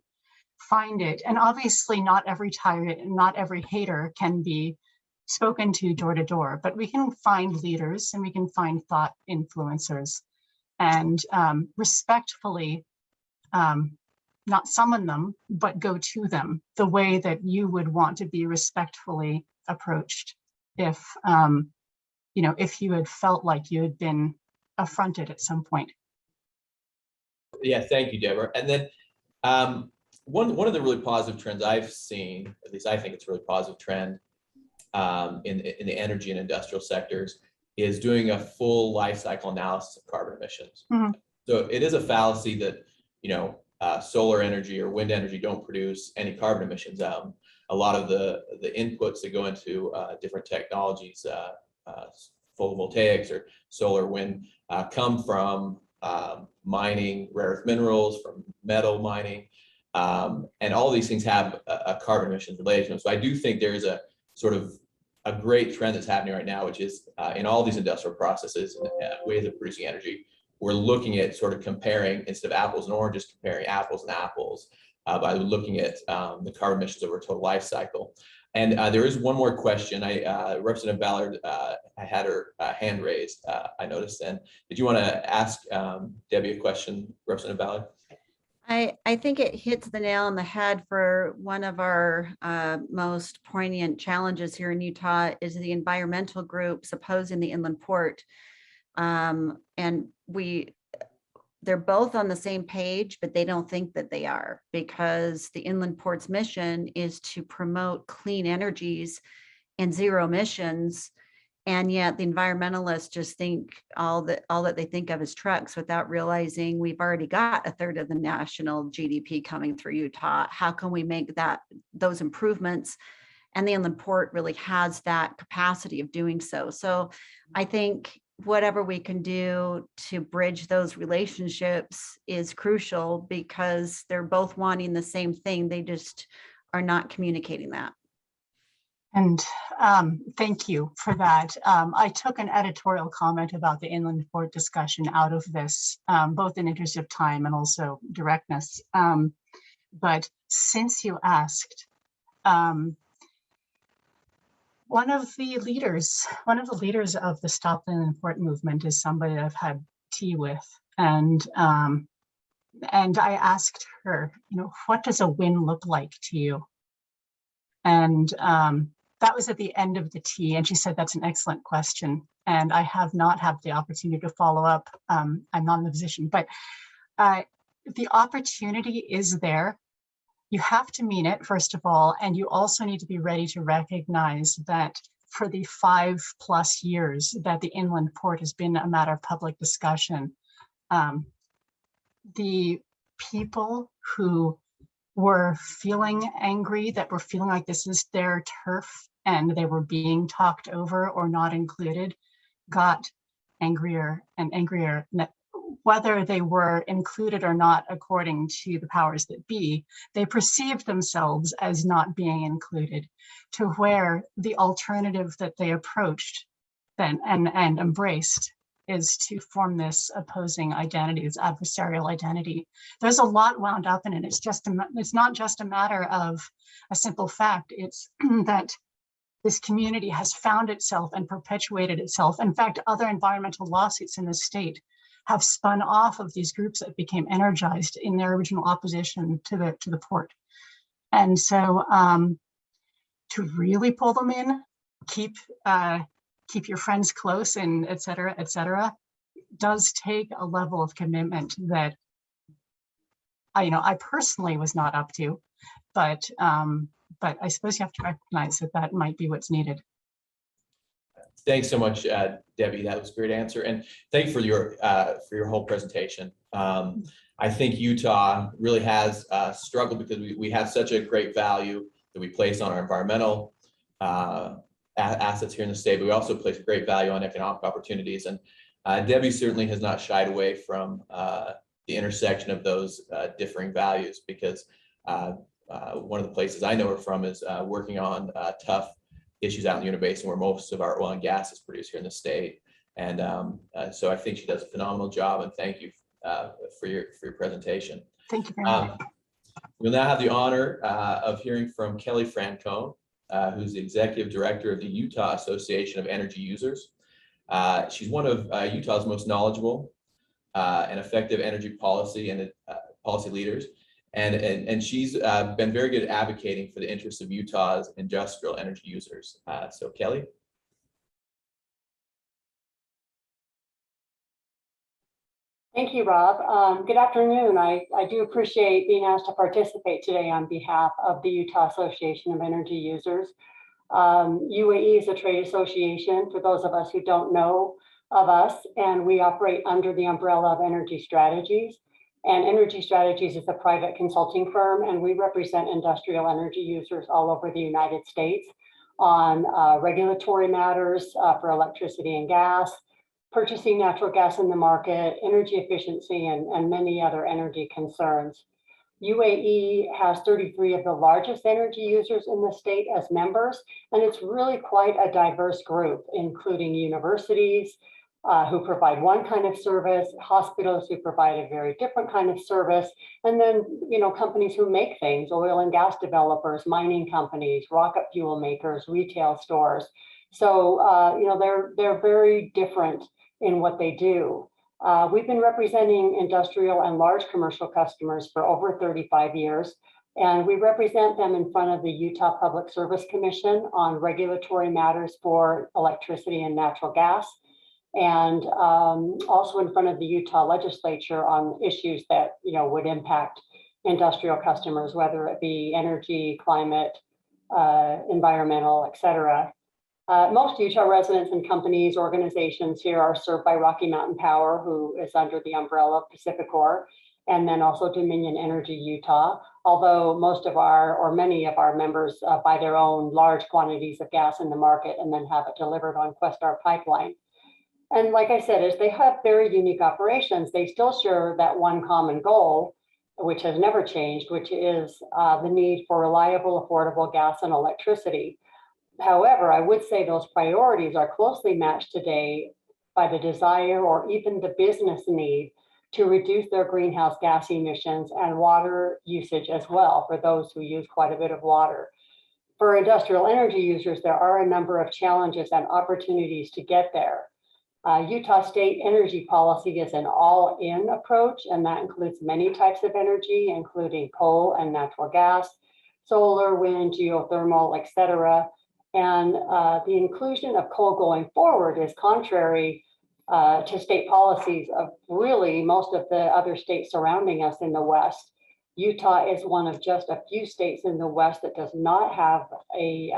find it. And obviously not every tyrant, not every hater can be spoken to door, but we can find leaders and we can find thought influencers and respectfully not summon them, but go to them the way that you would want to be respectfully approached if, you know, if you had felt like you had been affronted at some point. Yeah, thank you, Deborah. And then one of the really positive trends I've seen, at least I think it's a really positive trend in the energy and industrial sectors, is doing a full life cycle analysis of carbon emissions. Mm-hmm. So it is a fallacy that, you know, solar energy or wind energy don't produce any carbon emissions. A lot of the inputs that go into different technologies, photovoltaics or solar wind, come from mining rare earth minerals, from metal mining, and all these things have a carbon emissions related to them. So I do think there is a sort of a great trend that's happening right now, which is in all these industrial processes and ways of producing energy, we're looking at sort of comparing, instead of apples and oranges, comparing apples and apples by looking at the carbon emissions over a total life cycle. And there is one more question. Representative Ballard, I had her hand raised, I noticed. And did you want to ask Debbie a question, Representative Ballard? I think it hits the nail on the head for one of our most poignant challenges here in Utah is the environmental groups opposing the inland port. And they're both on the same page, but they don't think that they are, because the inland port's mission is to promote clean energies and zero emissions. And yet the environmentalists just think all that they think of is trucks, without realizing we've already got a third of the national GDP coming through Utah. How can we make those improvements? And the inland port really has that capacity of doing so. So I think whatever we can do to bridge those relationships is crucial, because they're both wanting the same thing. They just are not communicating that. And thank you for that. I took an editorial comment about the inland port discussion out of this, both in interest of time and also directness. But since you asked, one of the leaders of the Stop the Inland Port movement is somebody I've had tea with, and I asked her, you know, what does a win look like to you? And that was at the end of the tea, and she said, that's an excellent question. And I have not had the opportunity to follow up. I'm not in the position, but the opportunity is there. You have to mean it, first of all, and you also need to be ready to recognize that for the 5+ years that the inland port has been a matter of public discussion, the people who were feeling angry, that were feeling like this is their turf and they were being talked over or not included, got angrier and angrier, whether they were included or not according to the powers that be. They perceived themselves as not being included, to where the alternative that they approached then and embraced is to form this opposing identity, this adversarial identity. There's a lot wound up in it. It's not just a matter of a simple fact. It's that this community has found itself and perpetuated itself. In fact, other environmental lawsuits in the state have spun off of these groups that became energized in their original opposition to the port. And so to really pull them in, keep your friends close, and et cetera, does take a level of commitment that I personally was not up to, but I suppose you have to recognize that might be what's needed. Thanks so much, Debbie. That was a great answer, and thank you for your whole presentation. I think Utah really has struggled because we have such a great value that we place on our environmental assets here in the state, but we also place a great value on economic opportunities. And Debbie certainly has not shied away from the intersection of those differing values, because one of the places I know her from is working on tough issues out in the Uinta Basin, where most of our oil and gas is produced here in the state. And so I think she does a phenomenal job, and thank you for your presentation. Thank you very much. We'll now have the honor of hearing from Kelly Francone, who's the Executive Director of the Utah Association of Energy Users. She's one of Utah's most knowledgeable and effective energy policy and policy leaders. And she's been very good at advocating for the interests of Utah's industrial energy users. So Kelly. Thank you, Rob. Good afternoon. I do appreciate being asked to participate today on behalf of the Utah Association of Energy Users. UAE is a trade association for those of us who don't know of us, and we operate under the umbrella of Energy Strategies. And Energy Strategies is a private consulting firm, and we represent industrial energy users all over the United States on regulatory matters for electricity and gas, purchasing natural gas in the market, energy efficiency, and many other energy concerns. UAE has 33 of the largest energy users in the state as members, and it's really quite a diverse group, including universities who provide one kind of service, hospitals who provide a very different kind of service, and then companies who make things, oil and gas developers, mining companies, rocket fuel makers, retail stores. So they're very different in what they do. We've been representing industrial and large commercial customers for over 35 years, and we represent them in front of the Utah Public Service Commission on regulatory matters for electricity and natural gas, and also in front of the Utah legislature on issues that would impact industrial customers, whether it be energy, climate, environmental, etc. Most Utah residents and companies, organizations here are served by Rocky Mountain Power, who is under the umbrella of PacifiCorp, and then also Dominion Energy Utah, although many of our members buy their own large quantities of gas in the market and then have it delivered on Questar Pipeline. And like I said, as they have very unique operations, they still share that one common goal, which has never changed, which is the need for reliable, affordable gas and electricity. However, I would say those priorities are closely matched today by the desire or even the business need to reduce their greenhouse gas emissions and water usage as well, for those who use quite a bit of water. For industrial energy users, there are a number of challenges and opportunities to get there. Utah state energy policy is an all-in approach, and that includes many types of energy, including coal and natural gas, solar, wind, geothermal, etc. And the inclusion of coal going forward is contrary to state policies of really most of the other states surrounding us in the West. Utah is one of just a few states in the West that does not have a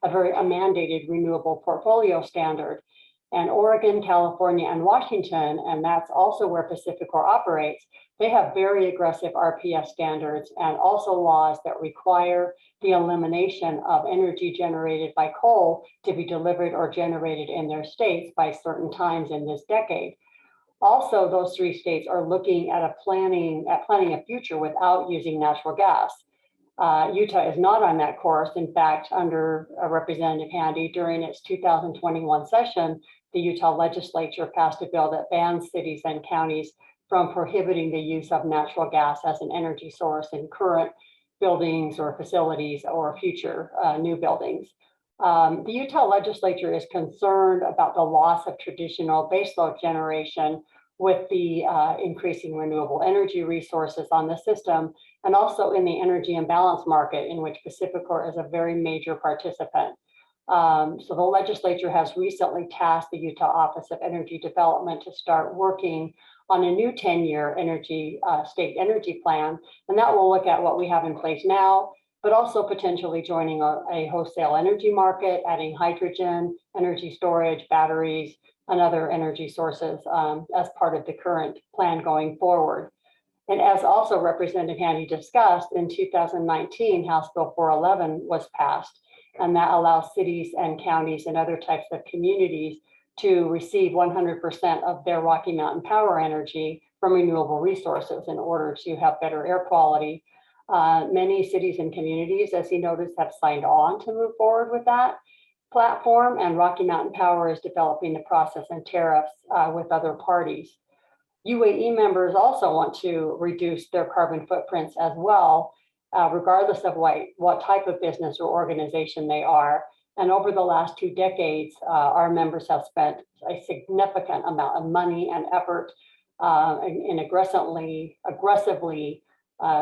mandated renewable portfolio standard. And Oregon, California, and Washington, and that's also where PacifiCorp operates, they have very aggressive RPS standards and also laws that require the elimination of energy generated by coal to be delivered or generated in their states by certain times in this decade. Also, those three states are looking at planning a future without using natural gas. Utah is not on that course. In fact, under Representative Handy, during its 2021 session, the Utah legislature passed a bill that bans cities and counties from prohibiting the use of natural gas as an energy source in current buildings or facilities or future new buildings. The Utah legislature is concerned about the loss of traditional baseload generation with the increasing renewable energy resources on the system, and also in the energy imbalance market, in which PacifiCorp is a very major participant. So the legislature has recently tasked the Utah Office of Energy Development to start working on a new 10-year state energy plan, and that will look at what we have in place now, but also potentially joining a wholesale energy market, adding hydrogen, energy storage, batteries, and other energy sources as part of the current plan going forward. And as also Representative Handy discussed, in 2019, House Bill 411 was passed, and that allows cities and counties and other types of communities to receive 100% of their Rocky Mountain Power energy from renewable resources in order to have better air quality. Many cities and communities, as he noticed, have signed on to move forward with that platform, and Rocky Mountain Power is developing the process and tariffs with other parties. UAE members also want to reduce their carbon footprints as well, regardless of what type of business or organization they are. And over the last 2 decades, our members have spent a significant amount of money and effort in aggressively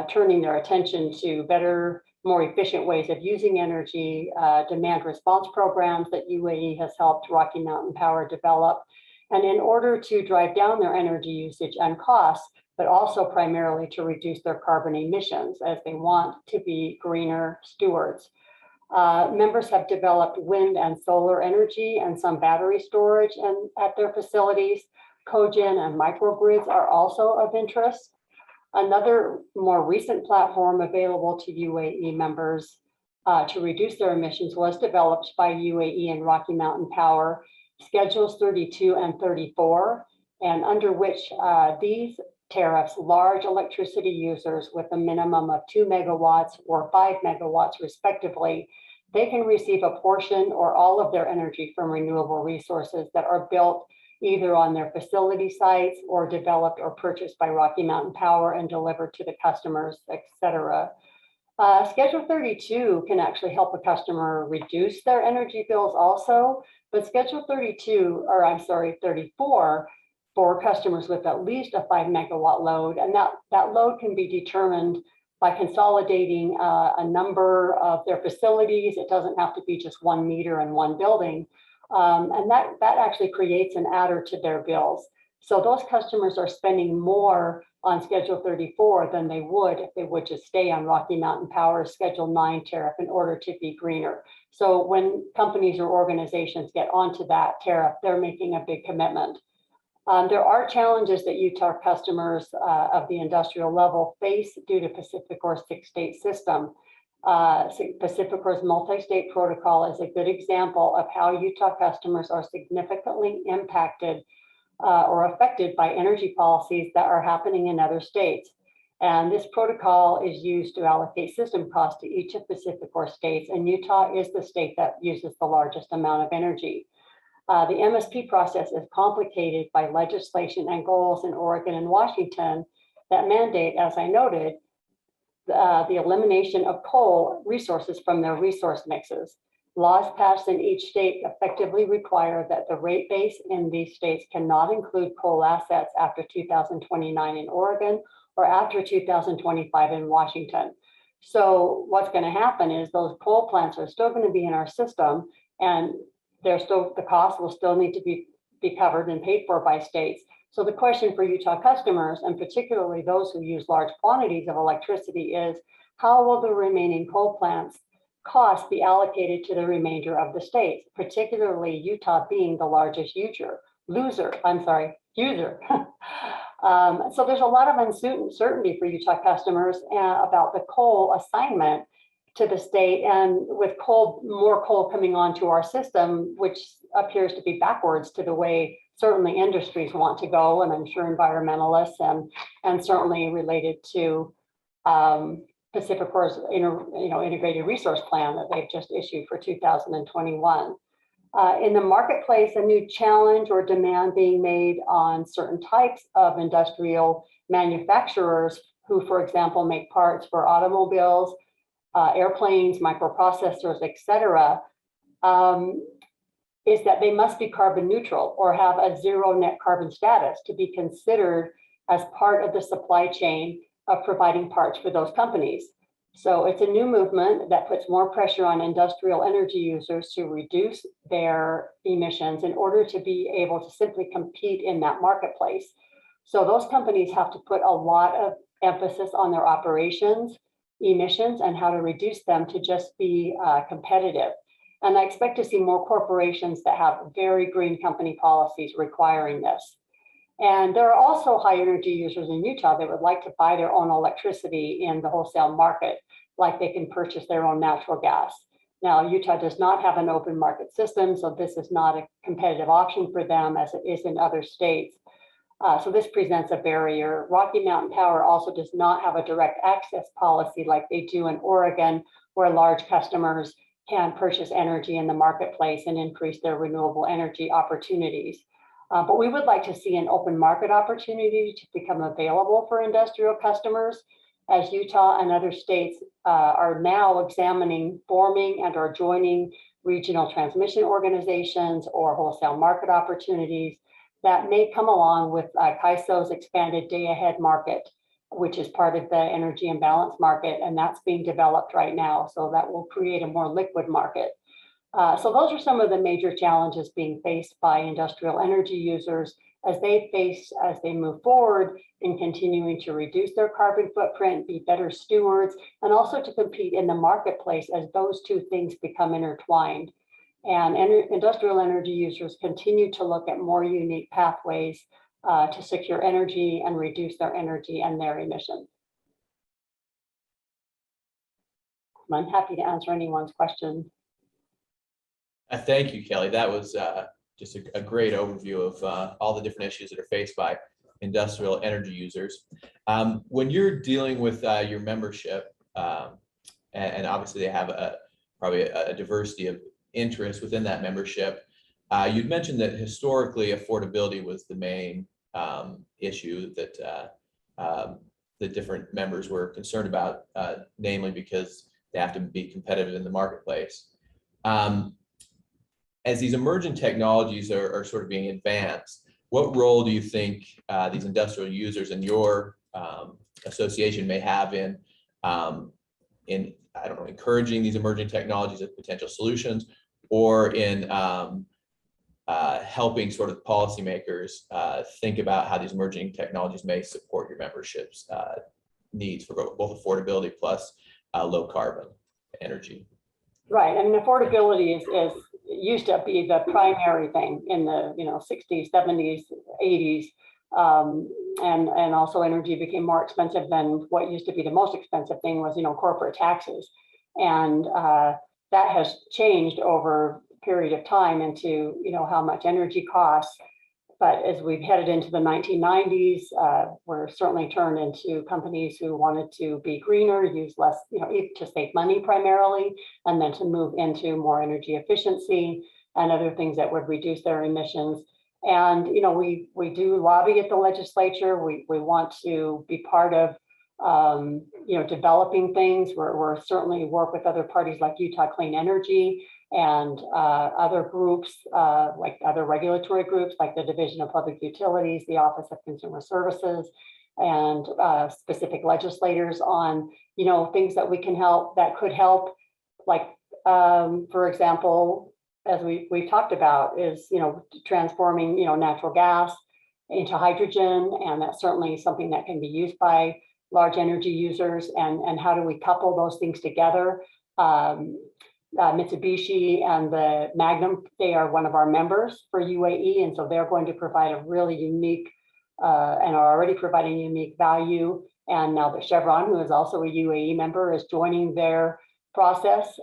turning their attention to better, more efficient ways of using energy, demand response programs that UAE has helped Rocky Mountain Power develop. And in order to drive down their energy usage and costs, but also primarily to reduce their carbon emissions as they want to be greener stewards. Members have developed wind and solar energy and some battery storage at their facilities. Cogen and microgrids are also of interest. Another more recent platform available to UAE members to reduce their emissions was developed by UAE and Rocky Mountain Power, Schedules 32 and 34, and under which these tariffs, large electricity users with a minimum of 2 megawatts or 5 megawatts respectively, they can receive a portion or all of their energy from renewable resources that are built either on their facility sites or developed or purchased by Rocky Mountain Power and delivered to the customers, etc. Schedule 32 can actually help a customer reduce their energy bills also, but Schedule 34 for customers with at least a 5 megawatt load, and that load can be determined by consolidating a number of their facilities. It doesn't have to be just one meter in one building, and that actually creates an adder to their bills. So those customers are spending more on Schedule 34 than they would if they would just stay on Rocky Mountain Power's Schedule 9 tariff in order to be greener. So when companies or organizations get onto that tariff, they're making a big commitment. There are challenges that Utah customers of the industrial level face due to PacifiCorp's 6-state system. PacifiCorp's multi-state protocol is a good example of how Utah customers are significantly impacted or affected by energy policies that are happening in other states. And this protocol is used to allocate system costs to each of PacifiCorp states, and Utah is the state that uses the largest amount of energy. The MSP process is complicated by legislation and goals in Oregon and Washington that mandate, as I noted, the elimination of coal resources from their resource mixes. Laws passed in each state effectively require that the rate base in these states cannot include coal assets after 2029 in Oregon or after 2025 in Washington. So what's going to happen is those coal plants are still going to be in our system, and the cost will still need to be covered and paid for by states. So the question for Utah customers, and particularly those who use large quantities of electricity, is how will the remaining coal plants costs be allocated to the remainder of the states, particularly Utah being the largest user. So there's a lot of uncertainty for Utah customers about the coal assignment to the state, and with more coal coming onto our system, which appears to be backwards to the way certainly industries want to go, and I'm sure environmentalists and certainly related to PacifiCorp's integrated resource plan that they've just issued for 2021. In the marketplace, a new challenge or demand being made on certain types of industrial manufacturers who, for example, make parts for automobiles, airplanes, microprocessors, etc., is that they must be carbon neutral or have a zero net carbon status to be considered as part of the supply chain of providing parts for those companies. So it's a new movement that puts more pressure on industrial energy users to reduce their emissions in order to be able to simply compete in that marketplace. So those companies have to put a lot of emphasis on their operations, emissions, and how to reduce them to just be competitive. And I expect to see more corporations that have very green company policies requiring this. And there are also high energy users in Utah that would like to buy their own electricity in the wholesale market, like they can purchase their own natural gas. Now, Utah does not have an open market system, so this is not a competitive option for them as it is in other states. So this presents a barrier. Rocky Mountain Power also does not have a direct access policy like they do in Oregon, where large customers can purchase energy in the marketplace and increase their renewable energy opportunities. But we would like to see an open market opportunity to become available for industrial customers, as Utah and other states are now examining forming and or joining regional transmission organizations or wholesale market opportunities that may come along with CAISO's expanded day-ahead market, which is part of the energy imbalance market, and that's being developed right now. So that will create a more liquid market. So those are some of the major challenges being faced by industrial energy users as they move forward in continuing to reduce their carbon footprint, be better stewards, and also to compete in the marketplace as those two things become intertwined. And industrial energy users continue to look at more unique pathways to secure energy and reduce their energy and their emissions. I'm happy to answer anyone's question. Thank you, Kelly. That was just a great overview of all the different issues that are faced by industrial energy users. When you're dealing with your membership, and obviously they have probably a diversity of interests within that membership, you'd mentioned that historically affordability was the main issue that the different members were concerned about, namely because they have to be competitive in the marketplace. As these emerging technologies are sort of being advanced, what role do you think these industrial users and your association may have in I don't know, encouraging these emerging technologies as potential solutions, or in helping sort of policymakers think about how these emerging technologies may support your membership's needs for both affordability plus low carbon energy? Right. I mean, affordability is used to be the primary thing in the 60s, 70s, 80s. And also energy became more expensive than what used to be the most expensive thing was, corporate taxes. And that has changed over a period of time into, how much energy costs. But as we've headed into the 1990s, we're certainly turned into companies who wanted to be greener, use less, to save money primarily, and then to move into more energy efficiency and other things that would reduce their emissions. And, we do lobby at the legislature. We want to be part of, developing things. We're certainly work with other parties like Utah Clean Energy and other groups, like other regulatory groups, like the Division of Public Utilities, the Office of Consumer Services, and specific legislators on, things that we can help, that could help, like, for example, as we've talked about, is, transforming, natural gas into hydrogen, and that's certainly something that can be used by large energy users, and how do we couple those things together? Mitsubishi and the Magnum, they are one of our members for UAE, and so they're going to provide a really unique and are already providing unique value. And now that Chevron, who is also a UAE member, is joining their process,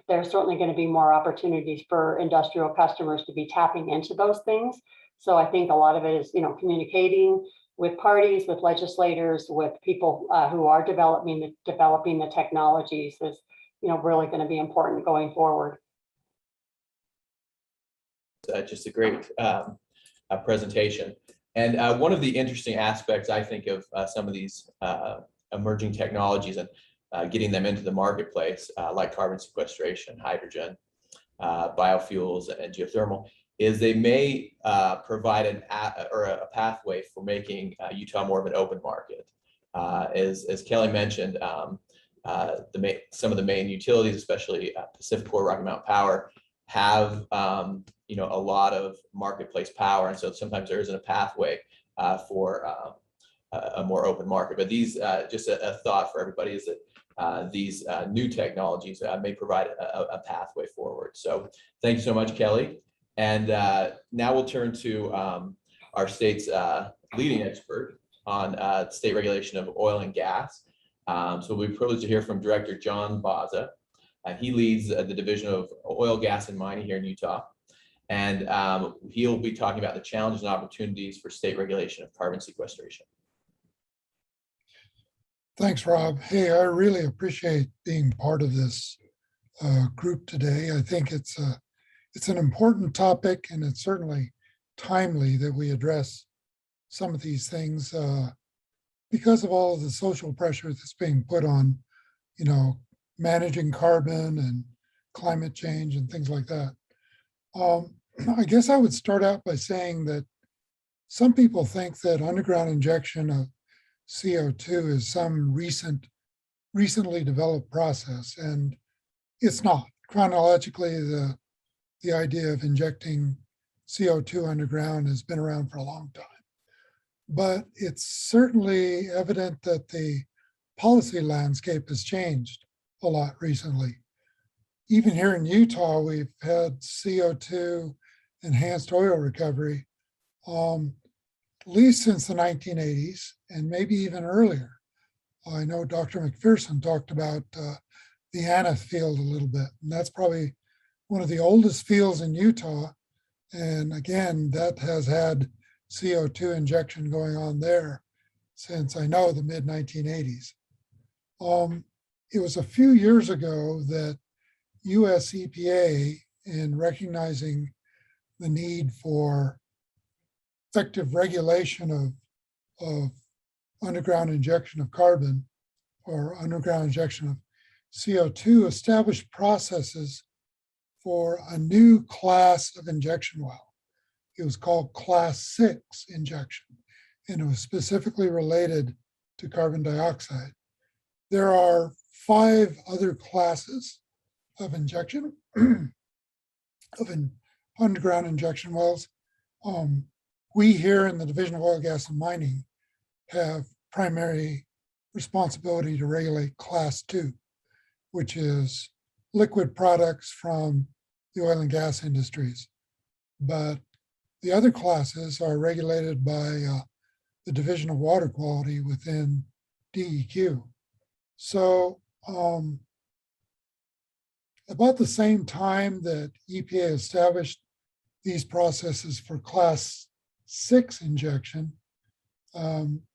there's certainly going to be more opportunities for industrial customers to be tapping into those things. So I think a lot of it is, communicating with parties, with legislators, with people who are developing the technologies is, really going to be important going forward. Just a great presentation. And one of the interesting aspects, I think, of some of these emerging technologies and getting them into the marketplace, like carbon sequestration, hydrogen, biofuels, and geothermal, is they may provide a pathway for making Utah more of an open market. As Kelly mentioned, some of the main utilities, especially PacifiCorp, Rocky Mountain Power, have a lot of marketplace power, and so sometimes there isn't a pathway for a more open market. But these, just a thought for everybody, is that these new technologies may provide a pathway forward. So thank you so much, Kelly. And now we'll turn to our state's leading expert on state regulation of oil and gas. So we'll be privileged to hear from Director John Baza. He leads the Division of Oil, Gas, and Mining here in Utah. And he'll be talking about the challenges and opportunities for state regulation of carbon sequestration. Thanks, Rob. Hey, I really appreciate being part of this group today. I think it's an important topic, and it's certainly timely that we address some of these things because of all of the social pressure that's being put on, managing carbon and climate change and things like that. I guess I would start out by saying that some people think that underground injection of CO2 is some recently developed process, and it's not. Chronologically, the idea of injecting CO2 underground has been around for a long time. But it's certainly evident that the policy landscape has changed a lot recently. Even here in Utah, we've had CO2 enhanced oil recovery at least since the 1980s and maybe even earlier. I know Dr. McPherson talked about the Aneth field a little bit, and that's probably one of the oldest fields in Utah. And again, that has had CO2 injection going on there since, I know, the mid 1980s. It was a few years ago that US EPA, in recognizing the need for effective regulation of underground injection of carbon or underground injection of CO2, established processes for a new class of injection well. It was called Class 6 injection, and it was specifically related to carbon dioxide. There are 5 other classes of injection, underground injection wells. We here in the Division of Oil, Gas, and Mining have primary responsibility to regulate Class 2, which is liquid products from the oil and gas industries. But the other classes are regulated by the Division of Water Quality within DEQ. So about the same time that EPA established these processes for Class 6 injection,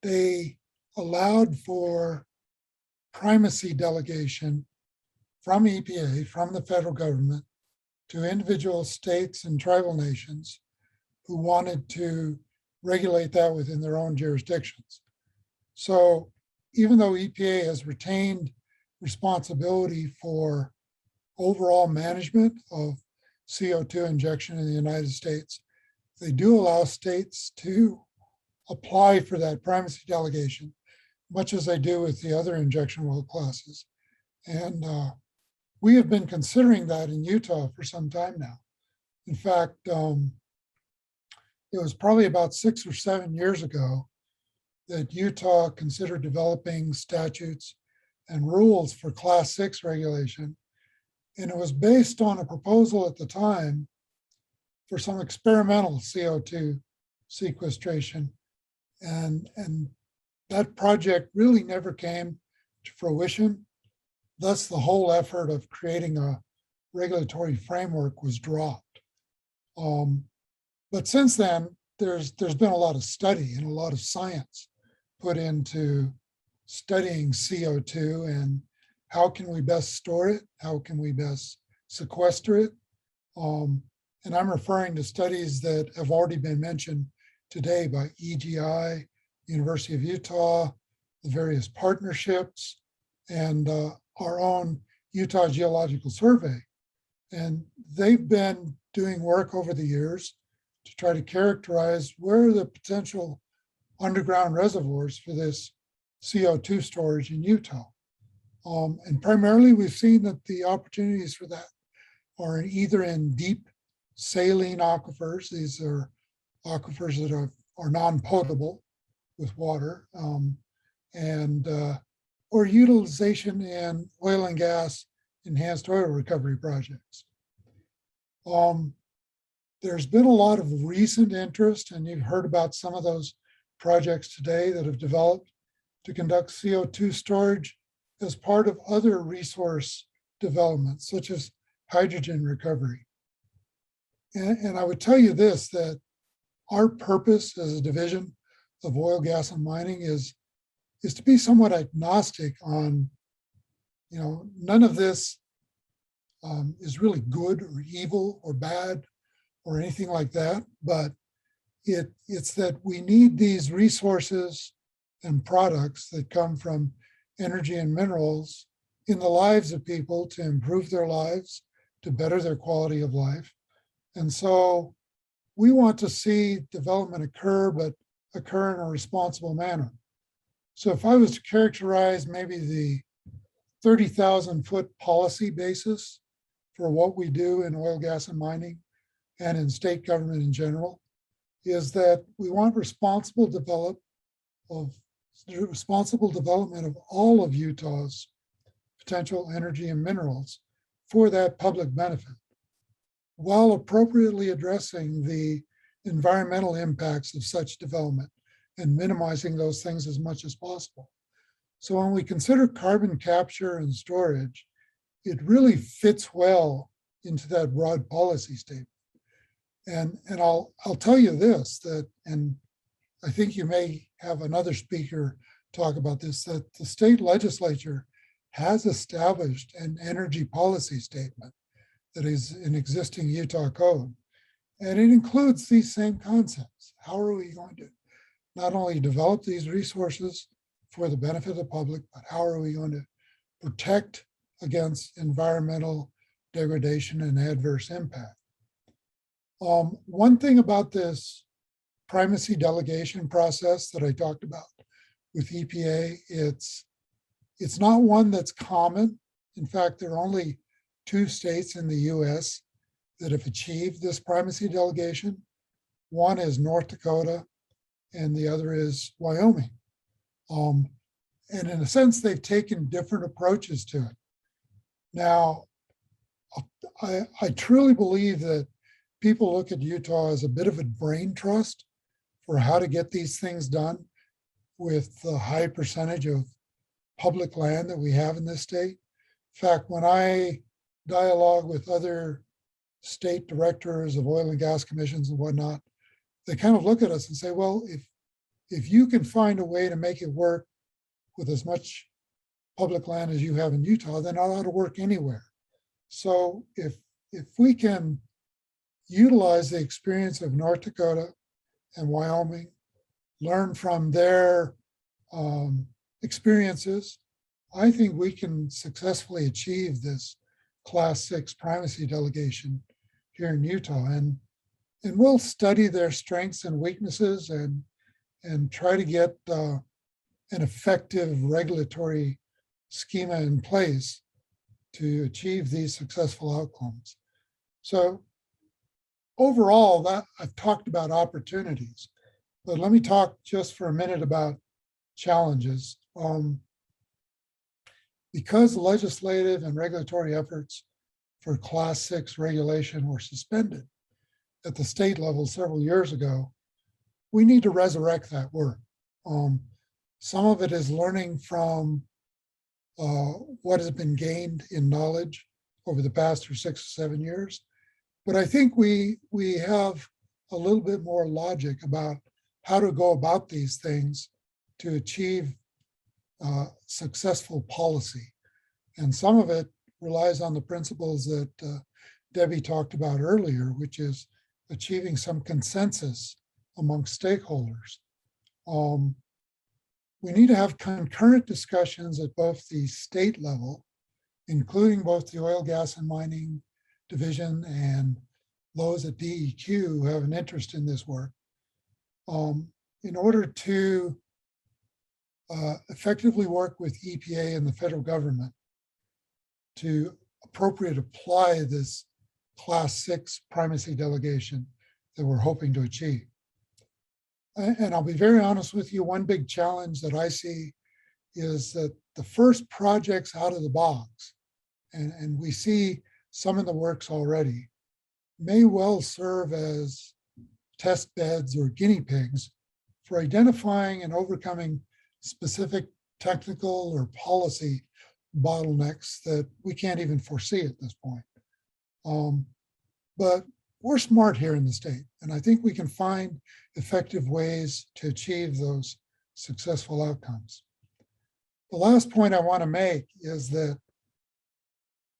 they allowed for primacy delegation from EPA, from the federal government, to individual states and tribal nations who wanted to regulate that within their own jurisdictions. So even though EPA has retained responsibility for overall management of CO2 injection in the United States, they do allow states to apply for that primacy delegation, much as they do with the other injection well classes. And we have been considering that in Utah for some time now. In fact, it was probably about 6 or 7 years ago that Utah considered developing statutes and rules for Class 6 regulation. And it was based on a proposal at the time for some experimental CO2 sequestration. And that project really never came to fruition. Thus, the whole effort of creating a regulatory framework was dropped. But since then, there's been a lot of study and a lot of science put into studying CO2 and how can we best store it? How can we best sequester it? And I'm referring to studies that have already been mentioned today by EGI, University of Utah, the various partnerships, and our own Utah Geological Survey. And they've been doing work over the years to try to characterize where are the potential underground reservoirs for this CO2 storage in Utah. And primarily we've seen that the opportunities for that are either in deep saline aquifers. These are aquifers that are non-potable with water, or utilization in oil and gas enhanced oil recovery projects. There's been a lot of recent interest, and you've heard about some of those projects today that have developed to conduct CO2 storage as part of other resource developments, such as hydrogen recovery. And I would tell you this, that our purpose as a division of oil, gas, and mining is to be somewhat agnostic on, none of this is really good or evil or bad or anything like that, but it's that we need these resources and products that come from energy and minerals in the lives of people to improve their lives, to better their quality of life. And so we want to see development occur, but occur in a responsible manner. So if I was to characterize maybe the 30,000 foot policy basis for what we do in oil, gas, and mining and in state government in general, is that we want responsible development of all of Utah's potential energy and minerals for that public benefit, while appropriately addressing the environmental impacts of such development and minimizing those things as much as possible. So when we consider carbon capture and storage, it really fits well into that broad policy statement. And I'll tell you this, that, and I think you may have another speaker talk about this, that the state legislature has established an energy policy statement that is an existing Utah code. And it includes these same concepts. How are we going to not only develop these resources for the benefit of the public, but how are we going to protect against environmental degradation and adverse impact? One thing about this primacy delegation process that I talked about with EPA, it's not one that's common. In fact, there are only 2 states in the US that have achieved this primacy delegation. One is North Dakota and the other is Wyoming. And in a sense, they've taken different approaches to it. Now, I truly believe that people look at Utah as a bit of a brain trust for how to get these things done with the high percentage of public land that we have in this state. In fact, when I dialogue with other state directors of oil and gas commissions and whatnot, they kind of look at us and say, well, if you can find a way to make it work with as much public land as you have in Utah, then it ought to work anywhere. So if we can utilize the experience of North Dakota and Wyoming, learn from their experiences, I think we can successfully achieve this Class 6 primacy delegation here in Utah. And we'll study their strengths and weaknesses and try to get an effective regulatory schema in place to achieve these successful outcomes. So overall, that I've talked about opportunities, but let me talk just for a minute about challenges. Because legislative and regulatory efforts for Class 6 regulation were suspended at the state level several years ago, we need to resurrect that work. Some of it is learning from what has been gained in knowledge over the past 6 or 7 years. But I think we have a little bit more logic about how to go about these things to achieve successful policy. And some of it relies on the principles that Debbie talked about earlier, which is achieving some consensus amongst stakeholders. We need to have concurrent discussions at both the state level, including both the Oil, Gas, and Mining Division and those at DEQ who have an interest in this work, in order to effectively work with EPA and the federal government to appropriately apply this Class 6 primacy delegation that we're hoping to achieve. And I'll be very honest with you, one big challenge that I see is that the first projects out of the box, and we see some in the works already, may well serve as test beds or guinea pigs for identifying and overcoming specific technical or policy bottlenecks that we can't even foresee at this point. But we're smart here in the state, and I think we can find effective ways to achieve those successful outcomes. The last point I want to make is that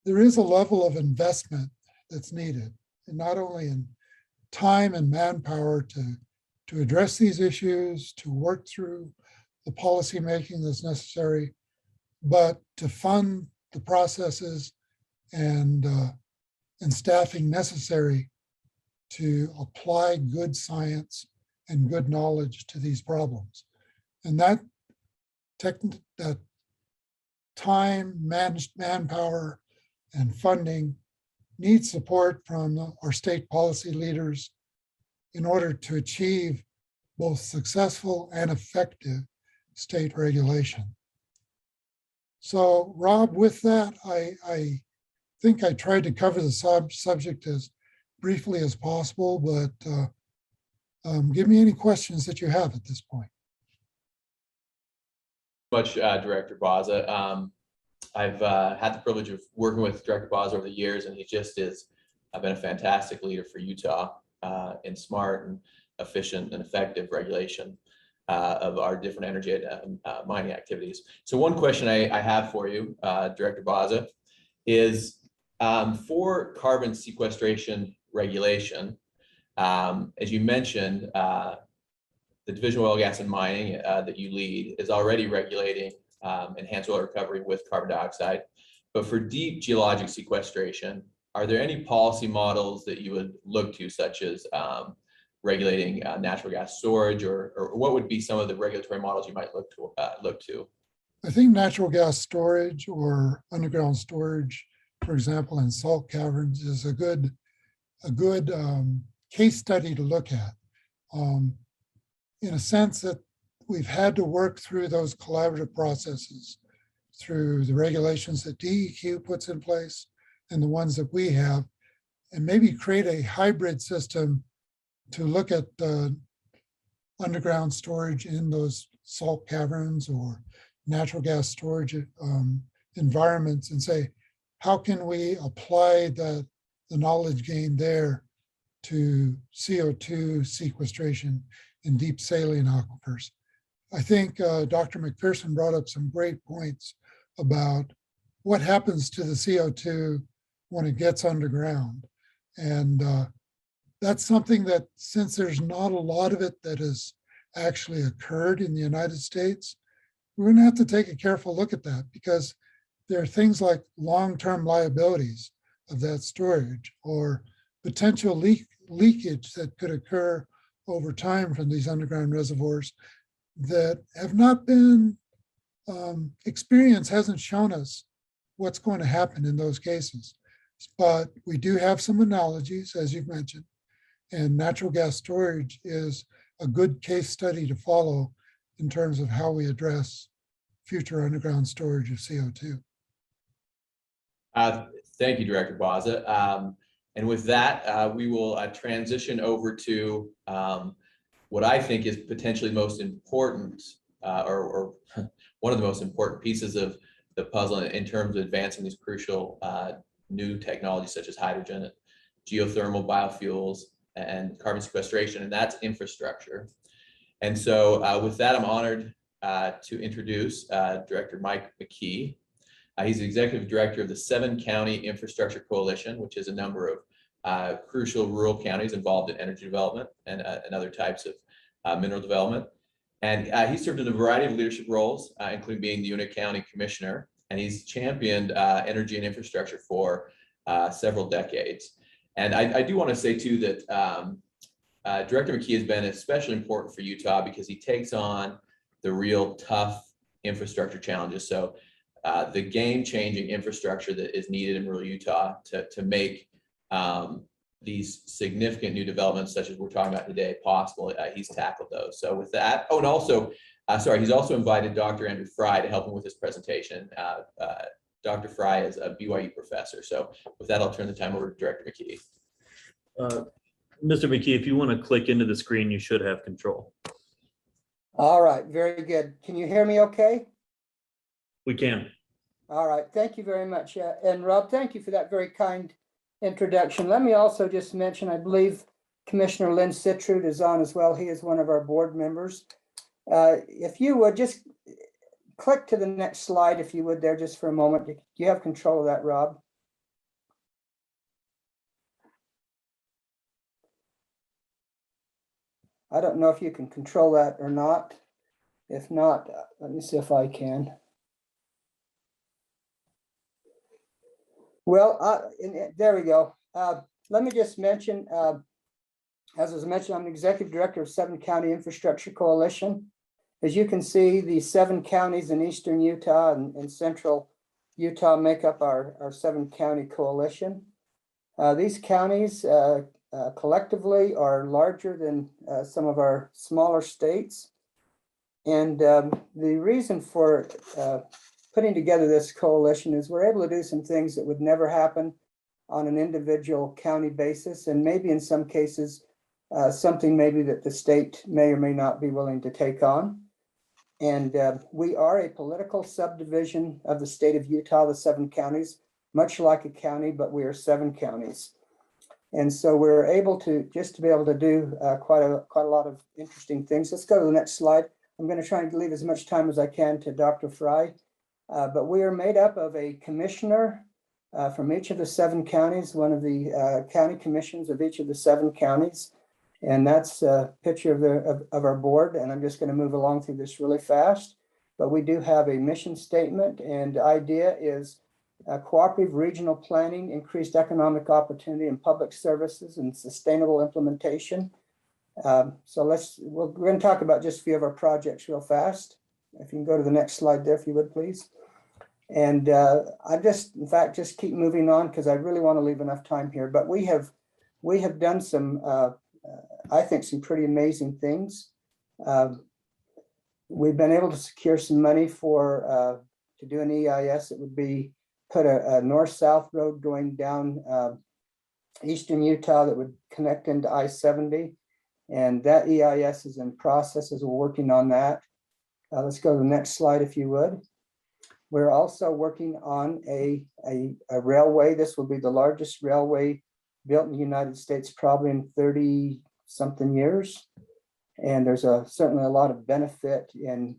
there is a level of investment that's needed, and not only in time and manpower to to address these issues, to work through the policy making that's necessary, but to fund the processes and staffing necessary to apply good science and good knowledge to these problems. And that time, manpower, and funding needs support from our state policy leaders in order to achieve both successful and effective state regulation. So Rob, with that, I think I tried to cover the subject as briefly as possible, but give me any questions that you have at this point. Much, Director Baza. I've had the privilege of working with Director Baza over the years, and he just has been a fantastic leader for Utah in smart and efficient and effective regulation of our different energy mining activities. So one question I have for you, Director Baza, is for carbon sequestration regulation, as you mentioned, the Division of Oil, Gas, and Mining that you lead is already regulating enhanced oil recovery with carbon dioxide. But for deep geologic sequestration, are there any policy models that you would look to, such as regulating natural gas storage, or what would be some of the regulatory models you might look to? I think natural gas storage or underground storage, for example, in salt caverns, is a good case study to look at. In a sense that we've had to work through those collaborative processes, through the regulations that DEQ puts in place and the ones that we have, and maybe create a hybrid system to look at the underground storage in those salt caverns or natural gas storage environments and say, how can we apply the knowledge gained there to CO2 sequestration in deep saline aquifers? I think Dr. McPherson brought up some great points about what happens to the CO2 when it gets underground. And that's something that, since there's not a lot of it that has actually occurred in the United States, we're going to have to take a careful look at that, because there are things like long-term liabilities of that storage or potential leakage that could occur over time from these underground reservoirs that have not been, experience hasn't shown us what's going to happen in those cases. But we do have some analogies, as you've mentioned, and natural gas storage is a good case study to follow in terms of how we address future underground storage of CO2. Thank you, Director Baza. And with that, we will transition over to what I think is potentially most important, or one of the most important pieces of the puzzle in terms of advancing these crucial new technologies such as hydrogen, geothermal, biofuels, and carbon sequestration, and that's infrastructure. And so with that, I'm honored to introduce Director Mike McKee. He's the Executive Director of the 7-County Infrastructure Coalition, which is a number of crucial rural counties involved in energy development and other types of mineral development. And he served in a variety of leadership roles, including being the Uinta County Commissioner, and he's championed energy and infrastructure for several decades. And I do want to say too that Director McKee has been especially important for Utah because he takes on the real tough infrastructure challenges. So the game-changing infrastructure that is needed in rural Utah to make these significant new developments, such as we're talking about today, possible. He's tackled those. So with that, oh, and also, sorry, he's also invited Dr. Andrew Fry to help him with this presentation. Dr. Fry is a BYU professor. So with that, I'll turn the time over to Director McKee. Mr. McKee, if you want to click into the screen, you should have control. All right, very good. Can you hear me okay? We can. All right, thank you very much. And Rob, thank you for that very kind introduction. Let me also just mention, I believe Commissioner Lynn Sitrud is on as well. He is one of our board members. If you would just click to the next slide, if you would there just for a moment. Do you have control of that, Rob? I don't know if you can control that or not. If not, let me see if I can. Well, there we go. Let me just mention, as was mentioned, I'm the executive director of 7 County Infrastructure Coalition. As you can see, the 7 counties in eastern Utah and central Utah make up our 7 county coalition. These counties collectively are larger than some of our smaller states. And the reason for putting together this coalition is we're able to do some things that would never happen on an individual county basis, and maybe in some cases, something maybe that the state may or may not be willing to take on. And we are a political subdivision of the state of Utah, the 7 counties, much like a county, but we are 7 counties. And so we're able to be able to do quite a lot of interesting things. Let's go to the next slide. I'm going to try and leave as much time as I can to Dr. Fry. But we are made up of a commissioner from each of the 7 counties, one of the county commissions of each of the 7 counties. And that's a picture of our board. And I'm just going to move along through this really fast. But we do have a mission statement, and the idea is cooperative regional planning, increased economic opportunity in public services, and sustainable implementation. So we're going to talk about just a few of our projects real fast. If you can go to the next slide there, if you would, please. And I just keep moving on because I really want to leave enough time here. But we have done some, I think, some pretty amazing things. We've been able to secure some money to do an EIS. It would be put a north-south road going down eastern Utah that would connect into I-70. And that EIS is in process as we're working on that. Let's go to the next slide, if you would. We're also working on a railway. This will be the largest railway built in the United States, probably in 30-something years. And there's certainly a lot of benefit in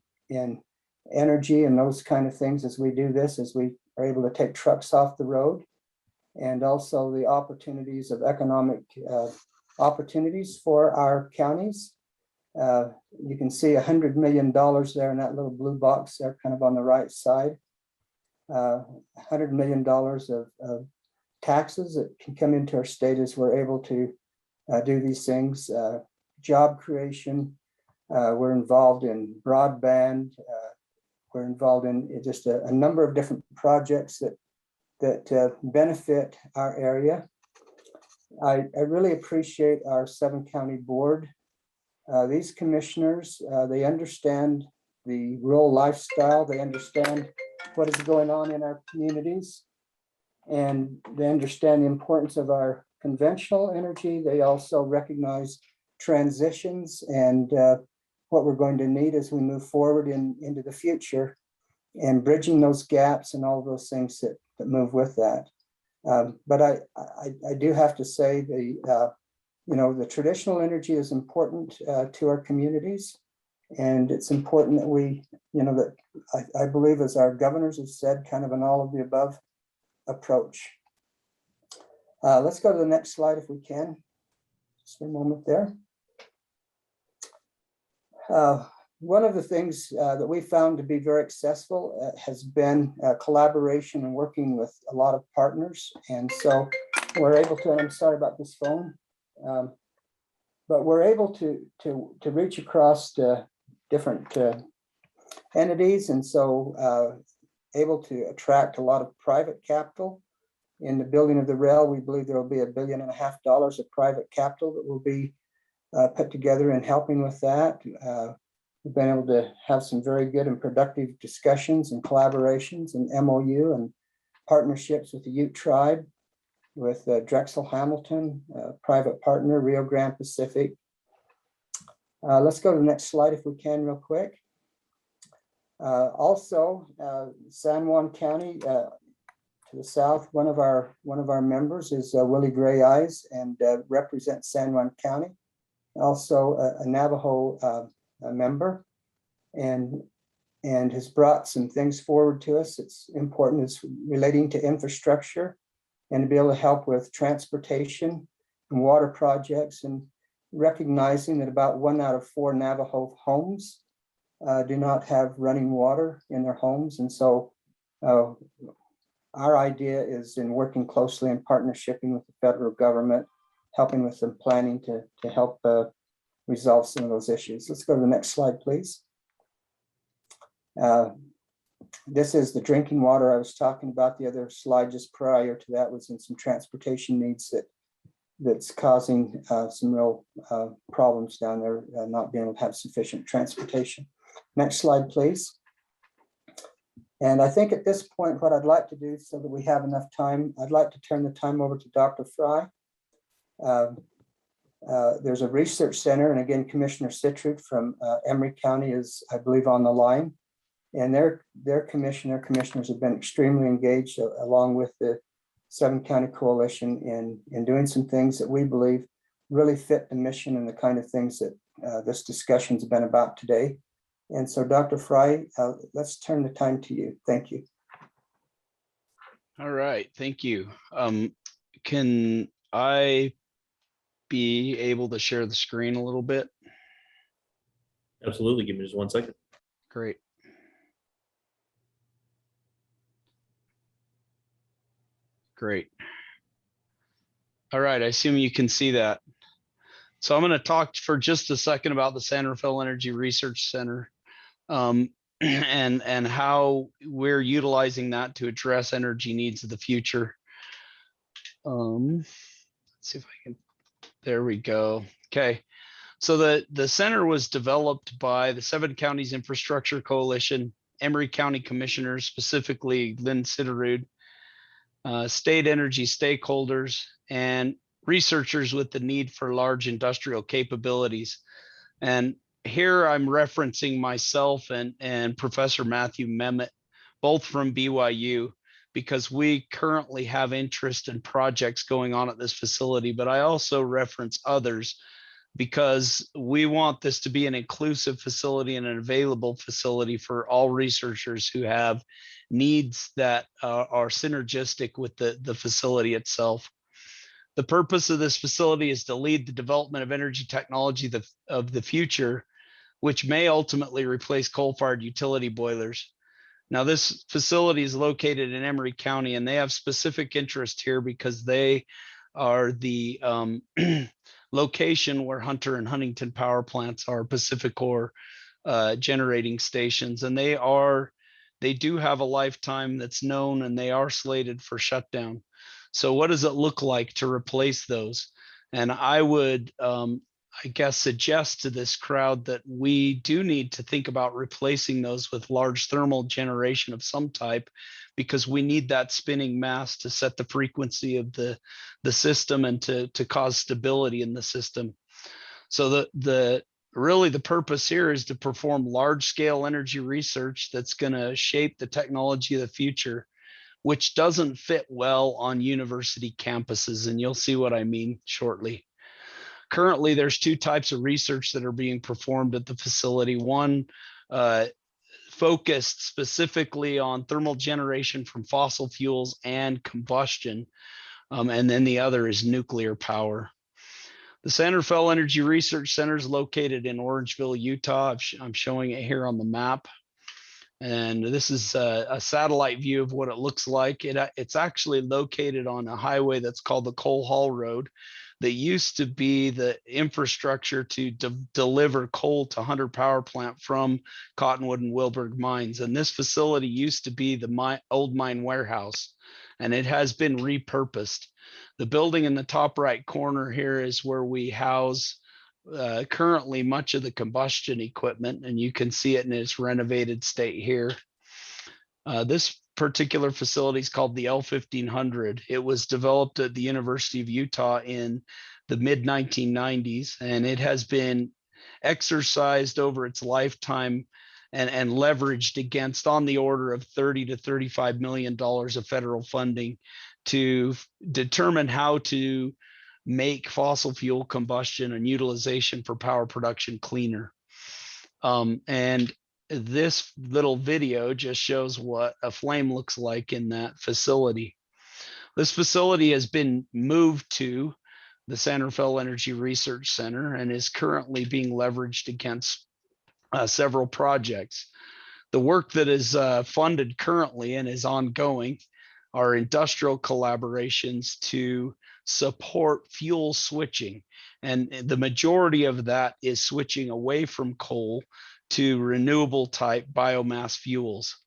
energy and those kind of things as we do this, as we are able to take trucks off the road, and also the opportunities of economic opportunities for our counties. You can see $100 million there in that little blue box there, kind of on the right side. $100 million of taxes that can come into our state as we're able to do these things. Job creation. We're involved in broadband. We're involved in just a number of different projects that benefit our area. I really appreciate our 7 county board. These commissioners, they understand the rural lifestyle. They understand what is going on in our communities, and they understand the importance of our conventional energy. They also recognize transitions and what we're going to need as we move forward into the future, and bridging those gaps and all those things that move with that. But I do have to say the traditional energy is important to our communities, and it's important that we, that I believe, as our governors have said, kind of an all of the above approach. Let's go to the next slide if we can. Just a moment there. One of the things that we found to be very successful has been collaboration and working with a lot of partners. And so we're able to, and I'm sorry about this phone, but we're able to reach across to different entities, and so able to attract a lot of private capital. In the building of the rail, we believe there will be $1.5 billion of private capital that will be put together in helping with that. We've been able to have some very good and productive discussions and collaborations and MOU and partnerships with the Ute tribe, with Drexel Hamilton, private partner, Rio Grande Pacific. Let's go to the next slide if we can real quick. Also, San Juan County, to the south, one of our members is Willie Gray Eyes and represents San Juan County. Also a Navajo member, and has brought some things forward to us. It's important. It's relating to infrastructure and to be able to help with transportation and water projects. And recognizing that about 1 out of 4 Navajo homes do not have running water in their homes. And so our idea is in working closely in partnership with the federal government, helping with some planning to help resolve some of those issues. Let's go to the next slide, please. This is the drinking water I was talking about. The other slide just prior to that was in some transportation needs that's causing some real problems down there, not being able to have sufficient transportation. Next slide, please. And I think at this point, what I'd like to do so that we have enough time, I'd like to turn the time over to Dr. Fry. There's a research center, and again, Commissioner Citrud from Emery County is, I believe, on the line. And their commissioners have been extremely engaged along with the 7-county coalition in doing some things that we believe really fit the mission and the kind of things that this discussion's been about today. And so Dr. Fry, let's turn the time to you. Thank you. All right, thank you. Can I be able to share the screen a little bit? Absolutely, give me just 1 second. Great. Great. All right, I assume you can see that. So I'm going to talk for just a second about the San Rafael Energy Research Center and how we're utilizing that to address energy needs of the future. Let's see if I can, there we go. Okay, so the center was developed by the 7 Counties Infrastructure Coalition, Emery County Commissioners, specifically Lynn Citrud, state energy stakeholders, and researchers with the need for large industrial capabilities. And here I'm referencing myself and Professor Matthew Memmott, both from BYU, because we currently have interest in projects going on at this facility, but I also reference others because we want this to be an inclusive facility and an available facility for all researchers who have needs that are synergistic with the facility itself. The purpose of this facility is to lead the development of energy technology of the future, which may ultimately replace coal-fired utility boilers. Now, this facility is located in Emery County, and they have specific interest here because they are the location where Hunter and Huntington power plants are, PacifiCorp generating stations, and they do have a lifetime that's known, and they are slated for shutdown. So what does it look like to replace those? And I would, I guess, suggest to this crowd that we do need to think about replacing those with large thermal generation of some type, because we need that spinning mass to set the frequency of the system and to cause stability in the system. So really the purpose here is to perform large scale energy research that's going to shape the technology of the future, which doesn't fit well on university campuses. And you'll see what I mean shortly. Currently, there's 2 types of research that are being performed at the facility. One focused specifically on thermal generation from fossil fuels and combustion. And then the other is nuclear power. The San Rafael Energy Research Center is located in Orangeville, Utah. I'm showing it here on the map. And this is a satellite view of what it looks like. It's actually located on a highway that's called the Coal Hall Road that used to be the infrastructure to deliver coal to Hunter Power Plant from Cottonwood and Wilburg mines. And this facility used to be the old mine warehouse, and it has been repurposed. The building in the top right corner here is where we house currently much of the combustion equipment, and you can see it in its renovated state here. This particular facility is called the L1500. It was developed at the University of Utah in the mid-1990s, and it has been exercised over its lifetime and leveraged against on the order of $30 to $35 million of federal funding to determine how to make fossil fuel combustion and utilization for power production cleaner. And this little video just shows what a flame looks like in that facility. This facility has been moved to the Sanderfell Energy Research Center, and is currently being leveraged against several projects. The work that is funded currently and is ongoing are industrial collaborations to support fuel switching. And the majority of that is switching away from coal to renewable type biomass fuels.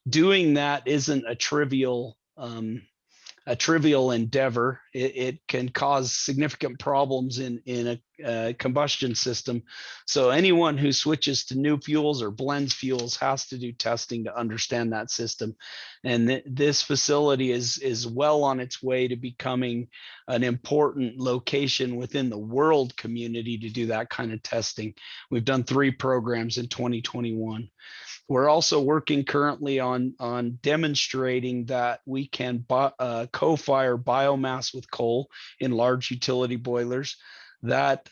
Doing that isn't a trivial endeavor. It can cause significant problems in a combustion system. So anyone who switches to new fuels or blends fuels has to do testing to understand that system. And this facility is well on its way to becoming an important location within the world community to do that kind of testing. We've done 3 programs in 2021. We're also working currently on demonstrating that we can co-fire biomass with coal in large utility boilers. That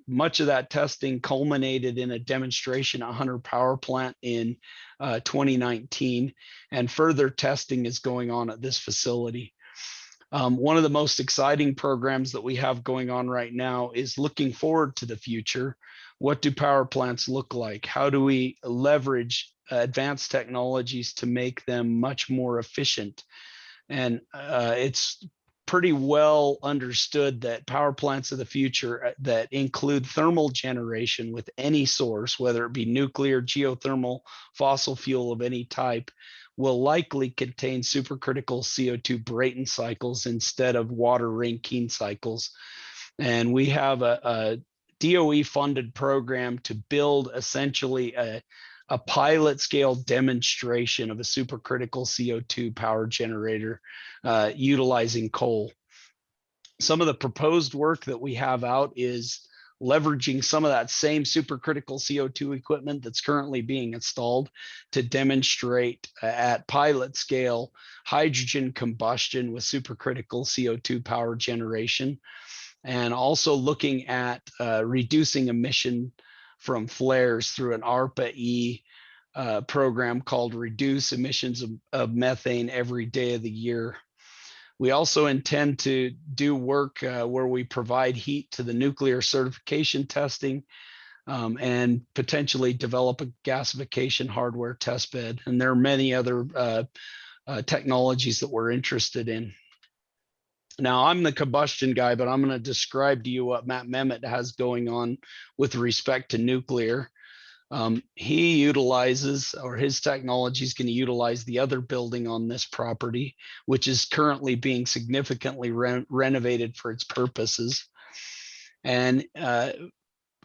much of that testing culminated in a demonstration at Hunter Power Plant in 2019, and further testing is going on at this facility. One of the most exciting programs that we have going on right now is looking forward to the future. What do power plants look like? How do we leverage advanced technologies to make them much more efficient? And it's pretty well understood that power plants of the future that include thermal generation with any source, whether it be nuclear, geothermal, fossil fuel of any type, will likely contain supercritical CO2 Brayton cycles instead of water Rankine cycles. And we have a DOE funded program to build essentially a pilot scale demonstration of a supercritical CO2 power generator utilizing coal. Some of the proposed work that we have out is leveraging some of that same supercritical CO2 equipment that's currently being installed to demonstrate at pilot scale hydrogen combustion with supercritical CO2 power generation, and also looking at reducing emission from flares through an ARPA-E program called Reduce Emissions of Methane Every Day of the Year. We also intend to do work where we provide heat to the nuclear certification testing and potentially develop a gasification hardware test bed. And there are many other technologies that we're interested in. Now, I'm the combustion guy, but I'm going to describe to you what Matt Memmott has going on with respect to nuclear. He utilizes, or his technology is going to utilize the other building on this property, which is currently being significantly renovated for its purposes. And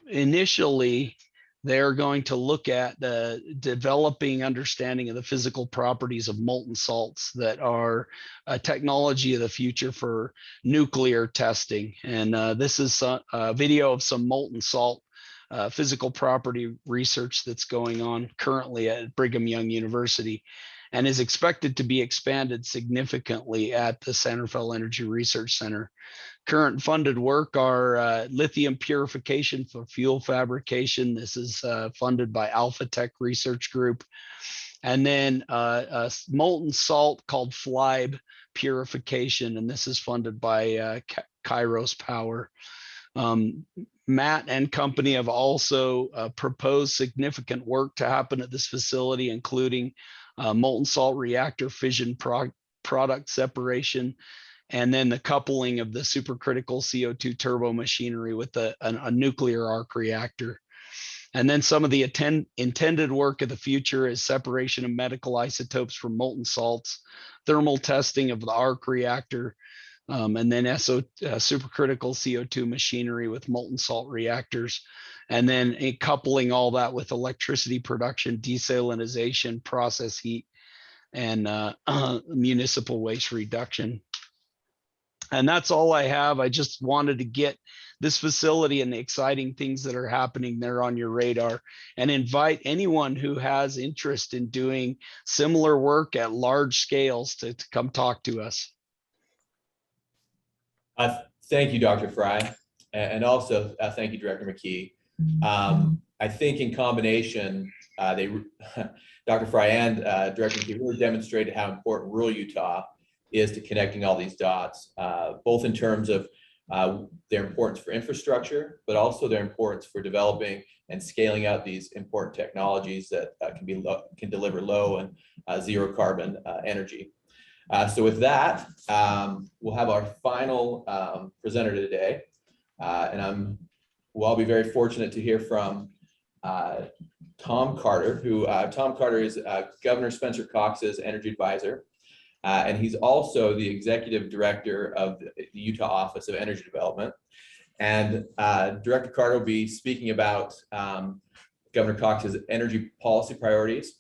initially, they're going to look at the developing understanding of the physical properties of molten salts that are a technology of the future for nuclear testing. And this is a video of some molten salt physical property research that's going on currently at Brigham Young University and is expected to be expanded significantly at the Sanderfell Energy Research Center. Current funded work are lithium purification for fuel fabrication. This is funded by Alpha Tech Research Group. And then a molten salt called FLIBE purification, and this is funded by Kairos Power. Matt and company have also proposed significant work to happen at this facility, including molten salt reactor fission product separation, and then the coupling of the supercritical CO2 turbo machinery with a nuclear arc reactor. And then some of the intended work of the future is separation of medical isotopes from molten salts, thermal testing of the arc reactor, and then supercritical CO2 machinery with molten salt reactors, and then coupling all that with electricity production, desalinization, process heat, and municipal waste reduction. And that's all I have. I just wanted to get this facility and the exciting things that are happening there on your radar, and invite anyone who has interest in doing similar work at large scales to come talk to us. Thank you, Dr. Fry, and also thank you, Director McKee. I think in combination, Dr. Fry and Director McKee really demonstrated how important rural Utah is to connecting all these dots, both in terms of their importance for infrastructure, but also their importance for developing and scaling out these important technologies that can deliver low and zero carbon energy. So with that, we'll have our final presenter today, and we'll all be very fortunate to hear from Tom Carter, who Tom Carter is Governor Spencer Cox's energy advisor. And he's also the executive director of the Utah Office of Energy Development. And Director Carter will be speaking about Governor Cox's energy policy priorities,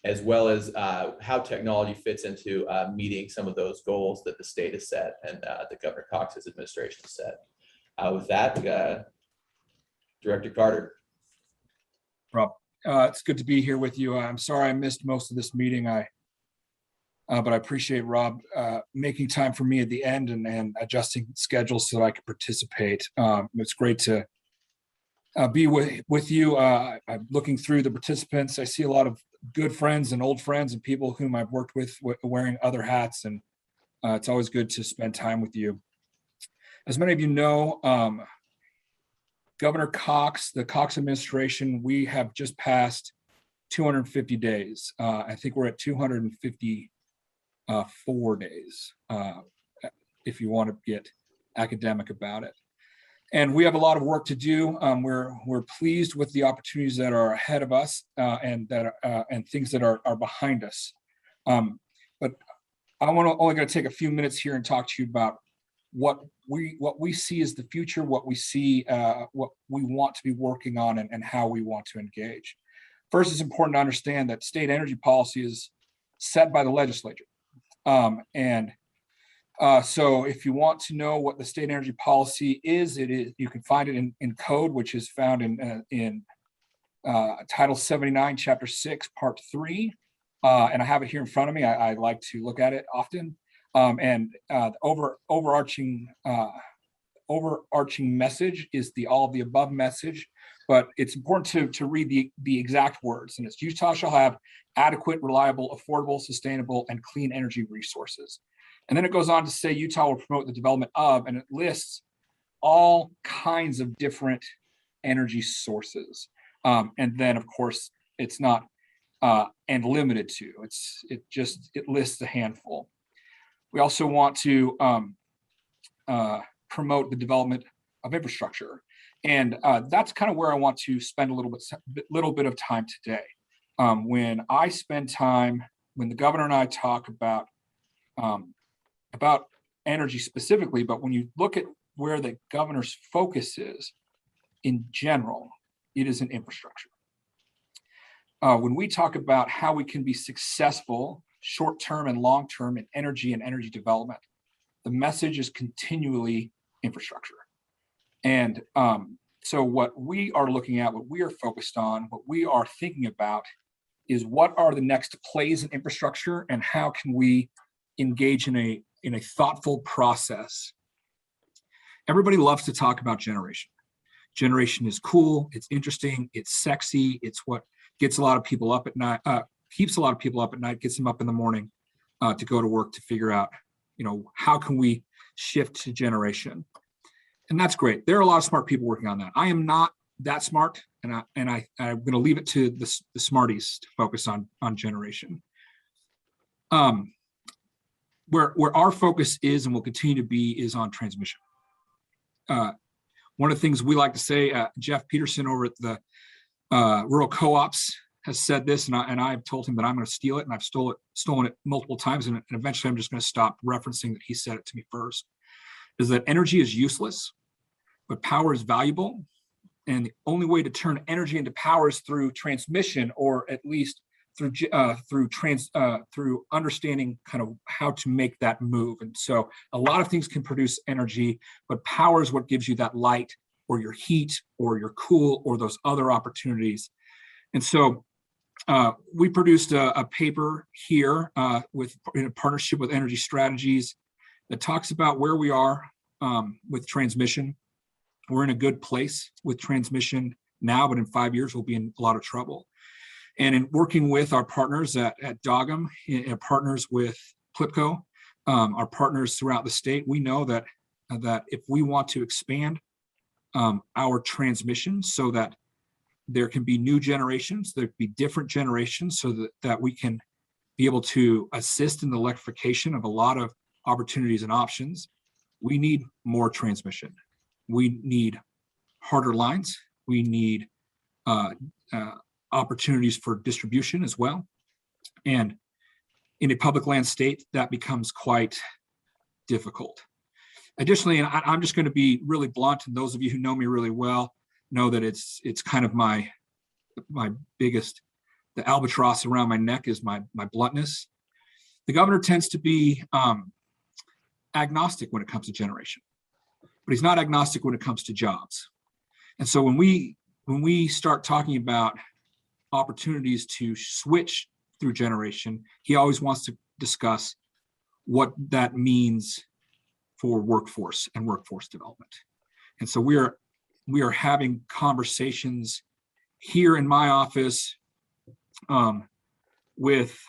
as well as how technology fits into meeting some of those goals that the state has set and that Governor Cox's administration has set. With that, Director Carter. Rob, it's good to be here with you. I'm sorry I missed most of this meeting. But I appreciate Rob making time for me at the end and adjusting schedules so that I could participate. It's great to be with you. I'm looking through the participants. I see a lot of good friends and old friends and people whom I've worked with wearing other hats, and it's always good to spend time with you. As many of you know, Governor Cox, the Cox administration, we have just passed 250 days. I think we're at 250 4 days, if you want to get academic about it. And we have a lot of work to do. We're pleased with the opportunities that are ahead of us and things that are behind us. But I only going to take a few minutes here and talk to you about what we see as the future, what we see, what we want to be working on, and how we want to engage. First, it's important to understand that state energy policy is set by the legislature. So if you want to know what the state energy policy is, you can find it in code, which is found in Title 79, Chapter 6, Part 3. And I have it here in front of me. I like to look at it often. The overarching message is the all of the above message, but it's important to read the exact words. And it's Utah shall have adequate, reliable, affordable, sustainable, and clean energy resources. And then it goes on to say Utah will promote the development of, and it lists all kinds of different energy sources. And then of course it's not and limited to, it lists a handful. We also want to promote the development of infrastructure. And that's kind of where I want to spend a little bit of time today. When the governor and I talk about energy specifically, but when you look at where the governor's focus is in general, it is in infrastructure. When we talk about how we can be successful short-term and long-term in energy and energy development, the message is continually infrastructure. And so what we are looking at, what we are focused on, what we are thinking about is what are the next plays in infrastructure and how can we engage in a thoughtful process. Everybody loves to talk about generation. Generation is cool, it's interesting, it's sexy, it's what gets a lot of people up at night, keeps a lot of people up at night, gets them up in the morning to go to work to figure out, how can we shift to generation? And that's great. There are a lot of smart people working on that. I am not that smart, and I'm going to leave it to the smarties to focus on generation. Where our focus is and will continue to be is on transmission. One of the things we like to say, Jeff Peterson over at the Rural Co-ops has said this, and I've told him that I'm going to steal it, and I've stolen it multiple times, and eventually I'm just going to stop referencing that he said it to me first, is that energy is useless, but power is valuable. And the only way to turn energy into power is through transmission, or at least through understanding kind of how to make that move. And so a lot of things can produce energy, but power is what gives you that light or your heat or your cool or those other opportunities. And so we produced a paper here in a partnership with Energy Strategies that talks about where we are with transmission. We're in a good place with transmission now, but in 5 years, we'll be in a lot of trouble. And in working with our partners at Dogum, partners with Plipco, our partners throughout the state, we know that if we want to expand our transmission so that there can be new generations, there can be different generations, so that we can be able to assist in the electrification of a lot of opportunities and options, we need more transmission. We need harder lines. We need opportunities for distribution as well. And in a public land state, that becomes quite difficult. Additionally, and I'm just going to be really blunt, and those of you who know me really well know that it's kind of my biggest, the albatross around my neck is my bluntness. The governor tends to be agnostic when it comes to generation, but he's not agnostic when it comes to jobs. And so when we start talking about opportunities to switch through generation, he always wants to discuss what that means for workforce and workforce development. And so we are having conversations here in my office with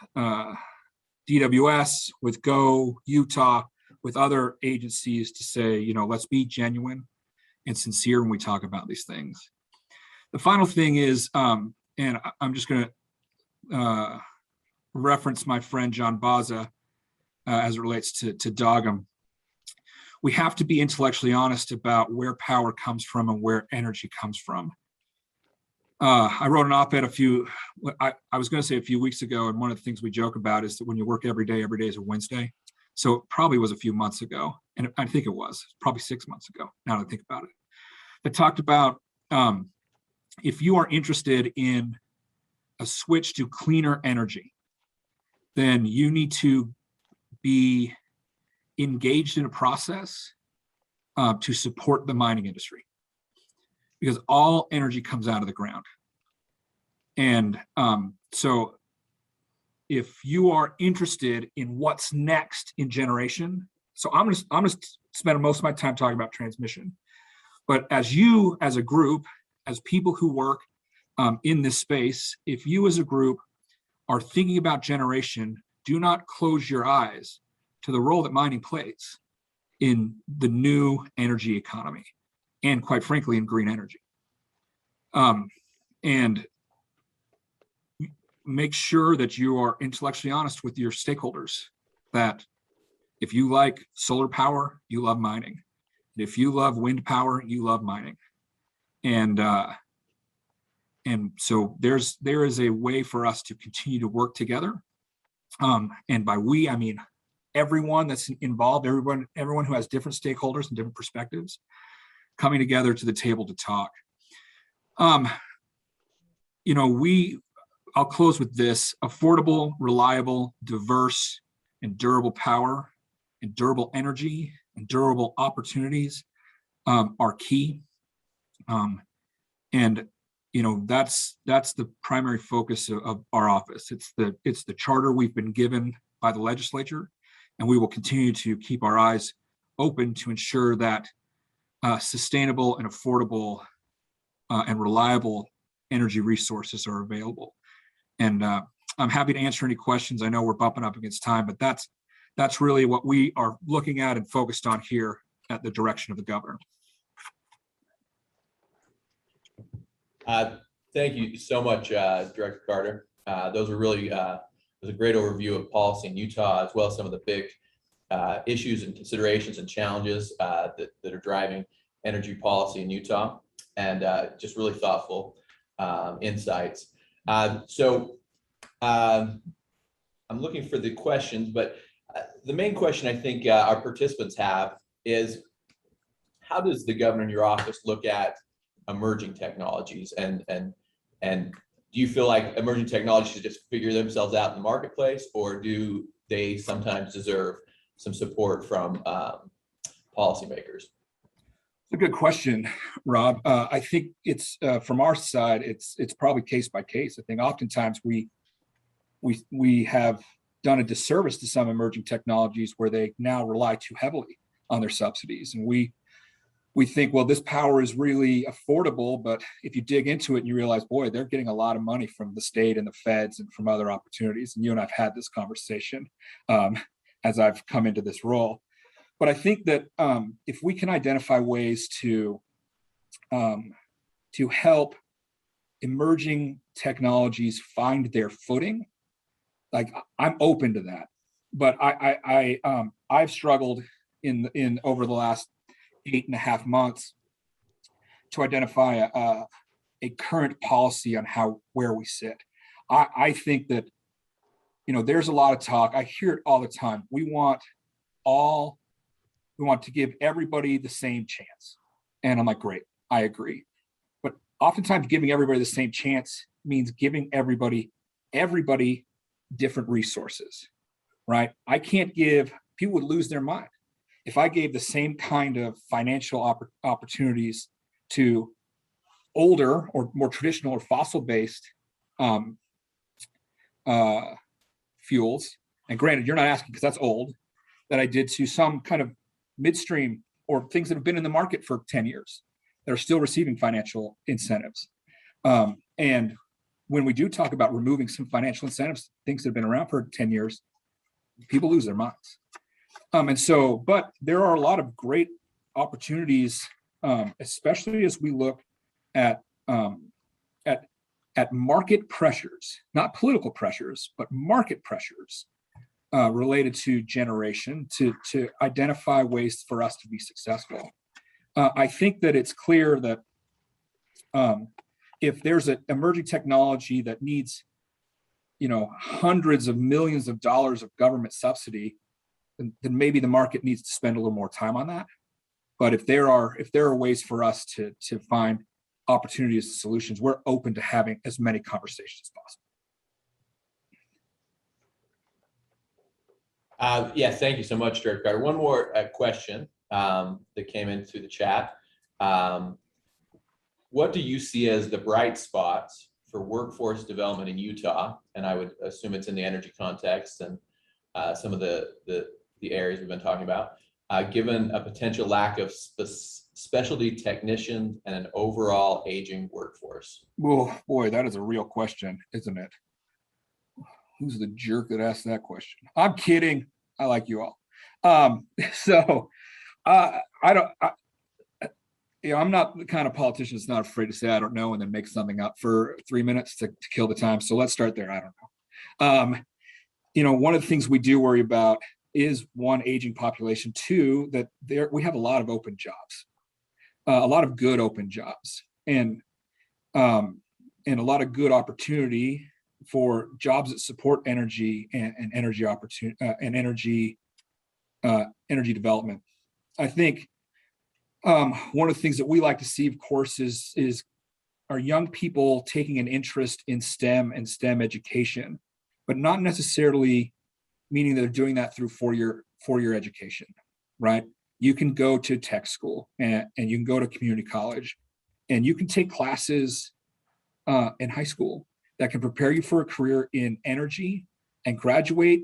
DWS, with GO, Utah, with other agencies to say, let's be genuine and sincere when we talk about these things. The final thing is, and I'm just going to reference my friend John Baza as it relates to Dogum. We have to be intellectually honest about where power comes from and where energy comes from. I wrote an op-ed I was going to say a few weeks ago, and one of the things we joke about is that when you work every day is a Wednesday. So it probably was a few months ago, and I think it was probably 6 months ago, now that I think about it. I talked about if you are interested in a switch to cleaner energy, then you need to be engaged in a process to support the mining industry, because all energy comes out of the ground. And so if you are interested in what's next in generation, so I'm gonna spend most of my time talking about transmission, but as a group, as people who work in this space, if you as a group are thinking about generation, do not close your eyes to the role that mining plays in the new energy economy, and quite frankly, in green energy. And make sure that you are intellectually honest with your stakeholders, that if you like solar power, you love mining. If you love wind power, you love mining. And so there is a way for us to continue to work together. And by we, I mean everyone that's involved, everyone who has different stakeholders and different perspectives coming together to the table to talk. I'll close with this: affordable, reliable, diverse, and durable power, and durable energy, and durable opportunities are key. And that's the primary focus of our office. It's the charter we've been given by the legislature, and we will continue to keep our eyes open to ensure that sustainable and affordable and reliable energy resources are available. And I'm happy to answer any questions. I know we're bumping up against time, but that's really what we are looking at and focused on here at the direction of the governor. Thank you so much, Director Carter. Those were really was a great overview of policy in Utah, as well as some of the big issues and considerations and challenges that are driving energy policy in Utah, and just really thoughtful insights. So I'm looking for the questions, but the main question I think our participants have is, how does the governor in your office look at emerging technologies, and do you feel like emerging technologies should just figure themselves out in the marketplace, or do they sometimes deserve some support from policymakers? It's a good question, Rob. I think it's from our side, it's probably case by case. I think oftentimes we have done a disservice to some emerging technologies where they now rely too heavily on their subsidies, and we think, well, this power is really affordable, but if you dig into it and you realize, boy, they're getting a lot of money from the state and the feds and from other opportunities. And you and I've had this conversation. as I've come into this role. But I think that if we can identify ways to help emerging technologies find their footing, like I'm open to that. But I've struggled in over the last 8.5 months to identify a current policy on where we sit. I think that, you know, there's a lot of talk. I hear it all the time. We want to give everybody the same chance. And I'm like, great, I agree. But oftentimes giving everybody the same chance means giving everybody different resources, right? I can't give, people would lose their mind if I gave the same kind of financial opportunities to older or more traditional or fossil-based fuels. And granted, you're not asking because that's old, that I did to some kind of midstream or things that have been in the market for 10 years that are still receiving financial incentives. And when we do talk about removing some financial incentives, things that have been around for 10 years, people lose their minds. But there are a lot of great opportunities, especially as we look at market pressures, not political pressures, but market pressures related to generation to identify ways for us to be successful. I think that it's clear that if there's an emerging technology that needs, you know, hundreds of millions of dollars of government subsidy, then maybe the market needs to spend a little more time on that. But if there are ways for us to find opportunities and solutions, we're open to having as many conversations as possible. Yeah, thank you so much, Director Carter. One more question that came in through the chat. What do you see as the bright spots for workforce development in Utah? And I would assume it's in the energy context and some of the areas we've been talking about, given a potential lack of specialty technicians and an overall aging workforce? Oh boy, that is a real question, isn't it? Who's the jerk that asked that question? I'm kidding. I like you all. I'm not the kind of politician that's not afraid to say I don't know and then make something up for 3 minutes to kill the time. So let's start there. I don't know. You know, one of the things we do worry about is, one, aging population. Two, that we have a lot of open jobs, a lot of good open jobs, and a lot of good opportunity for jobs that support energy and energy opportunity and energy development. I think one of the things that we like to see, of course, is our young people taking an interest in STEM and STEM education, but not necessarily meaning they're doing that through four-year education, right? You can go to tech school and you can go to community college and you can take classes in high school that can prepare you for a career in energy and graduate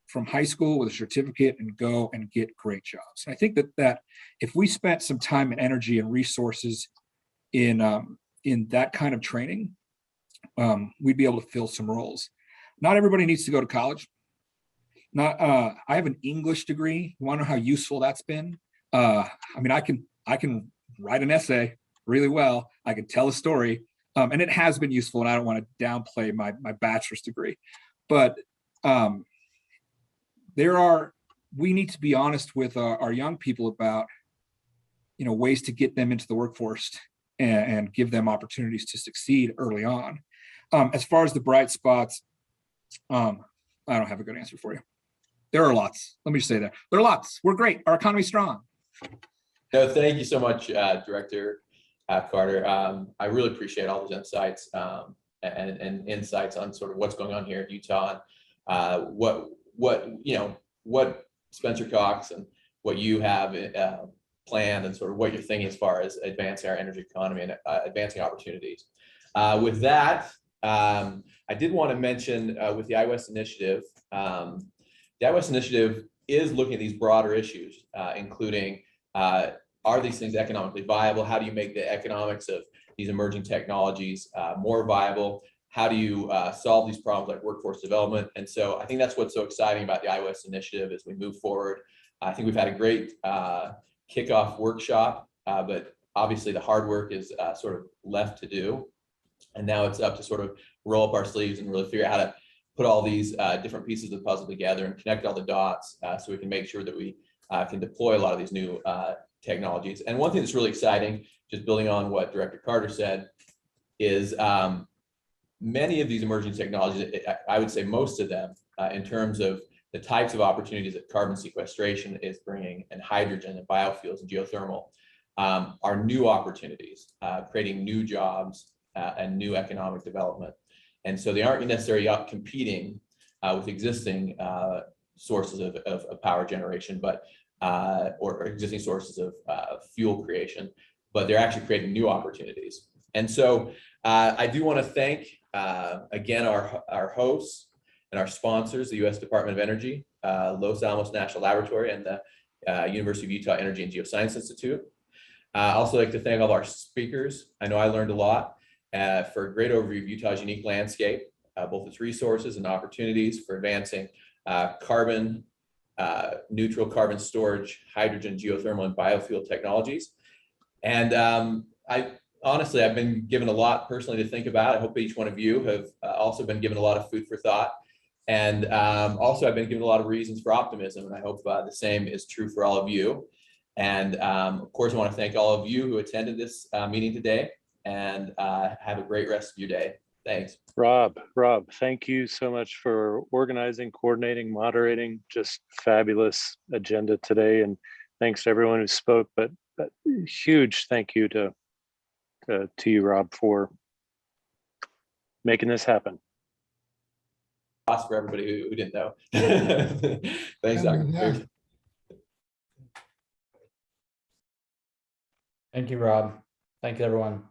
from high school with a certificate and go and get great jobs. And I think that if we spent some time and energy and resources in that kind of training, we'd be able to fill some roles. Not everybody needs to go to college. I have an English degree. You want to know how useful that's been? I mean, I can write an essay really well. I can tell a story, and it has been useful. And I don't want to downplay my bachelor's degree, but we need to be honest with our young people about, you know, ways to get them into the workforce and give them opportunities to succeed early on. As far as the bright spots, I don't have a good answer for you. There are lots. Let me just say that. There are lots. We're great. Our economy's strong. No, thank you so much, Director Carter. I really appreciate all those insights and insights on sort of what's going on here in Utah, and what Spencer Cox and what you have planned, and sort of what you're thinking as far as advancing our energy economy and advancing opportunities. With that, I did want to mention with the IWEST initiative, the IWEST initiative is looking at these broader issues, including are these things economically viable? How do you make the economics of these emerging technologies more viable? how do you solve these problems like workforce development? And so I think that's what's so exciting about the IWEST initiative as we move forward. I think we've had a great kickoff workshop, but obviously the hard work is sort of left to do. And now it's up to sort of roll up our sleeves and really figure out how to put all these different pieces of the puzzle together and connect all the dots so we can make sure that we can deploy a lot of these new technologies. And one thing that's really exciting, just building on what Director Carter said, is many of these emerging technologies, I would say most of them, in terms of the types of opportunities that carbon sequestration is bringing, and hydrogen and biofuels and geothermal, are new opportunities, creating new jobs and new economic development. And so they aren't necessarily out competing with existing sources of power generation, but or existing sources of fuel creation, but they're actually creating new opportunities. And so I do want to thank again our hosts and our sponsors, the U.S. Department of Energy, Los Alamos National Laboratory, and the University of Utah Energy and Geoscience Institute. I also like to thank all our speakers. I know I learned a lot for a great overview of Utah's unique landscape, both its resources and opportunities for advancing carbon neutral carbon storage, hydrogen, geothermal, and biofuel technologies. And honestly, I've been given a lot personally to think about. I hope each one of you have also been given a lot of food for thought. And also I've been given a lot of reasons for optimism, and I hope the same is true for all of you. And of course, I want to thank all of you who attended this meeting today, and have a great rest of your day. Thanks. Rob, thank you so much for organizing, coordinating, moderating, just fabulous agenda today. And thanks to everyone who spoke, but huge thank you to you, Rob, for making this happen. For everybody who didn't know. Thanks, Dr. Yeah. Thank you, Rob. Thank you, everyone.